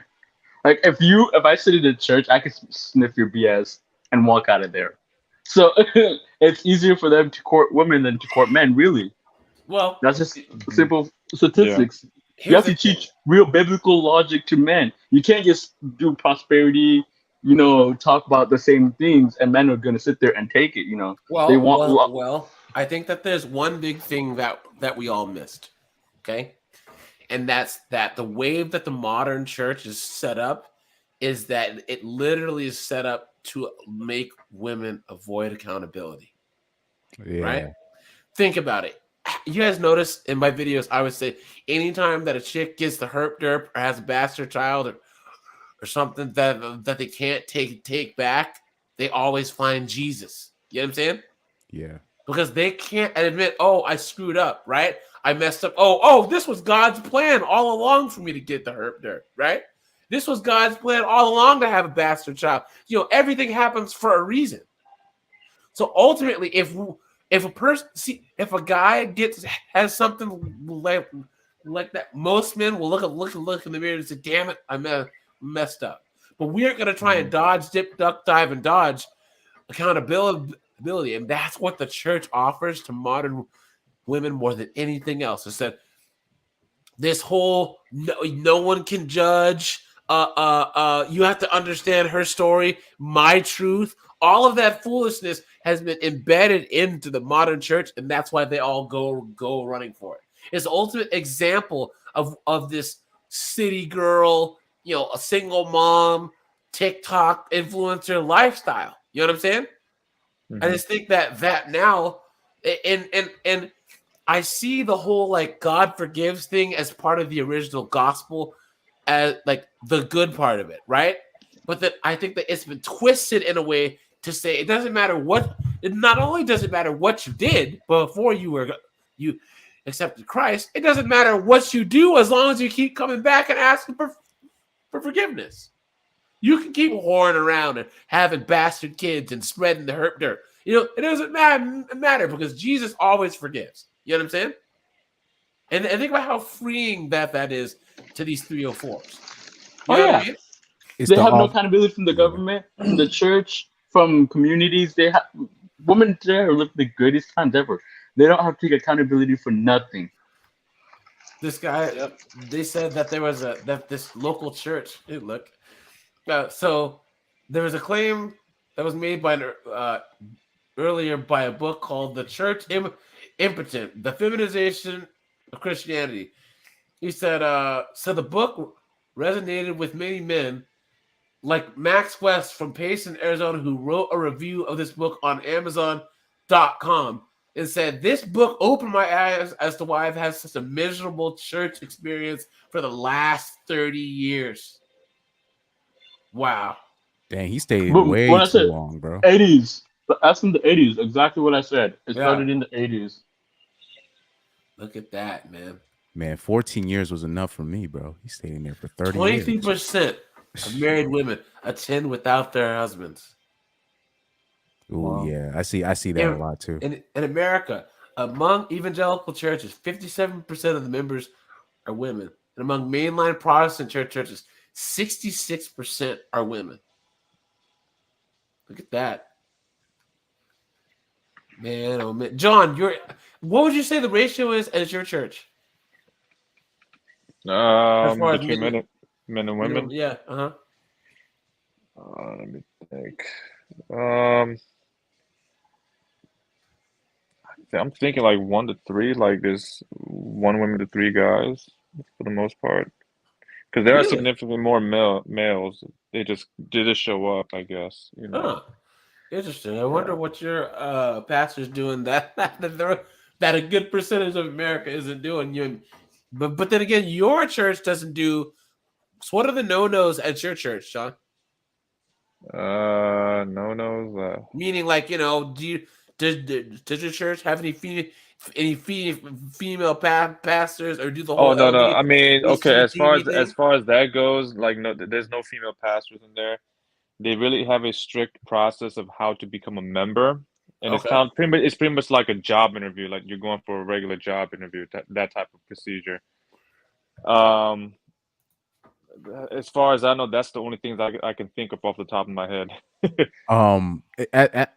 Like if I sit in the church, I could sniff your BS and walk out of there. So it's easier for them to court women than to court men, really. Well, that's just simple statistics. Yeah. You have to teach real biblical logic to men. You can't just do prosperity, talk about the same things, and men are going to sit there and take it. Well, I think that there's one big thing that we all missed. Okay. And that's that the way that the modern church is set up is that it literally is set up to make women avoid accountability. Yeah. Right? Think about it. You guys notice in my videos, I would say anytime that a chick gets the herp derp or has a bastard child or something that they can't take back, they always find Jesus. You know what I'm saying? Yeah. Because they can't admit, oh, I screwed up, right? I messed up. Oh, this was God's plan all along for me to get the herp dirt, right? This was God's plan all along to have a bastard child. You know, everything happens for a reason. So ultimately, if a guy has something like that, most men will look in the mirror and say, "Damn it, I messed up." But we aren't going to try and dodge, dip, duck, dive, and dodge accountability, and that's what the church offers to modern women more than anything else. Is that this whole no one can judge. You have to understand her story, my truth. All of that foolishness has been embedded into the modern church, and that's why they all go running for it. It's the ultimate example of this city girl, you know, a single mom, TikTok influencer lifestyle. You know what I'm saying? Mm-hmm. I just think that now, and I see the whole like God forgives thing as part of the original gospel, as like the good part of it, right? But that I think that it's been twisted in a way to say it doesn't matter what. It not only does it matter what you did before you accepted Christ, it doesn't matter what you do as long as you keep coming back and asking for forgiveness. You can keep whoring around and having bastard kids and spreading the herp dirt. You know, it doesn't matter because Jesus always forgives. You know what I'm saying? And think about how freeing that is to these 304s. You know what I mean? They have no accountability from the government, from the church, from communities. They have women there live the greatest times ever. They don't have to take accountability for nothing. This guy, they said that there was this local church. Hey, look, so there was a claim that was made by earlier by a book called "The Church Impotent: The Feminization of Christianity." He said, so the book resonated with many men, like Max West from Payson, Arizona, who wrote a review of this book on Amazon.com and said, "This book opened my eyes as to why I've had such a miserable church experience for the last 30 years. Wow. Dang, he stayed But way when I too said long, bro. 80s, that's in the 80s. Exactly what I said. It started in the 80s. Look at that, man. Man, 14 years was enough for me, bro. He stayed in there for 30 years. 23% of married women attend without their husbands. Oh yeah, I see that a lot too. In America, among evangelical churches, 57% of the members are women, and among mainline Protestant churches, 66% are women. Look at that, man! Oh man, John, what would you say the ratio is at your church? Between men and women. Yeah. Let me think. I'm thinking like 1 to 3. Like there's 1 woman to 3 guys for the most part. Because there are significantly more males. They just show up, I guess. You know. Interesting. I wonder what your pastor's doing that a good percentage of America isn't doing. But then again, your church doesn't do. So what are the no-nos at your church, Sean? No-nos. Meaning, like, you know, does your church have any female pastors, or do the whole? Oh no. I mean, okay. As far thing? as that goes, like no, there's no female pastors in there. They really have a strict process of how to become a member, and it's pretty much like a job interview. Like you're going for a regular job interview. That type of procedure. As far as I know, that's the only things I can think of off the top of my head.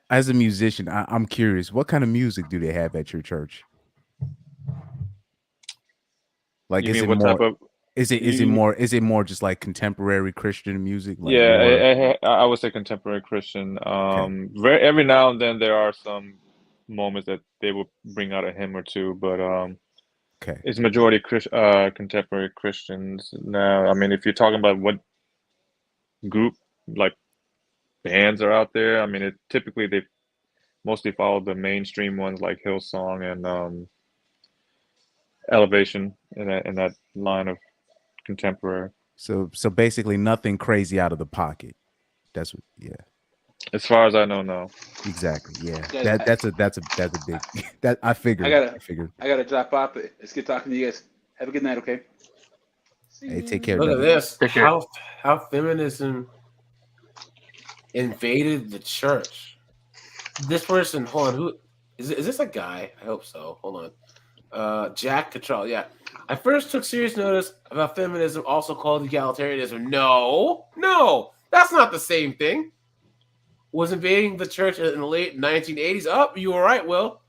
As a musician, I'm curious, what kind of music do they have at your church? Like, is it more just like contemporary Christian music? Like I would say contemporary Christian. Every now and then there are some moments that they will bring out a hymn or two, but it's majority contemporary Christians now. I mean, if you're talking about what group like bands are out there, I mean, typically they mostly follow the mainstream ones like Hillsong and Elevation in that line of contemporary. So basically nothing crazy out of the pocket. That's what. Yeah. As far as I know, no. Exactly. Yeah. That's a big. That I figured. I gotta drop off. It's good talking to you guys. Have a good night. Okay. Hey, take care. Look at Dougie. this. Take care. How feminism invaded the church. This person, hold on, who is this a guy? I hope so. Hold on. Jack Cattrall, yeah. I first took serious notice about feminism, also called egalitarianism. No, that's not the same thing. Was invading the church in the late 1980s. Oh, you were right, Will.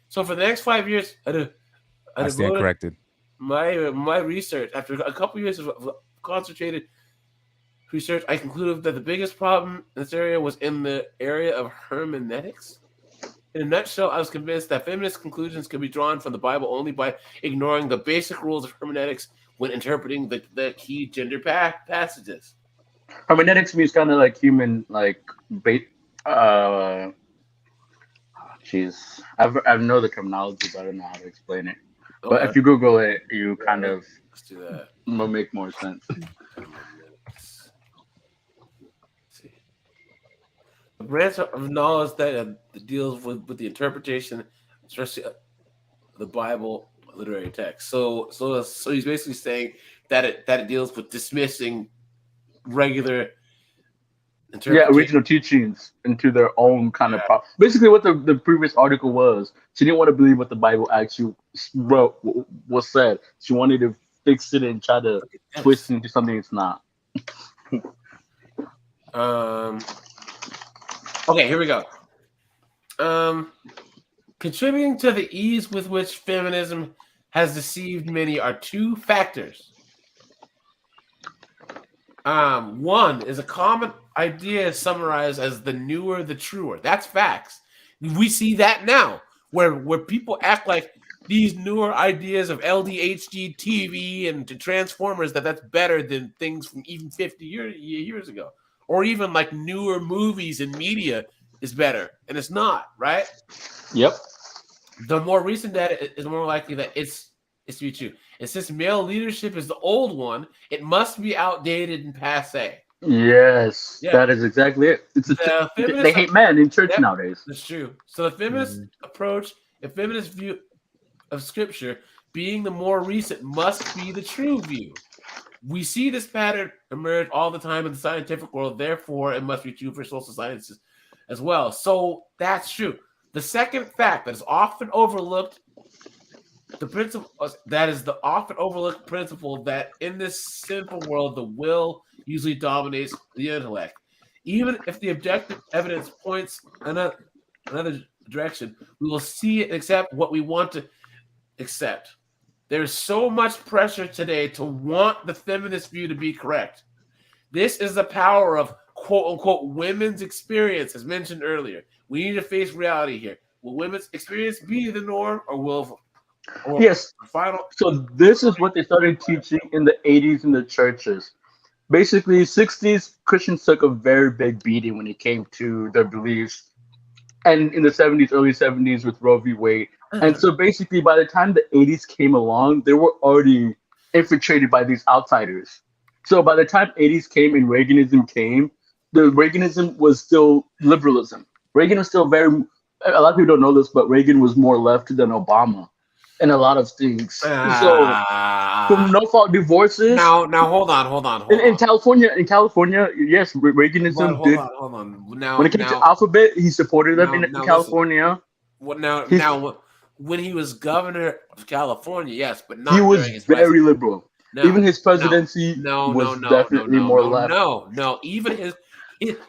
So for the next 5 years, I stand devoted corrected. my research. After a couple years of concentrated research, I concluded that the biggest problem in this area was in the area of hermeneutics. In a nutshell, I was convinced that feminist conclusions can be drawn from the Bible only by ignoring the basic rules of hermeneutics when interpreting the key gender passages. Hermeneutics means kind of like human, like jeez, I know the terminology, but I don't know how to explain it. But Okay. if you Google it, you kind of Let's do that. will make more sense. A branch of knowledge that deals with the interpretation, especially the Bible literary text. So he's basically saying that it deals with dismissing regular interpretation. Original teachings into their own kind of basically what the previous article was. She didn't want to believe what the Bible actually wrote was said. She wanted to fix it and try to twist it into something it's not. Okay, here we go. Contributing to the ease with which feminism has deceived many are two factors. One is a common idea summarized as the newer, the truer. That's facts. We see that now, where people act like these newer ideas of LDHD TV and to Transformers that's better than things from even 50 years ago, or even like newer movies and media is better, and it's not, right? Yep. The more recent data is more likely that it's to be true. And since male leadership is the old one, it must be outdated and passe. Yes, Yeah. that is exactly it. They hate men in church nowadays. That's true. So the feminist approach, the feminist view of scripture being the more recent must be the true view. We see this pattern emerge all the time in the scientific world, therefore it must be true for social sciences as well. So that's true. The second fact that is often overlooked, the principle that is the often overlooked principle that in this sinful world, the will usually dominates the intellect. Even if the objective evidence points another direction, we will see and accept what we want to accept. There's so much pressure today to want the feminist view to be correct. This is the power of quote unquote women's experience, as mentioned earlier. We need to face reality here. Will women's experience be the norm, or will yes. So this is what they started teaching in the 80s in the churches. Basically, 60s Christians took a very big beating when it came to their beliefs, and in the 70s, early 70s with Roe v. Wade. And so basically, by the time the 80s came along, they were already infiltrated by these outsiders. So by the time 80s came and Reaganism came, the Reaganism was still liberalism. Reagan was still a lot of people don't know this, but Reagan was more left than Obama in a lot of things. So from no-fault divorces. Now hold on. In California, yes, Reaganism did. Hold on. Now, when it came to Alphabet, he supported them in California. Now, when he was governor of California, yes, but not he was during his very liberal. No, even his presidency was definitely more left. No, even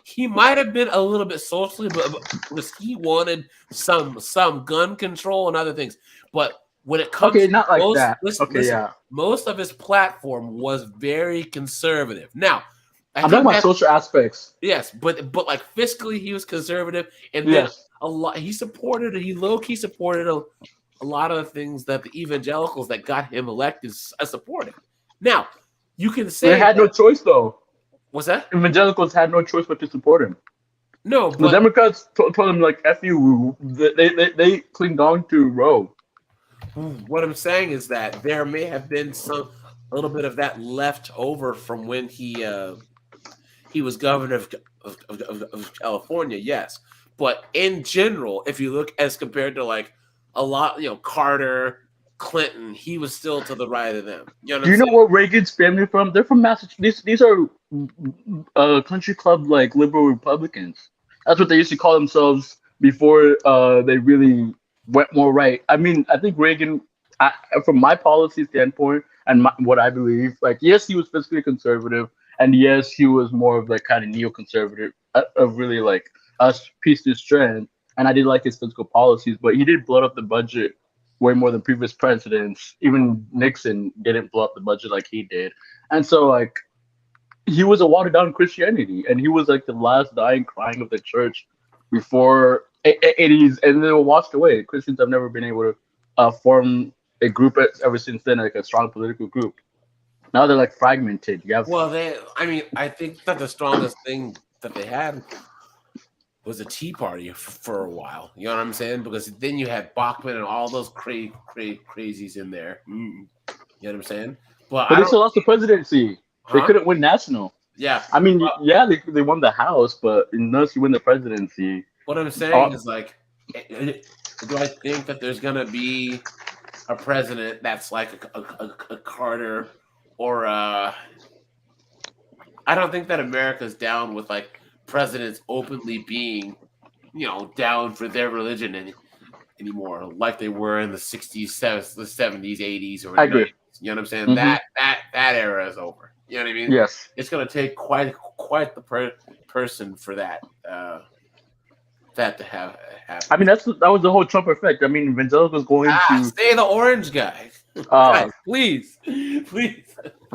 he might have been a little bit socially, but he wanted some gun control and other things. But when it comes to not like that. Most of his platform was very conservative. Now, I'm talking about social aspects. Yes, but like fiscally, he was conservative, and then a lot. He low-key supported a lot of the things that the evangelicals that got him elected supported. Now, you can say they had no choice, though. What's that? Evangelicals had no choice but to support him. No, the Democrats told him like "F you." They clinged on to Roe. What I'm saying is that there may have been a little bit of that left over from when he was governor of California, yes. But in general, if you look as compared to like a lot, Carter, Clinton, he was still to the right of them. You know what Do you I'm know saying? what Reagan's family from? They're from Massachusetts. These are country club like liberal Republicans. That's what they used to call themselves before they really went more right. I mean, I think Reagan, from my policy standpoint and what I believe, like yes, he was fiscally conservative, and yes, he was more of like kind of neoconservative, of really like us piece to strand. And I did like his fiscal policies, but he did blow up the budget way more than previous presidents. Even Nixon didn't blow up the budget like he did. And so like he was a watered down Christianity, and he was like the last dying crying of the church before it is, and they were washed away. Christians have never been able to form a group ever since then, like a strong political group. Now they're like fragmented. You have I think that the strongest thing that they had was a Tea Party for a while. You know what I'm saying? Because then you had Bachman and all those crazies in there. You know what I'm saying? But they still lost the presidency. They couldn't win national. Yeah. I mean, they won the House, but unless you win the presidency. What I'm saying is like, do I think that there's gonna be a president that's like a Carter or I don't think that America's down with like presidents openly being, down for their religion anymore, like they were in the 60s, 70s, 80s, or 90s. You know what I'm saying? Mm-hmm. That era is over. You know what I mean? Yes. It's gonna take quite the person for that to have happen. I mean, that was the whole Trump effect. I mean, evangelicals going to stay the orange guy. Guys, please.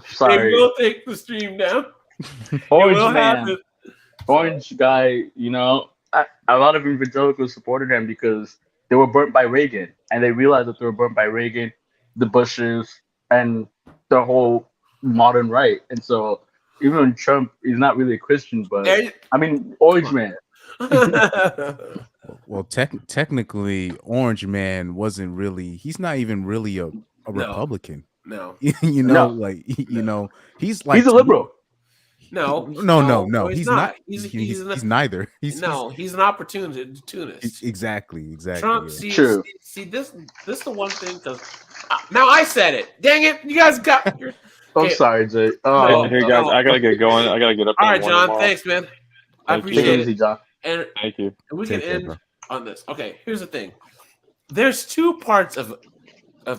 Sorry. They will take the stream down. Orange man. Orange guy, a lot of evangelicals supported him because they were burnt by Reagan, and they realized that they were burnt by Reagan, the Bushes, and the whole modern right. And so even Trump is not really a Christian, but I mean, orange man. Well, technically, Orange Man wasn't really. He's not even really a Republican. No. He's like he's a liberal. No. He's not. He's neither. He's an opportunist. Exactly. Trump. Yeah. See this is the one thing, because now I said it. Dang it! You guys got. I'm sorry, Jay. Hey guys, I gotta get going. I gotta get up. All right, John. Thanks, man. I appreciate it, John. And thank you. And we can end on this. Okay, here's the thing. There's two parts of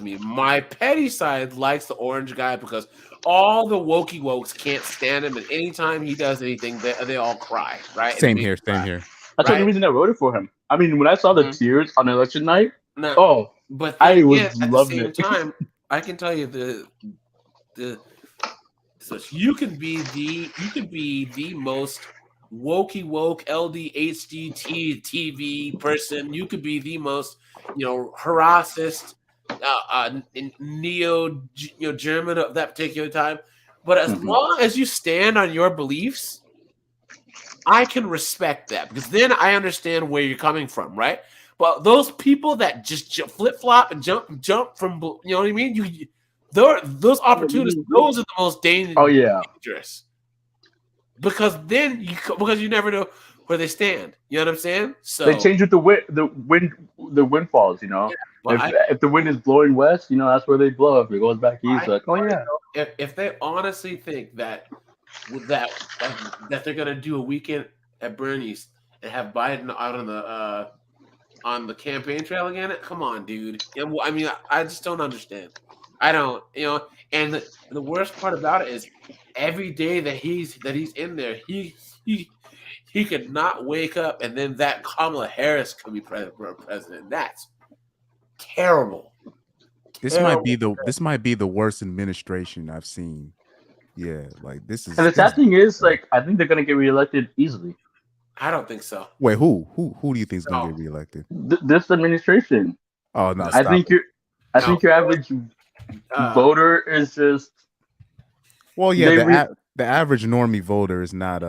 me. My petty side likes the orange guy because all the wokey wokes can't stand him, and anytime he does anything, they all cry. Right? Same here. That's the only reason I voted for him. I mean, when I saw the tears on election night, but I was loving it. At the same time, I can tell you so you can be the most wokey woke LDHD TV person. You could be the most harassist neo German of that particular time, but as long as you stand on your beliefs, I can respect that, because then I understand where you're coming from, right? But those people that just flip flop and jump from, you know what I mean? Those opportunities, those are the most dangerous. Because you never know where they stand. You know what I'm saying? So they change with the windfalls. If the wind is blowing west, that's where they blow. If it goes back east, if they honestly think that they're gonna do a weekend at Bernie's and have Biden out on the campaign trail again, come on, dude. I mean, I just don't understand. I don't, and the worst part about it is every day that he's in there, he could not wake up, and then that Kamala Harris could be president. That's terrible. This might be the worst administration I've seen. Yeah, like this is. And the sad thing is, like, I think they're gonna get reelected easily. I don't think so. Wait, who do you think is gonna get reelected? This administration. Oh no! I think your average voter is just. Well, yeah, the average normie voter is not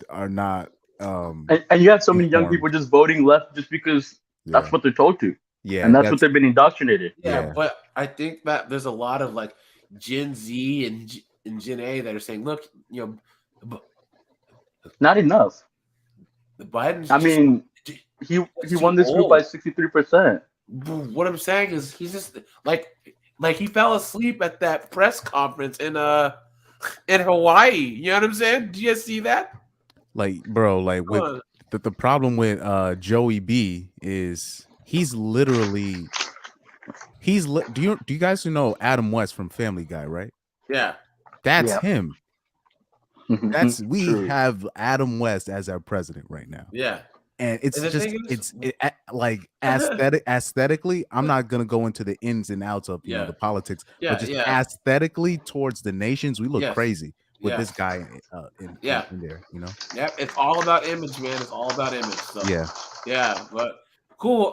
are not and you have so many young people just voting left just because that's what they're told to. Yeah, and that's what they've been indoctrinated. Yeah, but I think that there's a lot of like Gen Z and Gen A that are saying, look, not enough. The Biden. I mean, he won this group by 63%. What I'm saying is he's just like Like he fell asleep at that press conference in Hawaii. You know what I'm saying? Do you see that? Like, bro, like with the problem with Joey B is he's literally do you guys know Adam West from Family Guy, right? Yeah. That's him. We have Adam West as our president right now. Yeah. And it's just like aesthetically, I'm not gonna go into the ins and outs of the politics, but just aesthetically towards the nations, we look crazy with this guy in there, you know. Yeah, it's all about image, man. It's all about image. So. Yeah, but cool.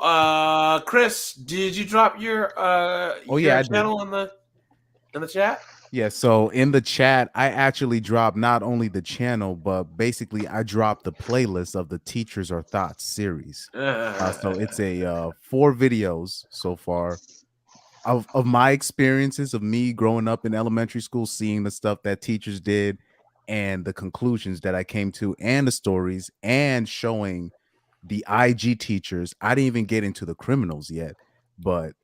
Chris, did you drop your channel in the chat? Yeah, so in the chat, I actually dropped not only the channel, but basically I dropped the playlist of the Teachers or Thoughts series. So it's a 4 videos so far of my experiences of me growing up in elementary school, seeing the stuff that teachers did and the conclusions that I came to and the stories and showing the IG teachers. I didn't even get into the criminals yet, but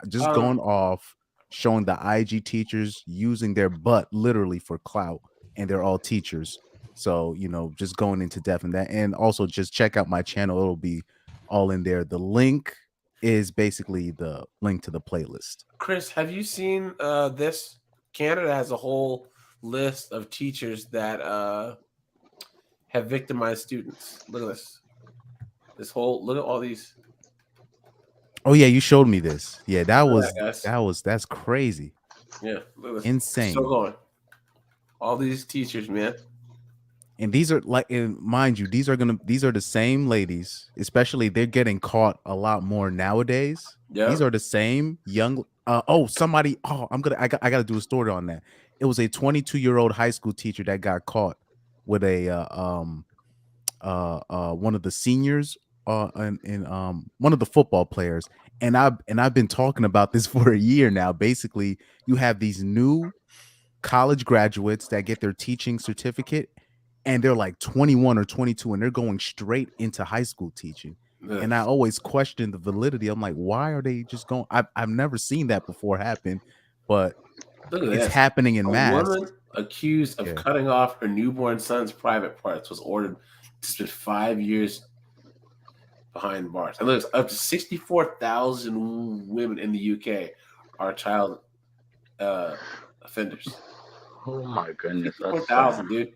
just going off showing the IG teachers using their butt literally for clout, and they're all teachers. So, just going into depth in that. And also just check out my channel. It'll be all in there. The link is basically the link to the playlist. Chris, have you seen this? Canada has a whole list of teachers that have victimized students. Look at this. Look at all these. Oh yeah, you showed me this. Yeah, that's crazy. Yeah, look at this. Insane. Still going. All these teachers, man. And these are and mind you, these are the same ladies, especially they're getting caught a lot more nowadays. Yeah. These are the same young I gotta do a story on that. It was a 22-year-old high school teacher that got caught with a one of the seniors and one of the football players, and I've been talking about this for a year now. Basically, you have these new college graduates that get their teaching certificate and they're like 21 or 22 and they're going straight into high school teaching. Yes. And I always question the validity. I'm like, why are they just going? I've never seen that before happen, but it's happening in mass. A woman accused of cutting off her newborn son's private parts was ordered to spend 5 years behind bars. And there's up to 64,000 women in the UK are child offenders. Oh my goodness, 64,000, dude.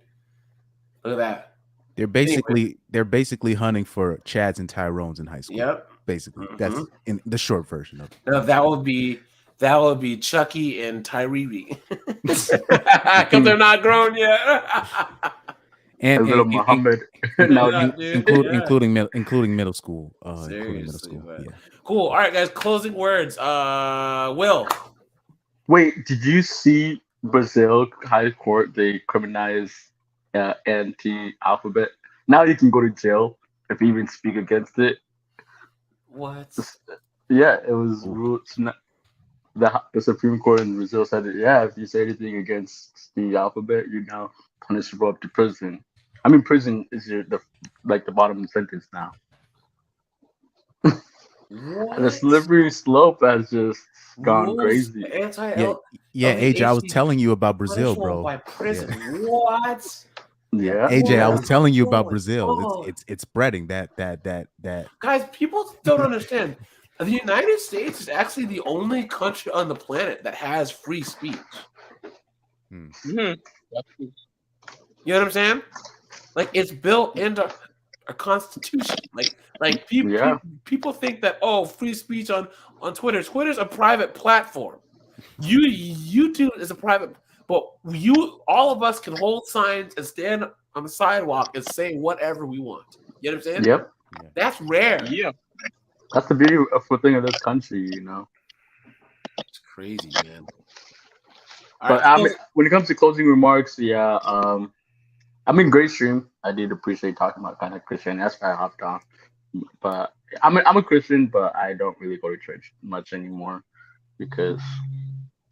Look at that. They're basically hunting for Chads and Tyrones in high school. Yep. Basically, that's in the short version of it. Now, that would be Chucky and Tyree because they're not grown yet. and little Muhammad, including middle school. Yeah. Cool. All right, guys. Closing words. Will. Wait, did you see Brazil High Court? They criminalized anti-alphabet. Now you can go to jail if you even speak against it. What? Yeah, it was ruled. The Supreme Court in Brazil said that, yeah, if you say anything against the alphabet, you're now punishable up to prison. I mean, prison is the bottom sentence now. The slippery slope has just gone crazy. AJ, I was telling you about Brazil, bro. By prison. Yeah. What? Yeah, AJ, I was telling you about Brazil. It's spreading that. Guys, people don't understand. The United States is actually the only country on the planet that has free speech. Mm-hmm. You know what I'm saying? Like it's built into our constitution. Like people think that free speech on Twitter. Twitter's a private platform. YouTube is a private, but all of us can hold signs and stand on the sidewalk and say whatever we want. You know what I'm saying? Yep. That's rare. Yeah. That's the beauty of the thing of this country, It's crazy, man. When it comes to closing remarks, great stream. I did appreciate talking about kind of Christian. That's why I hopped on. But I'm a Christian, but I don't really go to church much anymore because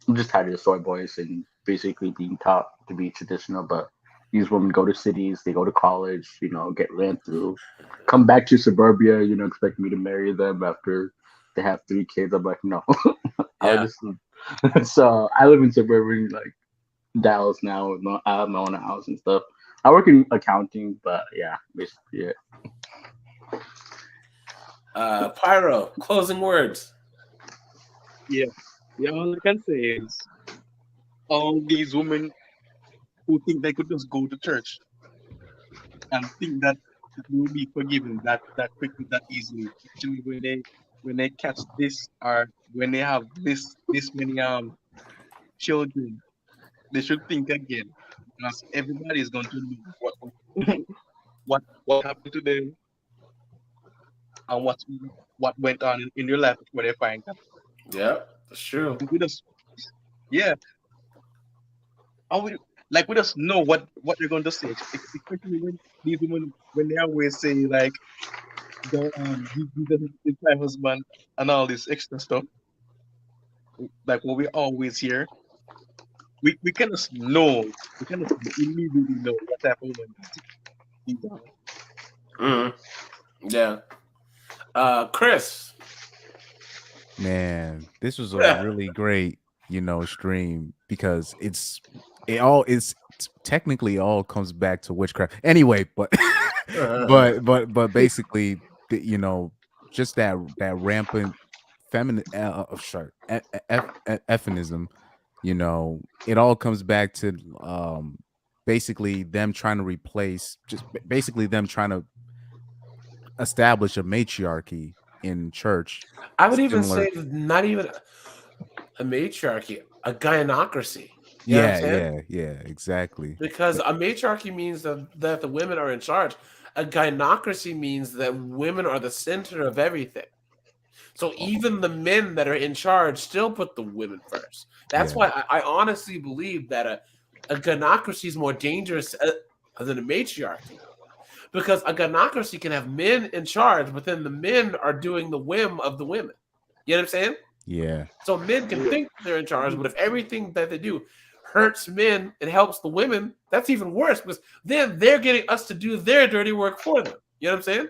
I'm just tired of the soy boys and basically being taught to be traditional. But these women go to cities, they go to college, get ran through, come back to suburbia, expect me to marry them after they have 3 kids. I'm like, no. So I live in suburban like Dallas now. I have my own house and stuff. I work in accounting, but yeah, basically it. Pyro, closing words. Yeah. Yeah, all I can say is all these women who think they could just go to church and think that they will be forgiven that quickly, that easily. Actually, when they catch this or when they have this many children, they should think again because everybody is going to know what happened to them and what went on in your life before they find out. Yeah, that's true. And we just yeah, and we just know what they're going to say, especially when these women when they always say like the Jesus is my husband and all this extra stuff. Like what we always hear, we can just know, we can just immediately know what type of woman these are. Yeah. Chris. Man, this was a really great, stream because it's technically all comes back to witchcraft. Anyway, but but basically, just that rampant feminine feminism, it all comes back to basically them trying to replace basically them trying to establish a matriarchy in church. I would even Similar. say not even a matriarchy, a gynocracy. You know what I'm saying? Yeah, exactly. Because a matriarchy means that the women are in charge. A gynocracy means that women are the center of everything. So even the men that are in charge still put the women first. That's why I honestly believe that a gynocracy is more dangerous than a matriarchy. Because a gynocracy can have men in charge, but then the men are doing the whim of the women. You know what I'm saying? Yeah. So men can think they're in charge, but if everything that they do hurts men and helps the women, that's even worse because then they're getting us to do their dirty work for them. You know what I'm saying?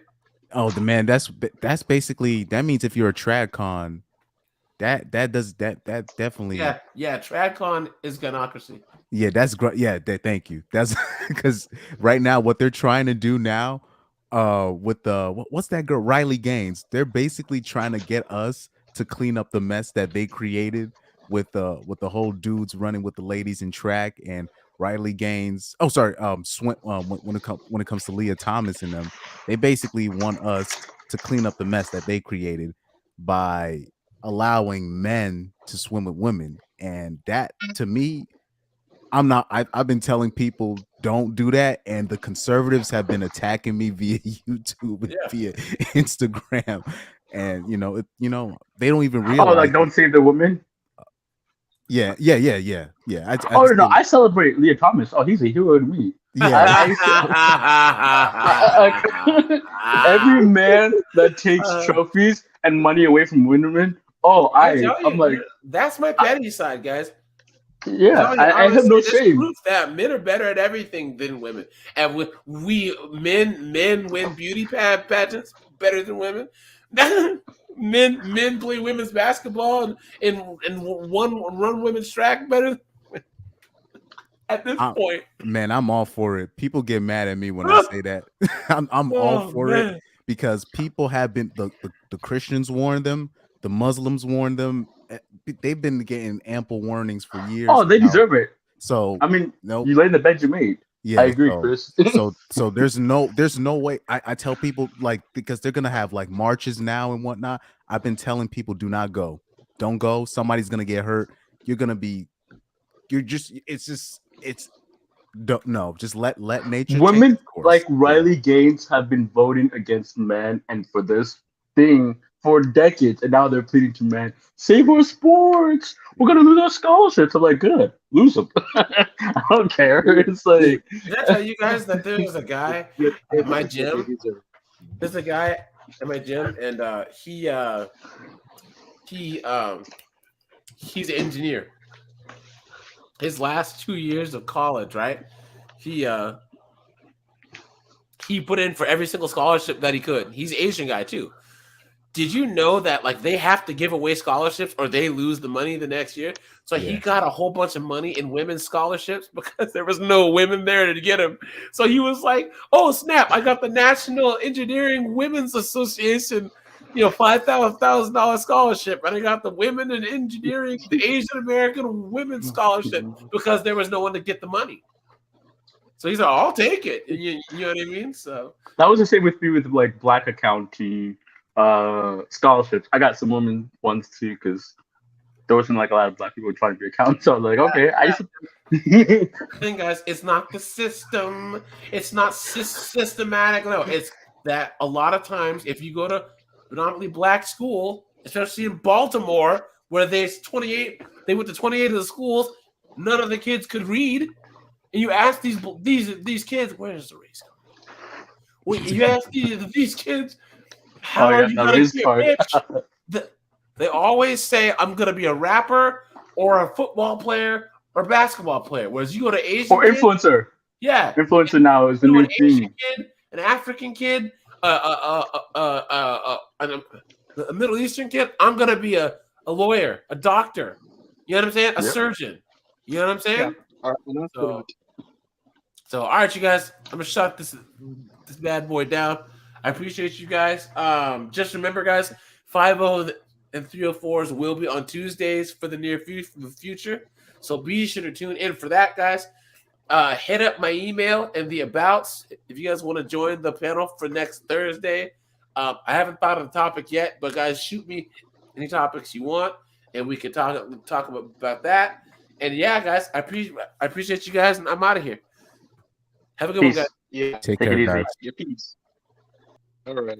Oh, that's basically that means if you're a tradcon, that definitely yeah. Tradcon is gynocracy. Yeah, that's great. Yeah, thank you. That's because right now what they're trying to do now, with what's that girl Riley Gaines? They're basically trying to get us to clean up the mess that they created with the whole dudes running with the ladies in track and Riley Gaines. Oh, sorry, when it comes to Leah Thomas and them, they basically want us to clean up the mess that they created by allowing men to swim with women, and that to me. I've been telling people don't do that, and the conservatives have been attacking me via YouTube and via Instagram, and they don't even realize. Oh, like don't save the women. Yeah. I celebrate Leah Thomas. Oh, he's a hero to me. Yeah. Every man that takes trophies and money away from women. Oh, I'm like, that's my petty side, guys. Yeah, I have no shame. Proof that men are better at everything than women, and we men win beauty pageants better than women. men play women's basketball and run women's track better. At this point, man, I'm all for it. People get mad at me when I say that. I'm all for it because people have been the Christians warned them, the Muslims warned them. They've been getting ample warnings for years. Oh, they deserve it. So I mean, you lay in the bed you made. Yeah, I agree, Chris. so there's no way. I tell people like because they're gonna have like marches now and whatnot. I've been telling people do not go, don't go. Somebody's gonna get hurt. Just let nature. Women like Riley Gaines have been voting against men and for this thing for decades, and now they're pleading to men, save our sports. We're gonna lose our scholarships. I'm like, good, lose them. I don't care. It's like, did I tell you guys that there's a guy at my gym? There's a guy at my gym, and he's an engineer. His last 2 years of college, right? He put in for every single scholarship that he could. He's an Asian guy too. did you know that like they have to give away scholarships or they lose the money the next year? So he got a whole bunch of money in women's scholarships because there was no women there to get him. So he was like, "Oh snap! I got the National Engineering Women's Association, $5,000 scholarship, and I got the Women in Engineering, the Asian American Women's Scholarship because there was no one to get the money." So he's like, "I'll take it." You know what I mean? So that was the same with me with like black accounting scholarships. I got some women ones too because there wasn't like a lot of black people trying to be accountants. So I was like, okay, thing, guys, it's not the system. It's not systematic. No, it's that a lot of times if you go to predominantly black school, especially in Baltimore, where there's 28, they went to 28 of the schools, none of the kids could read. And you ask these kids, where's the race card? Well, you ask these kids, how are you going to be rich? They always say, I'm going to be a rapper or a football player or basketball player. Whereas you go to Asian or influencer. Yeah. Influencer now is the new thing. Kid, an African kid, a Middle Eastern kid, I'm going to be a lawyer, a doctor. You know what I'm saying? A surgeon. You know what I'm saying? Yeah. So, all right, you guys, I'm going to shut this bad boy down. I appreciate you guys. Just remember, guys, 50 and 304s will be on Tuesdays for the near future. So be sure to tune in for that, guys. Hit up my email and the abouts if you guys want to join the panel for next Thursday. I haven't thought of the topic yet, but guys, shoot me any topics you want, and we can talk about that. And yeah, guys, I appreciate you guys, and I'm out of here. Have a good one, guys. Yeah. Take care, guys. Peace. All right.